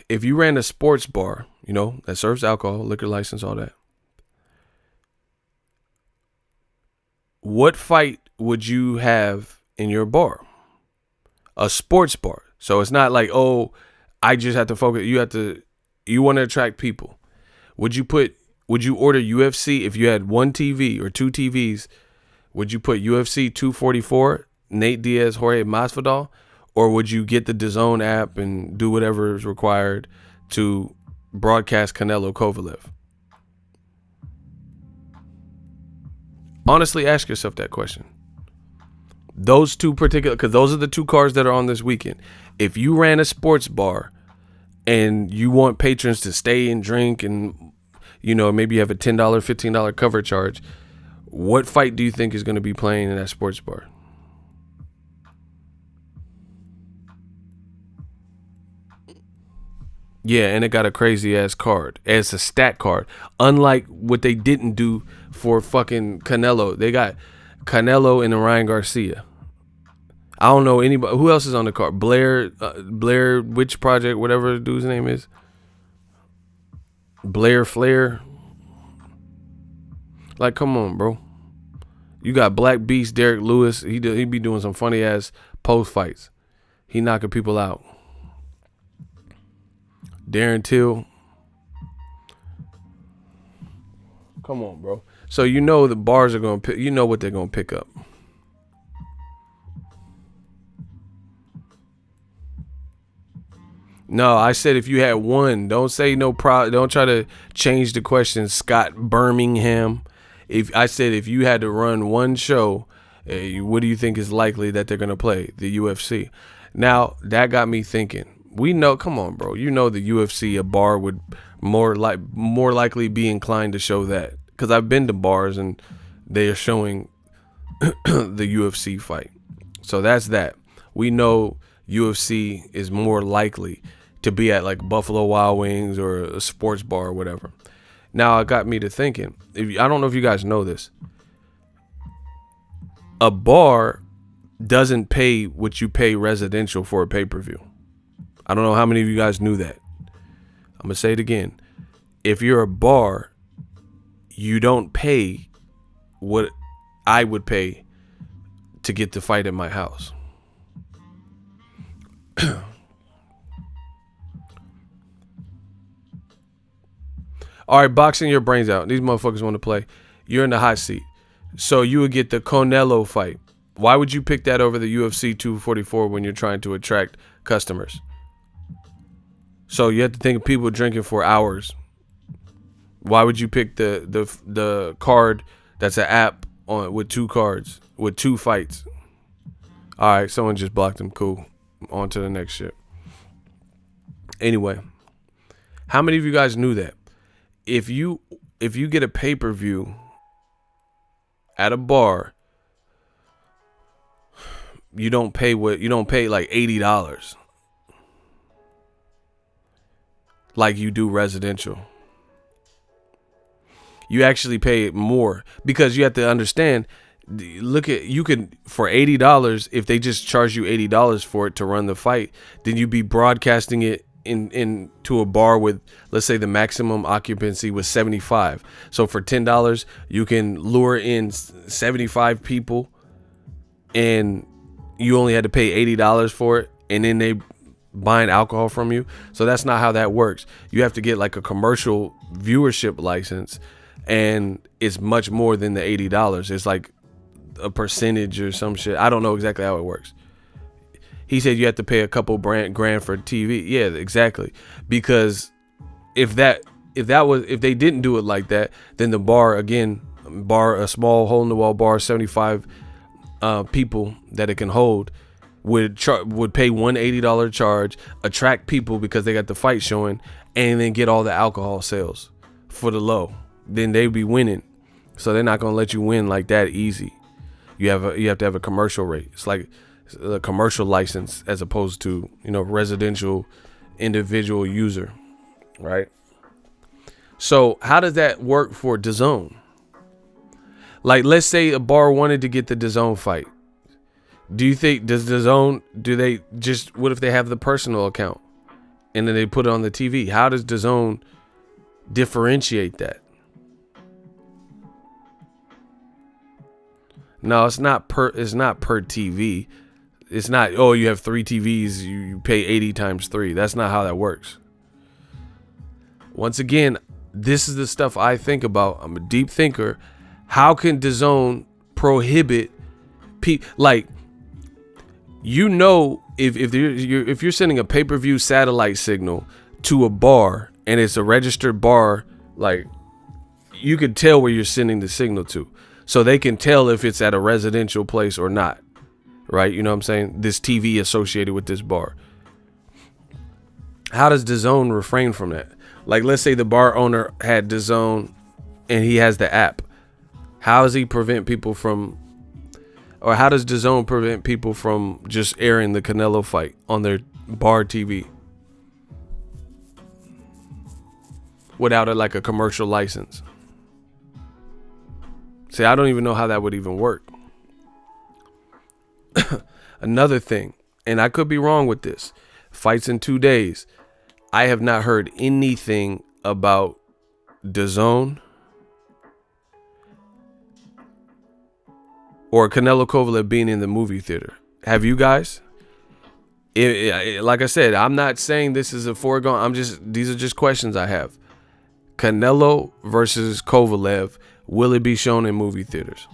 If you ran a sports bar, you know, that serves alcohol, liquor license, all that. What fight would you have in your bar? A sports bar. So it's not like, oh, I just have to focus. You want to attract people. Would you order UFC if you had one TV or two TVs? Would you put UFC 244, Nate Diaz, Jorge Masvidal? Or would you get the DAZN app and do whatever is required to broadcast Canelo Kovalev? Honestly, ask yourself that question. Those two particular, because those are the two cards that are on this weekend. If you ran a sports bar and you want patrons to stay and drink and, you know, maybe you have a $10, $15 cover charge, what fight do you think is going to be playing in that sports bar? Yeah, and it got a crazy ass card. It's a stat card. Unlike what they didn't do for fucking Canelo. They got Canelo and Ryan Garcia. I don't know anybody. Who else is on the card? Blair Witch Project, whatever the dude's name is. Blair Flair. Like, come on, bro. You got Black Beast, Derek Lewis. He be doing some funny ass post fights. He knocking people out. Darren Till. Come on, bro. So you know the bars are gonna pick. You know what they're gonna pick up. No, I said if you had one, don't say no pro. Don't try to change the question. Scott Birmingham. If you had to run one show, what do you think is likely that they're gonna play? The UFC. Now that got me thinking. We know. Come on, bro. You know the UFC. A bar would more likely be inclined to show that, because I've been to bars and they are showing the UFC fight. So that's that. We know UFC is more likely to be at like Buffalo Wild Wings or a sports bar or whatever. Now it got me to thinking. I don't know if you guys know this. A bar doesn't pay what you pay residential for a pay-per-view. I don't know how many of you guys knew that. I'm going to say it again. If you're a bar, you don't pay what I would pay to get the fight at my house. All right, boxing your brains out. These motherfuckers want to play. You're in the hot seat. So you would get the Canelo fight. Why would you pick that over the UFC 244 when you're trying to attract customers? So you have to think of people drinking for hours. Why would you pick the card that's an app on with two cards with two fights? All right, someone just blocked him. Cool. On to the next shit. Anyway, how many of you guys knew that? If you get a pay-per-view at a bar, you don't pay like $80 like you do residential. You actually pay more, because you have to understand. You could, for $80, if they just charge you $80 for it to run the fight, then you'd be broadcasting it in to a bar with, let's say the maximum occupancy was 75. So for $10, you can lure in 75 people, and you only had to pay $80 for it, and then they buying alcohol from you. So that's not how that works. You have to get like a commercial viewership license, and it's much more than the $80. It's like a percentage or some shit. I don't know exactly how it works. He said you have to pay a couple grand for TV. Yeah, exactly. Because if they didn't do it like that, then the bar, a small hole in the wall bar, 75 people that it can hold, would pay $180 charge, attract people because they got the fight showing, and then get all the alcohol sales for the low. Then they'd be winning. So they're not gonna let you win like that easy. You have to have a commercial rate. It's like a commercial license as opposed to, residential individual user, right? So how does that work for Dazn? Like, let's say a bar wanted to get the Dazn fight. Do you think, what if they have the personal account and then they put it on the TV? How does Dazn differentiate that? No, it's not per TV. It's not, oh, you have 3 TVs, you pay 80 times 3. That's not how that works. Once again, this is the stuff I think about. I'm a deep thinker. How can Dazn prohibit people? Like, if you're sending a pay-per-view satellite signal to a bar and it's a registered bar, like, you could tell where you're sending the signal to. So they can tell if it's at a residential place or not, right? You know what I'm saying? This TV associated with this bar. How does Dazn refrain from that? Like, let's say the bar owner had Dazn and he has the app. How does he prevent people from, or how does Dazn prevent people from just airing the Canelo fight on their bar TV? without a commercial license. See, I don't even know how that would even work. Another thing, and I could be wrong with this, fights in 2 days. I have not heard anything about Dazn or Canelo Kovalev being in the movie theater. Have you guys? Like I said, I'm not saying this is a foregone. These are just questions I have. Canelo versus Kovalev, will it be shown in movie theaters?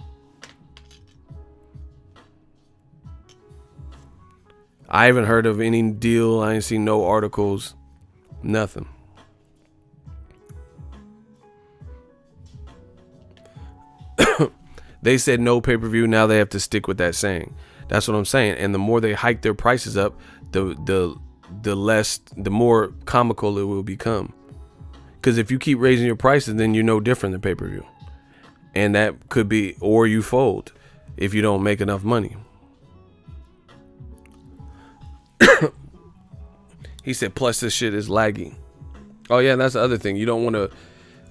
I haven't heard of any deal. I ain't seen no articles. Nothing. They said no pay-per-view. Now they have to stick with that saying. That's what I'm saying. And the more they hike their prices up, the more comical it will become. Because if you keep raising your prices, then you're no different than pay-per-view. And that could be, or you fold if you don't make enough money. He said, plus this shit is lagging. Oh yeah, and that's the other thing. You don't want to.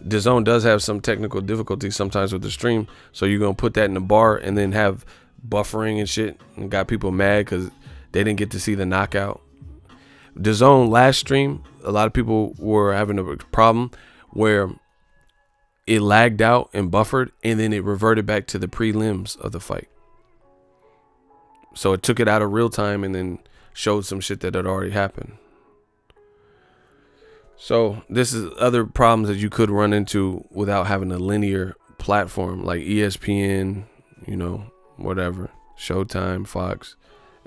DAZN does have some technical difficulties sometimes with the stream, so you're gonna put that in the bar and then have buffering and shit, and got people mad because they didn't get to see the knockout. DAZN last stream, a lot of people were having a problem where it lagged out and buffered, and then it reverted back to the prelims of the fight. So it took it out of real time and then showed some shit that had already happened. So this is other problems that you could run into without having a linear platform like ESPN, whatever, Showtime, Fox,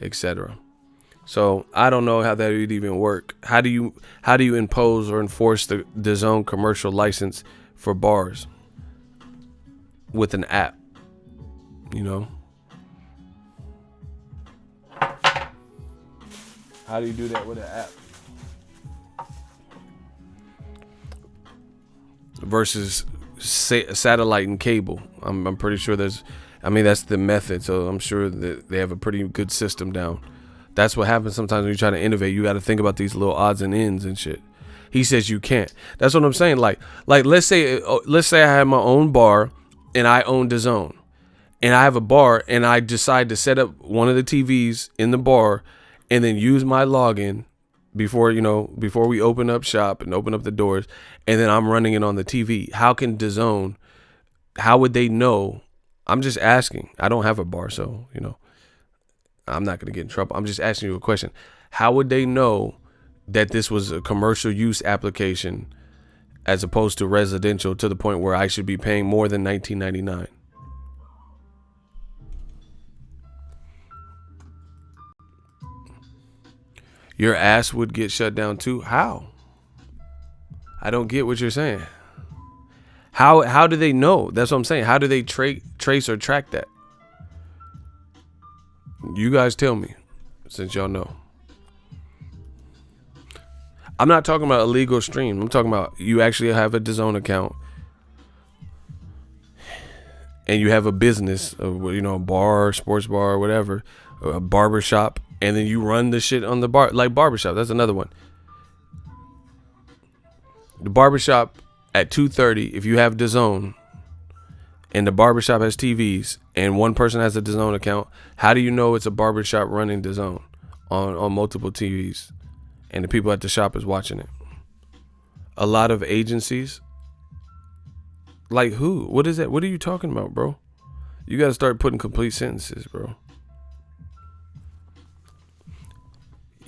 etc. So I don't know how that would even work. How do you impose or enforce the DAZN commercial license for bars with an app? How do you do that with an app? Versus satellite and cable. I'm pretty sure that's the method. So I'm sure that they have a pretty good system down. That's what happens sometimes when you try to innovate. You got to think about these little odds and ends and shit. He says you can't. That's what I'm saying. Like let's say I have my own bar and I own DAZN, and I have a bar and I decide to set up one of the TVs in the bar and then use my login before we open up shop and open up the doors, and then I'm running it on the TV. How can DAZN, how would they know? I'm just asking. I don't have a bar, so I'm not going to get in trouble. I'm just asking you a question. How would they know that this was a commercial use application as opposed to residential, to the point where I should be paying more than $19.99? Your ass would get shut down too? How? I don't get what you're saying. How do they know? That's what I'm saying. How do they trace or track that? You guys tell me, since y'all know. I'm not talking about a legal stream. I'm talking about you actually have a DAZN account and you have a business, a bar, sports bar, whatever, a barber shop, and then you run the shit on the bar, like barbershop. That's another one. The barbershop at 2:30, if you have DAZN and the barbershop has TVs and one person has a DAZN account, how do you know it's a barbershop running DAZN on multiple TVs and the people at the shop is watching it? A lot of agencies. Like who? What is that? What are you talking about, bro? You got to start putting complete sentences, bro.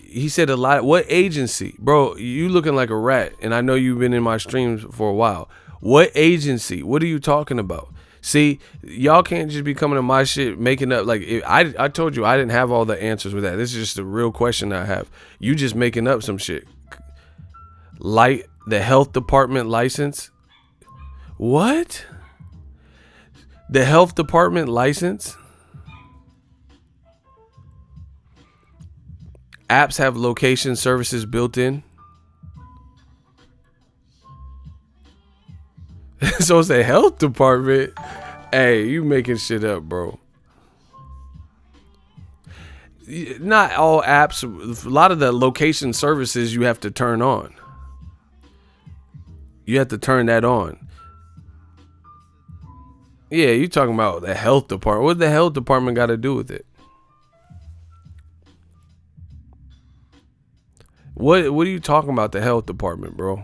He said a lot. What agency? Bro, you looking like a rat, and I know you've been in my streams for a while. What agency? What are you talking about? See, y'all can't just be coming to my shit making up. Like, I told you I didn't have all the answers with that. This is just a real question I have. You just making up some shit. Like the health department license. What? The health department license? Apps have location services built in. So it's the health department. Hey, you making shit up, bro. Not all apps. A lot of the location services you have to turn on. You have to turn that on. Yeah, you talking about the health department. What the health department got to do with it? What are you talking about, the health department, bro?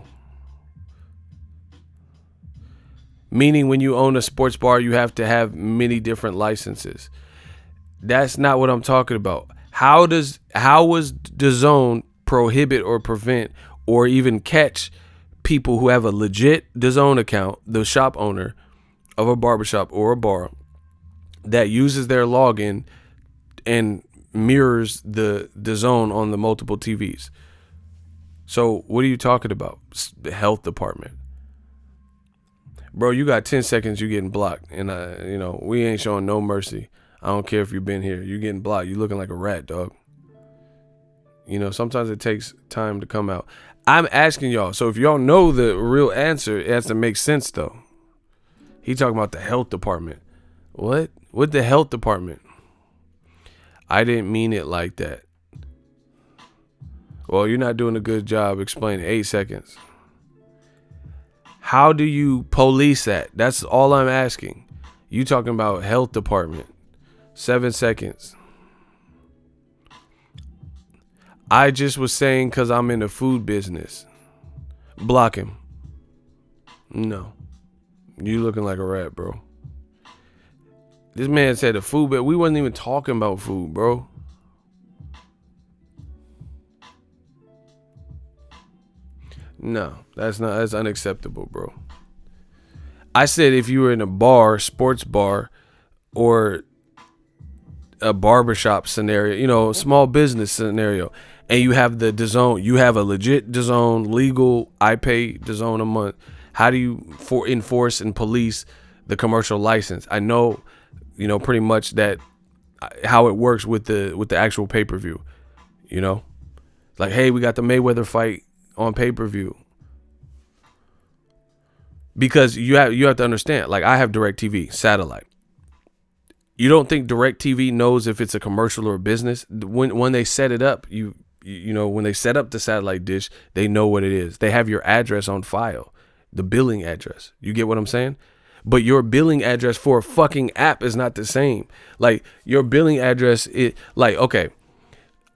Meaning when you own a sports bar, you have to have many different licenses. That's not what I'm talking about. How was Dazn prohibit or prevent or even catch people who have a legit Dazn account, the shop owner of a barbershop or a bar, that uses their login and mirrors the Dazn on the multiple TVs? So what are you talking about? The health department. Bro, you got 10 seconds, you getting blocked. And, we ain't showing no mercy. I don't care if you've been here. You getting blocked. You looking like a rat, dog. Sometimes it takes time to come out. I'm asking y'all. So if y'all know the real answer, it has to make sense, though. He talking about the health department. What? What the health department? I didn't mean it like that. Well, you're not doing a good job explaining. 8 seconds. How do you police that? That's all I'm asking. You talking about health department. 7 seconds. I just was saying because I'm in the food business. Block him. No. You looking like a rat, bro. This man said the food, but we wasn't even talking about food, bro. No, that's unacceptable, bro. I said if you were in a bar, sports bar, or a barbershop scenario, small business scenario, and you have the Dazn, you have a legit Dazn, legal, I pay Dazn a month. How do you enforce and police the commercial license? I know, pretty much that how it works with the actual pay-per-view, like, hey, we got the Mayweather fight on pay-per-view. Because you have to understand, like, I have DirecTV satellite. You don't think DirecTV knows if it's a commercial or a business? When they set it up, when they set up the satellite dish, they know what it is. They have your address on file, the billing address. You get what I'm saying? But your billing address for a fucking app is not the same. Like, your billing address is like, okay,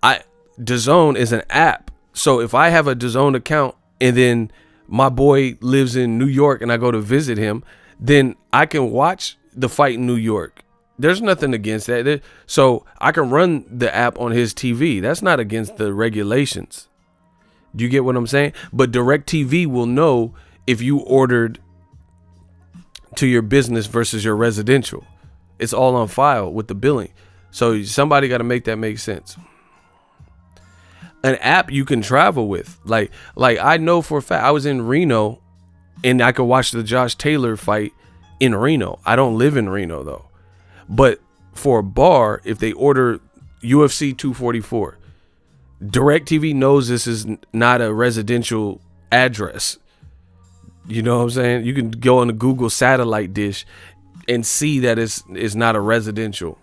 Dazn is an app. So if I have a Dazn account and then my boy lives in New York and I go to visit him, then I can watch the fight in New York. There's nothing against that. So I can run the app on his TV. That's not against the regulations. Do you get what I'm saying? But DirecTV will know if you ordered to your business versus your residential. It's all on file with the billing. So somebody got to make that make sense. An app you can travel with. Like I know for a fact, I was in Reno and I could watch the Josh Taylor fight in Reno. I don't live in Reno though. But for a bar, if they order UFC 244, DirecTV knows this is not a residential address. You know what I'm saying? You can go on the Google satellite dish and see that it's not a residential.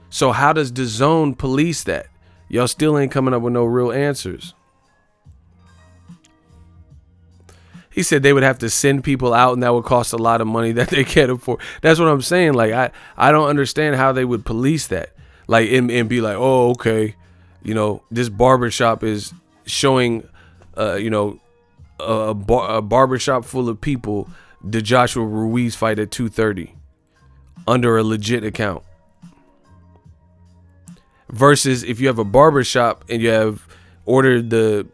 So how does DAZN police that? Y'all still ain't coming up with no real answers. He said they would have to send people out and that would cost a lot of money that they can't afford. That's what I'm saying. Like, I don't understand how they would police that. Like, and be like, oh, okay, this barbershop is showing, a barbershop full of people, the Joshua Ruiz fight at 2:30 under a legit account. Versus if you have a barbershop and you have ordered a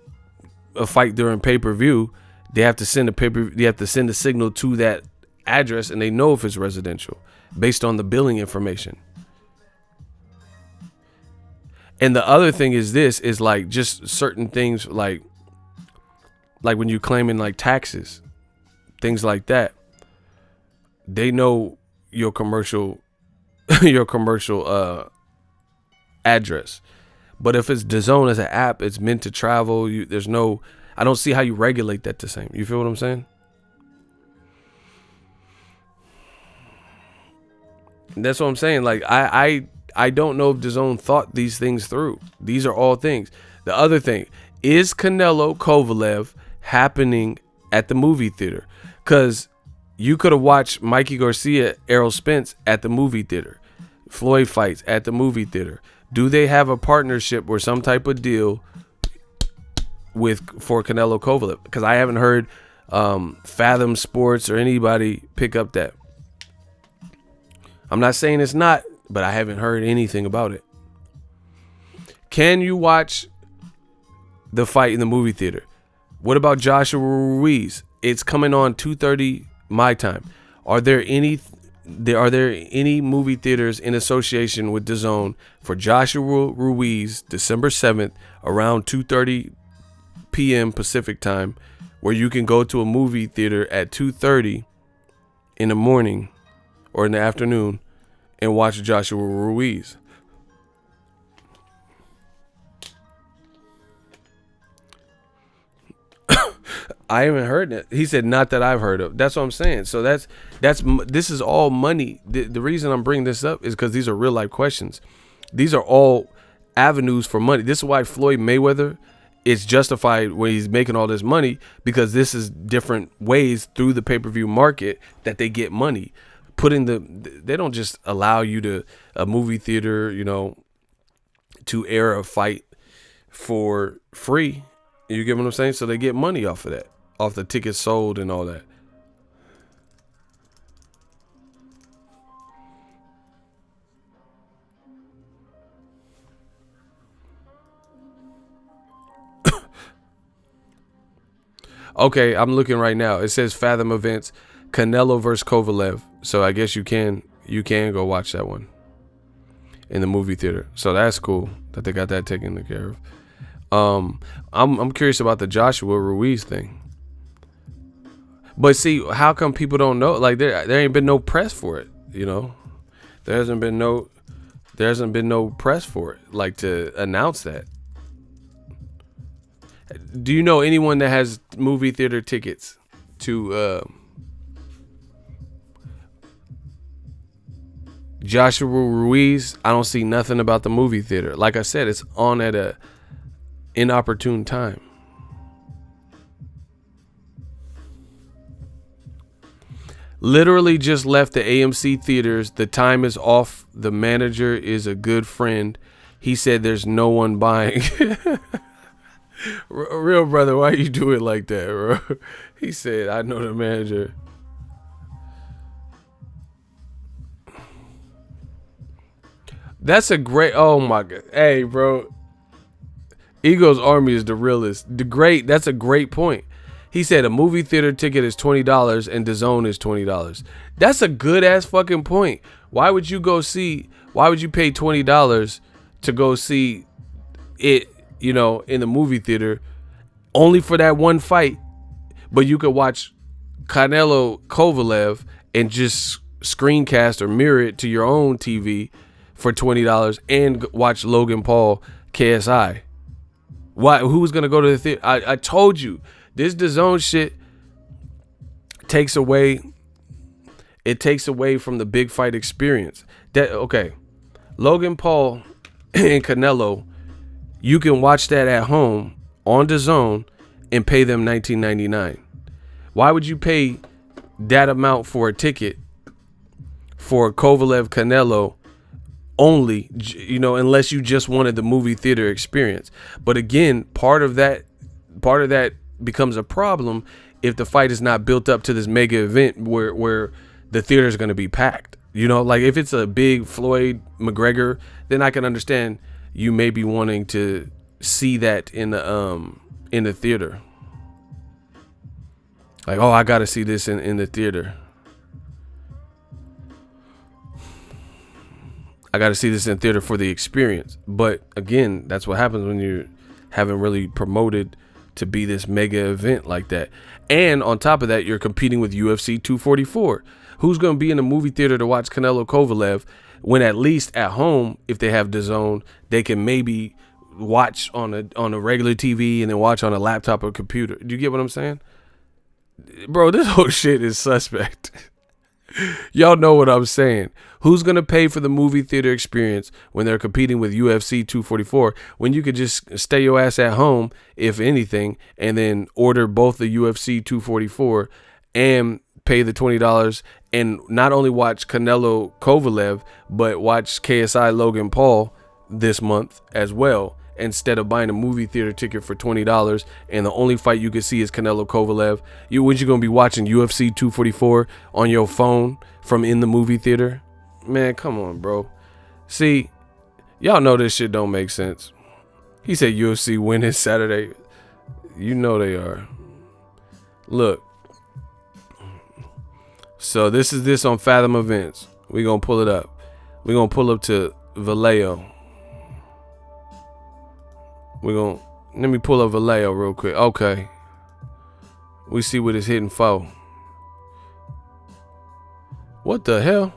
fight during pay-per-view, they have to send a signal to that address and they know if it's residential based on the billing information. And the other thing is like just certain things like when you claiming like taxes, things like that. They know your commercial address. But if it's DAZN as an app, it's meant to travel. I don't see how you regulate that the same. You feel what I'm saying? That's what I'm saying. Like, I don't know if DAZN thought these things through. These are all things. The other thing is Canelo Kovalev happening at the movie theater, because you could have watched Mikey Garcia, Errol Spence at the movie theater, Floyd fights at the movie theater. Do they have a partnership or some type of deal for Canelo Kovalev? Because I haven't heard Fathom Sports or anybody pick up that. I'm not saying it's not, but I haven't heard anything about it. Can you watch the fight in the movie theater? What about Joshua Ruiz? It's coming on 2:30 my time. Are there any movie theaters in association with DAZN for Joshua Ruiz, December 7th, around 2:30 p.m. Pacific time, where you can go to a movie theater at 2:30 in the morning or in the afternoon and watch Joshua Ruiz? I haven't heard that. He said, not that I've heard of. That's what I'm saying. So this is all money. The reason I'm bringing this up is because these are real life questions. These are all avenues for money. This is why Floyd Mayweather is justified when he's making all this money, because this is different ways through the pay-per-view market that they get money. They don't just allow you to a movie theater, to air a fight for free. You get what I'm saying? So they get money off of that, off the tickets sold and all that. Okay, I'm looking right now. It says Fathom Events, Canelo versus Kovalev. So I guess you can go watch that one in the movie theater. So that's cool that they got that taken care of. I'm curious about the Joshua Ruiz thing. But see, how come people don't know? Like there ain't been no press for it, There hasn't been no press for it, like to announce that. Do you know anyone that has movie theater tickets to Joshua Ruiz? I don't see nothing about the movie theater. Like I said, it's on at a inopportune time. Literally just left the AMC theaters. The time is off. The manager is a good friend. He said there's no one buying. Real brother, why you do it like that, bro? He said, I know the manager. That's a great, oh my God. Hey, bro. Ego's Army is the realest. That's a great point. He said a movie theater ticket is $20 and DAZN is $20. That's a good ass fucking point. Why would you pay $20 to go see it, in the movie theater only for that one fight, but you could watch Canelo Kovalev and just screencast or mirror it to your own TV for $20 and watch Logan Paul KSI? Why? Who's gonna go to the theater? I told you, this DAZN shit takes away from the big fight experience. Logan Paul and Canelo, you can watch that at home on DAZN and pay them $19.99. Why would you pay that amount for a ticket for Kovalev Canelo only, unless you just wanted the movie theater experience? But again, part of that becomes a problem if the fight is not built up to this mega event where the theater is going to be packed. Like if it's a big Floyd McGregor, then I can understand you may be wanting to see that in the theater. Like, oh, I got to see this in the theater. I got to see this in theater for the experience. But again, that's what happens when you haven't really promoted to be this mega event like that. And on top of that, you're competing with UFC 244. Who's going to be in the movie theater to watch Canelo Kovalev when at least at home, if they have DAZN, they can maybe watch on a regular TV and then watch on a laptop or computer? Do you get what I'm saying? Bro, this whole shit is suspect. Y'all know what I'm saying. Who's going to pay for the movie theater experience when they're competing with UFC 244 when you could just stay your ass at home, if anything, and then order both the UFC 244 and pay the $20 and not only watch Canelo Kovalev, but watch KSI Logan Paul this month as well, instead of buying a movie theater ticket for $20 and the only fight you can see is Canelo Kovalev. You gonna be watching UFC 244 on your phone from in the movie theater? Man, come on, bro. See, y'all know this shit don't make sense. He said UFC winning Saturday. You know they are. Look. So this is this on Fathom Events. We gonna pull it up. We gonna pull up to Vallejo. Let me pull up Vallejo real quick. Okay. We see what it's hitting for. What the hell?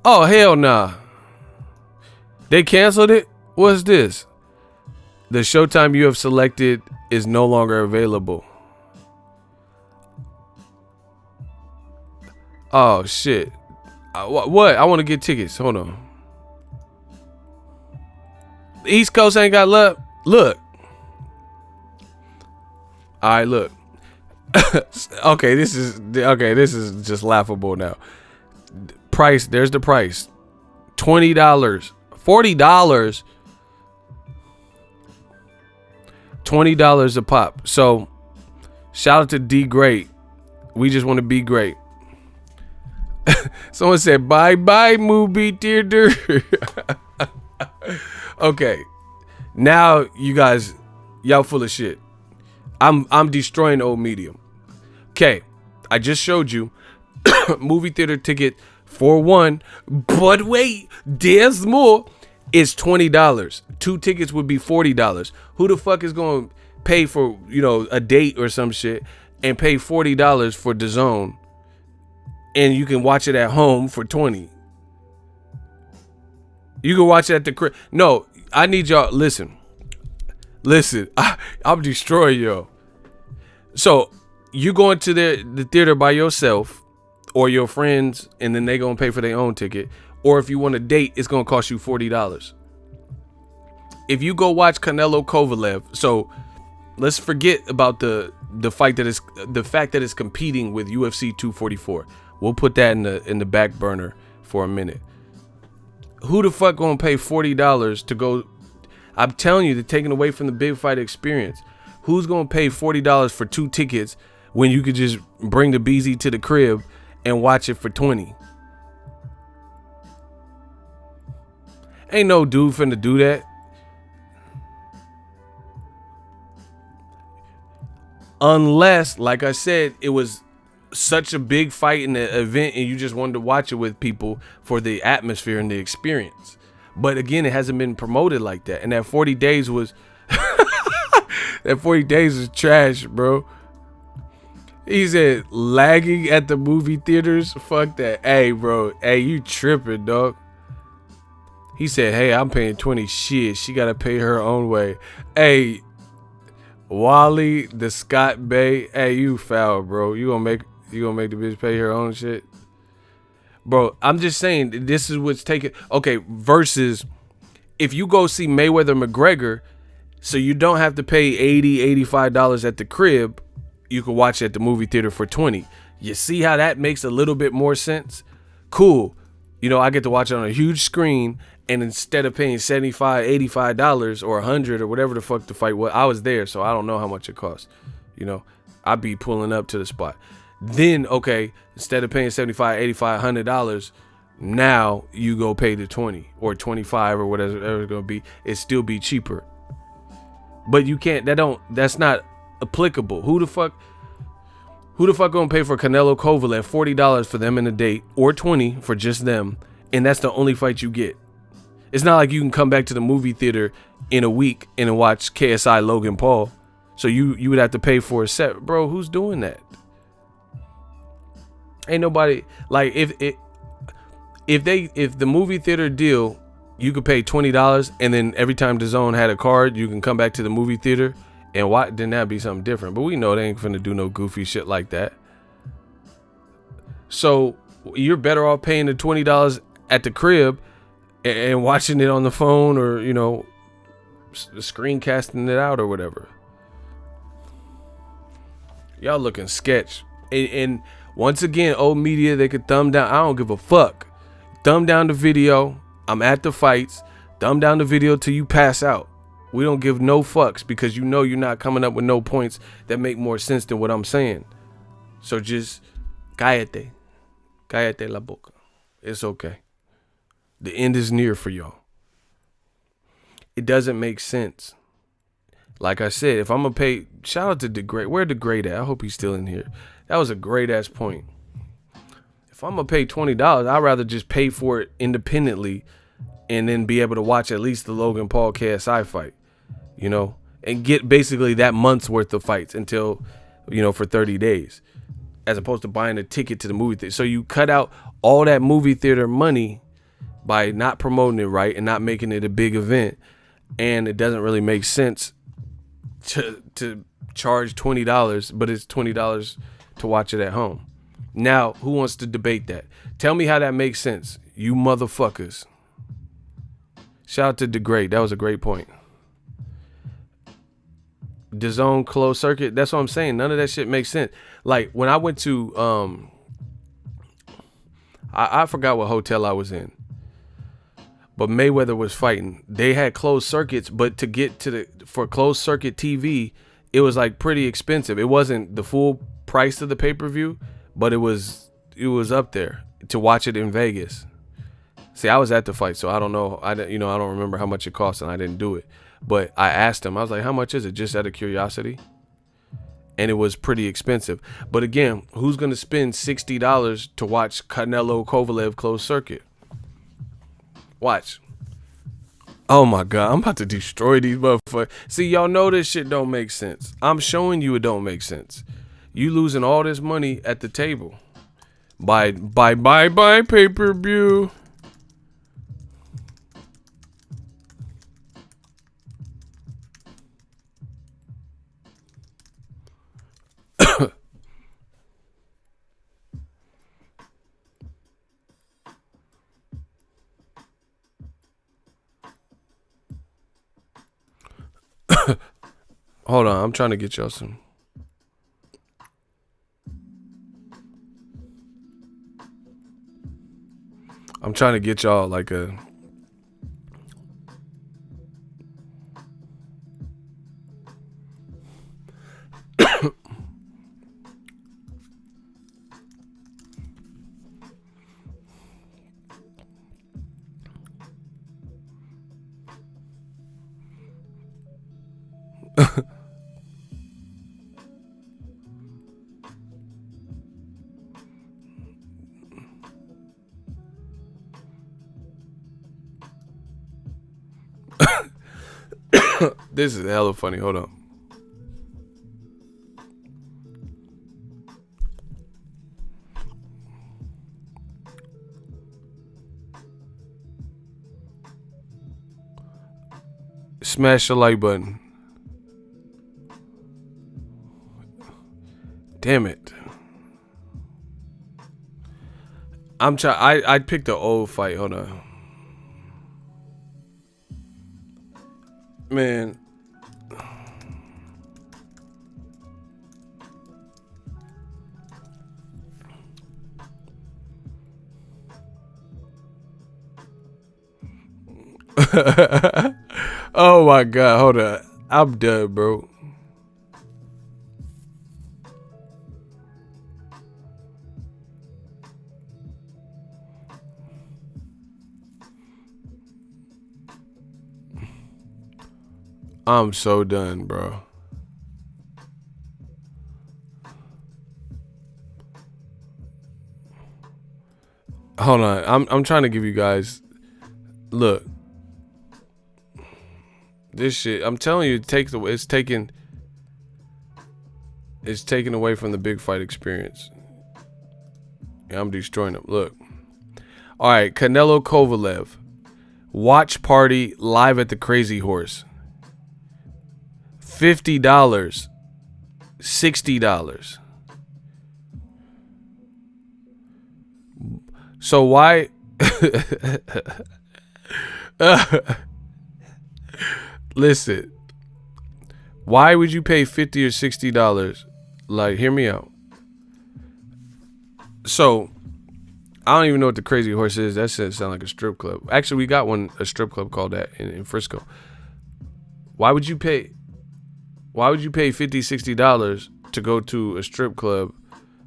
Oh, hell nah. They canceled it? What's this? The showtime you have selected is no longer available. Oh, shit. What? I want to get tickets. Hold on. East Coast ain't got love. Look. All right, look. Okay, this is just laughable now. Price, there's the price. $20, $40, $20 a pop. So, shout out to D Great. We just want to be great. Someone said, bye movie theater. Okay. Now you guys, y'all full of shit. I'm destroying old medium. Okay. I just showed you movie theater ticket for one, but wait, there's more. It's $20. 2 tickets would be $40. Who the fuck is going to pay for, a date or some shit and pay $40 for Dazn and you can watch it at home for $20? You can watch it at the crib. No, I need y'all. Listen, I'm destroying y'all. So you going to the theater by yourself or your friends, and then they gonna pay for their own ticket. Or if you want a date, it's gonna cost you $40. If you go watch Canelo Kovalev, so let's forget about the fact that it's competing with UFC 244. We'll put that in the back burner for a minute. Who the fuck gonna pay $40 to go? I'm telling you, they're taking away from the big fight experience. Who's gonna pay $40 for 2 tickets when you could just bring the BZ to the crib and watch it for $20? Ain't no dude finna do that. Unless, like I said, it was such a big fight in the event and you just wanted to watch it with people for the atmosphere and the experience. But again, it hasn't been promoted like that. And that 40 days was that 40 days is trash, bro. He said lagging at the movie theaters. Fuck that. Hey, bro. Hey, you tripping, dog. He said, hey, I'm paying 20. Shit, she gotta pay her own way. Hey, Wally the Scott Bay. Hey, you foul, bro. You gonna make the bitch pay her own shit? Bro, I'm just saying, this is what's taking. Okay, versus if you go see Mayweather McGregor, so you don't have to pay $80, $85 at the crib, you can watch it at the movie theater for $20. You see how that makes a little bit more sense? Cool. I get to watch it on a huge screen, and instead of paying $75, $85 or $100 or whatever the fuck the fight was, I was there, so I don't know how much it costs. I'd be pulling up to the spot. Then, okay, instead of paying $75, $85, $100, now you go pay the $20 or $25 or whatever it's gonna be. It still be cheaper. But you can't. That's not applicable. Who the fuck gonna pay for Canelo Kovalev $40 for them in a date, or $20 for just them, and that's the only fight you get? It's not like you can come back to the movie theater in a week and watch KSI Logan Paul. So you would have to pay for a set, bro. Who's doing that? Ain't nobody. Like, if the movie theater deal, you could pay $20, and then every time DAZN had a card, you can come back to the movie theater and watch. Then that'd be something different. But we know they ain't finna do no goofy shit like that. So You're better off paying the $20 at the crib and watching it on the phone, or screencasting it out or whatever. Y'all looking sketch. And once again, old media, they could thumb down. I don't give a fuck. Thumb down the video. I'm at the fights. Thumb down the video till you pass out. We don't give no fucks, because you're not coming up with no points that make more sense than what I'm saying. So just cállate. Cállate la boca. It's okay. The end is near for y'all. It doesn't make sense. Like I said, if I'm going to pay, shout out to DeGrade. Where DeGrade at? I hope he's still in here. That was a great ass point. If I'm going to pay $20, I'd rather just pay for it independently and then be able to watch at least the Logan Paul KSI fight, and get basically that month's worth of fights until, for 30 days, as opposed to buying a ticket to the movie theater. So you cut out all that movie theater money by not promoting it right and not making it a big event. And it doesn't really make sense to charge $20, but it's $20 to watch it at home. Now, who wants to debate that? Tell me how that makes sense, you motherfuckers. Shout out to DeGrade. That was a great point. DAZN closed circuit. That's what I'm saying. None of that shit makes sense. Like when I went to I forgot what hotel I was in, but Mayweather was fighting. They had closed circuits, but to get for closed circuit TV, it was like pretty expensive. It wasn't the full price of the pay-per-view, but it was up there to watch it in Vegas. See, I was at the fight, so I don't know. I don't remember how much it cost, and I didn't do it. But I asked him. I was like, "How much is it?" Just out of curiosity. And it was pretty expensive. But again, who's gonna spend $60 to watch Canelo Kovalev closed circuit? Watch. Oh my God, I'm about to destroy these motherfuckers. See, y'all know this shit don't make sense. I'm showing you it don't make sense. You losing all this money at the table. Buy pay-per-view. Hold on, I'm trying to get y'all some. I'm trying to get y'all like a. This is hella funny. Hold on. Smash the like button. Damn it. I'm trying. I picked the old fight. Hold on. Man. Oh my God. Hold on. I'm done, bro. I'm so done, bro. Hold on. I'm trying to give you guys. Look. This shit, I'm telling you, it's taken away from the big fight experience. Yeah, I'm destroying them. Look. All right, Canelo Kovalev. Watch party live at the Crazy Horse. $50. $60. So why? Listen, why would you pay $50 or $60? Like, hear me out. So I don't even know what the Crazy Horse is. That shit sound like a strip club. Actually, we got a strip club called that in Frisco. Why would you pay $50, $60 to go to a strip club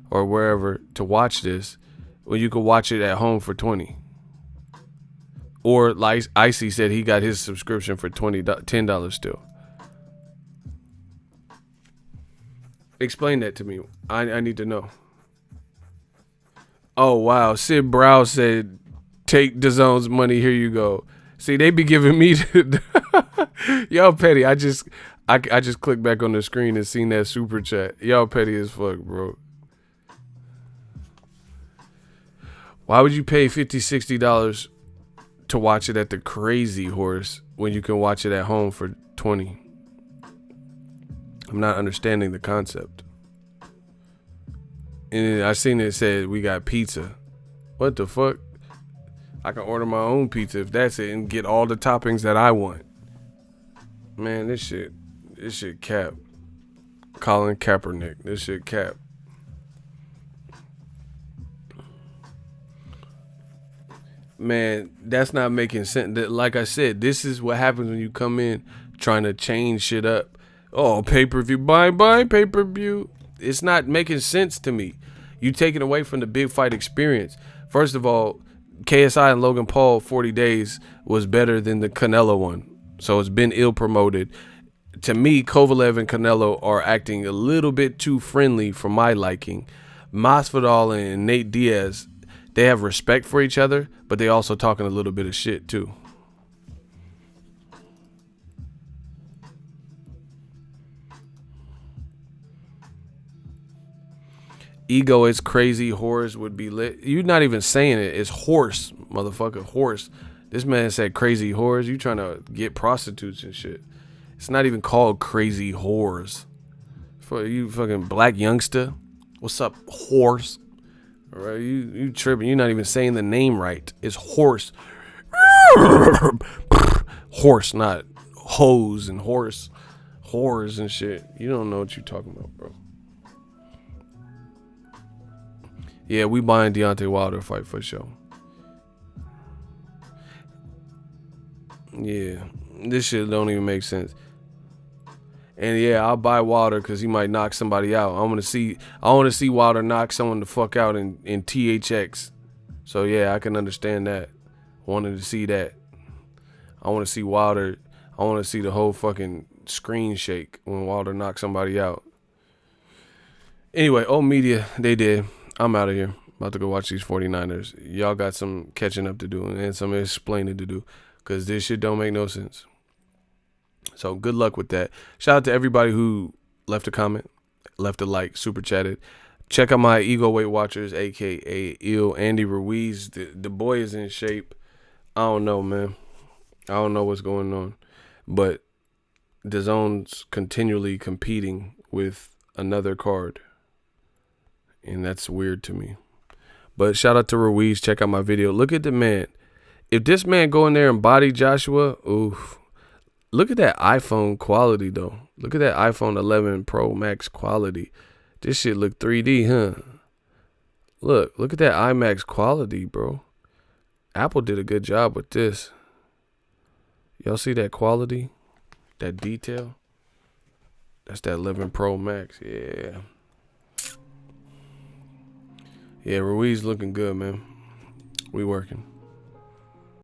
or wherever to watch this when you could watch it at home for $20? Or like Icy said, he got his subscription for $10 still. Explain that to me. I need to know. Oh wow, Sid Brow said, "Take Dazon's money. Here you go." See, they be giving me y'all petty. I just clicked back on the screen and seen that super chat. Y'all petty as fuck, bro. Why would you pay $50, $60 to watch it at the Crazy Horse when you can watch it at home for $20? I'm not understanding the concept. And I seen it said we got pizza. What the fuck? I can order my own pizza if that's it and get all the toppings that I want. Man, this shit cap. Colin Kaepernick, this shit cap. Man, that's not making sense. Like I said, this is what happens when you come in trying to change shit up. Oh, pay-per-view, buy pay-per-view. It's not making sense to me. You taking away from the big fight experience. First of all, KSI and Logan Paul 40 days was better than the Canelo one. So it's been ill promoted. To me, Kovalev and Canelo are acting a little bit too friendly for my liking. Masvidal and Nate Diaz, they have respect for each other, but they also talking a little bit of shit too. Ego is crazy. Horse would be lit. You're not even saying it. It's horse, motherfucker. Horse. This man said crazy whores. You trying to get prostitutes and shit. It's not even called crazy whores. For you fucking black youngster. What's up, horse? All right, you tripping. You're not even saying the name right. It's horse. Horse, not hose and horse. Whores and shit. You don't know what you're talking about, bro. Yeah, we buying Deontay Wilder fight for sure. Yeah, this shit don't even make sense. And yeah, I'll buy Wilder because he might knock somebody out. I want to see Wilder knock someone the fuck out in THX. So yeah, I can understand that. Wanted to see that. I want to see Wilder. I want to see the whole fucking screen shake when Wilder knocks somebody out. Anyway, old media, they did. I'm out of here. About to go watch these 49ers. Y'all got some catching up to do and some explaining to do because this shit don't make no sense. So good luck with that. Shout out to everybody who left a comment, left a like, super chatted. Check out my Ego Weight Watchers, a.k.a. Andy Ruiz. The boy is in shape. I don't know, man. I don't know what's going on. But Dazon's continually competing with another card. And that's weird to me. But shout out to Ruiz. Check out my video. Look at the man. If this man go in there and body Joshua, oof. Look at that iPhone quality, though. Look at that iPhone 11 Pro Max quality. This shit look 3D, huh? Look at that IMAX quality, bro. Apple did a good job with this. Y'all see that quality? That detail? That's that 11 Pro Max, yeah. Yeah, Ruiz looking good, man. We working.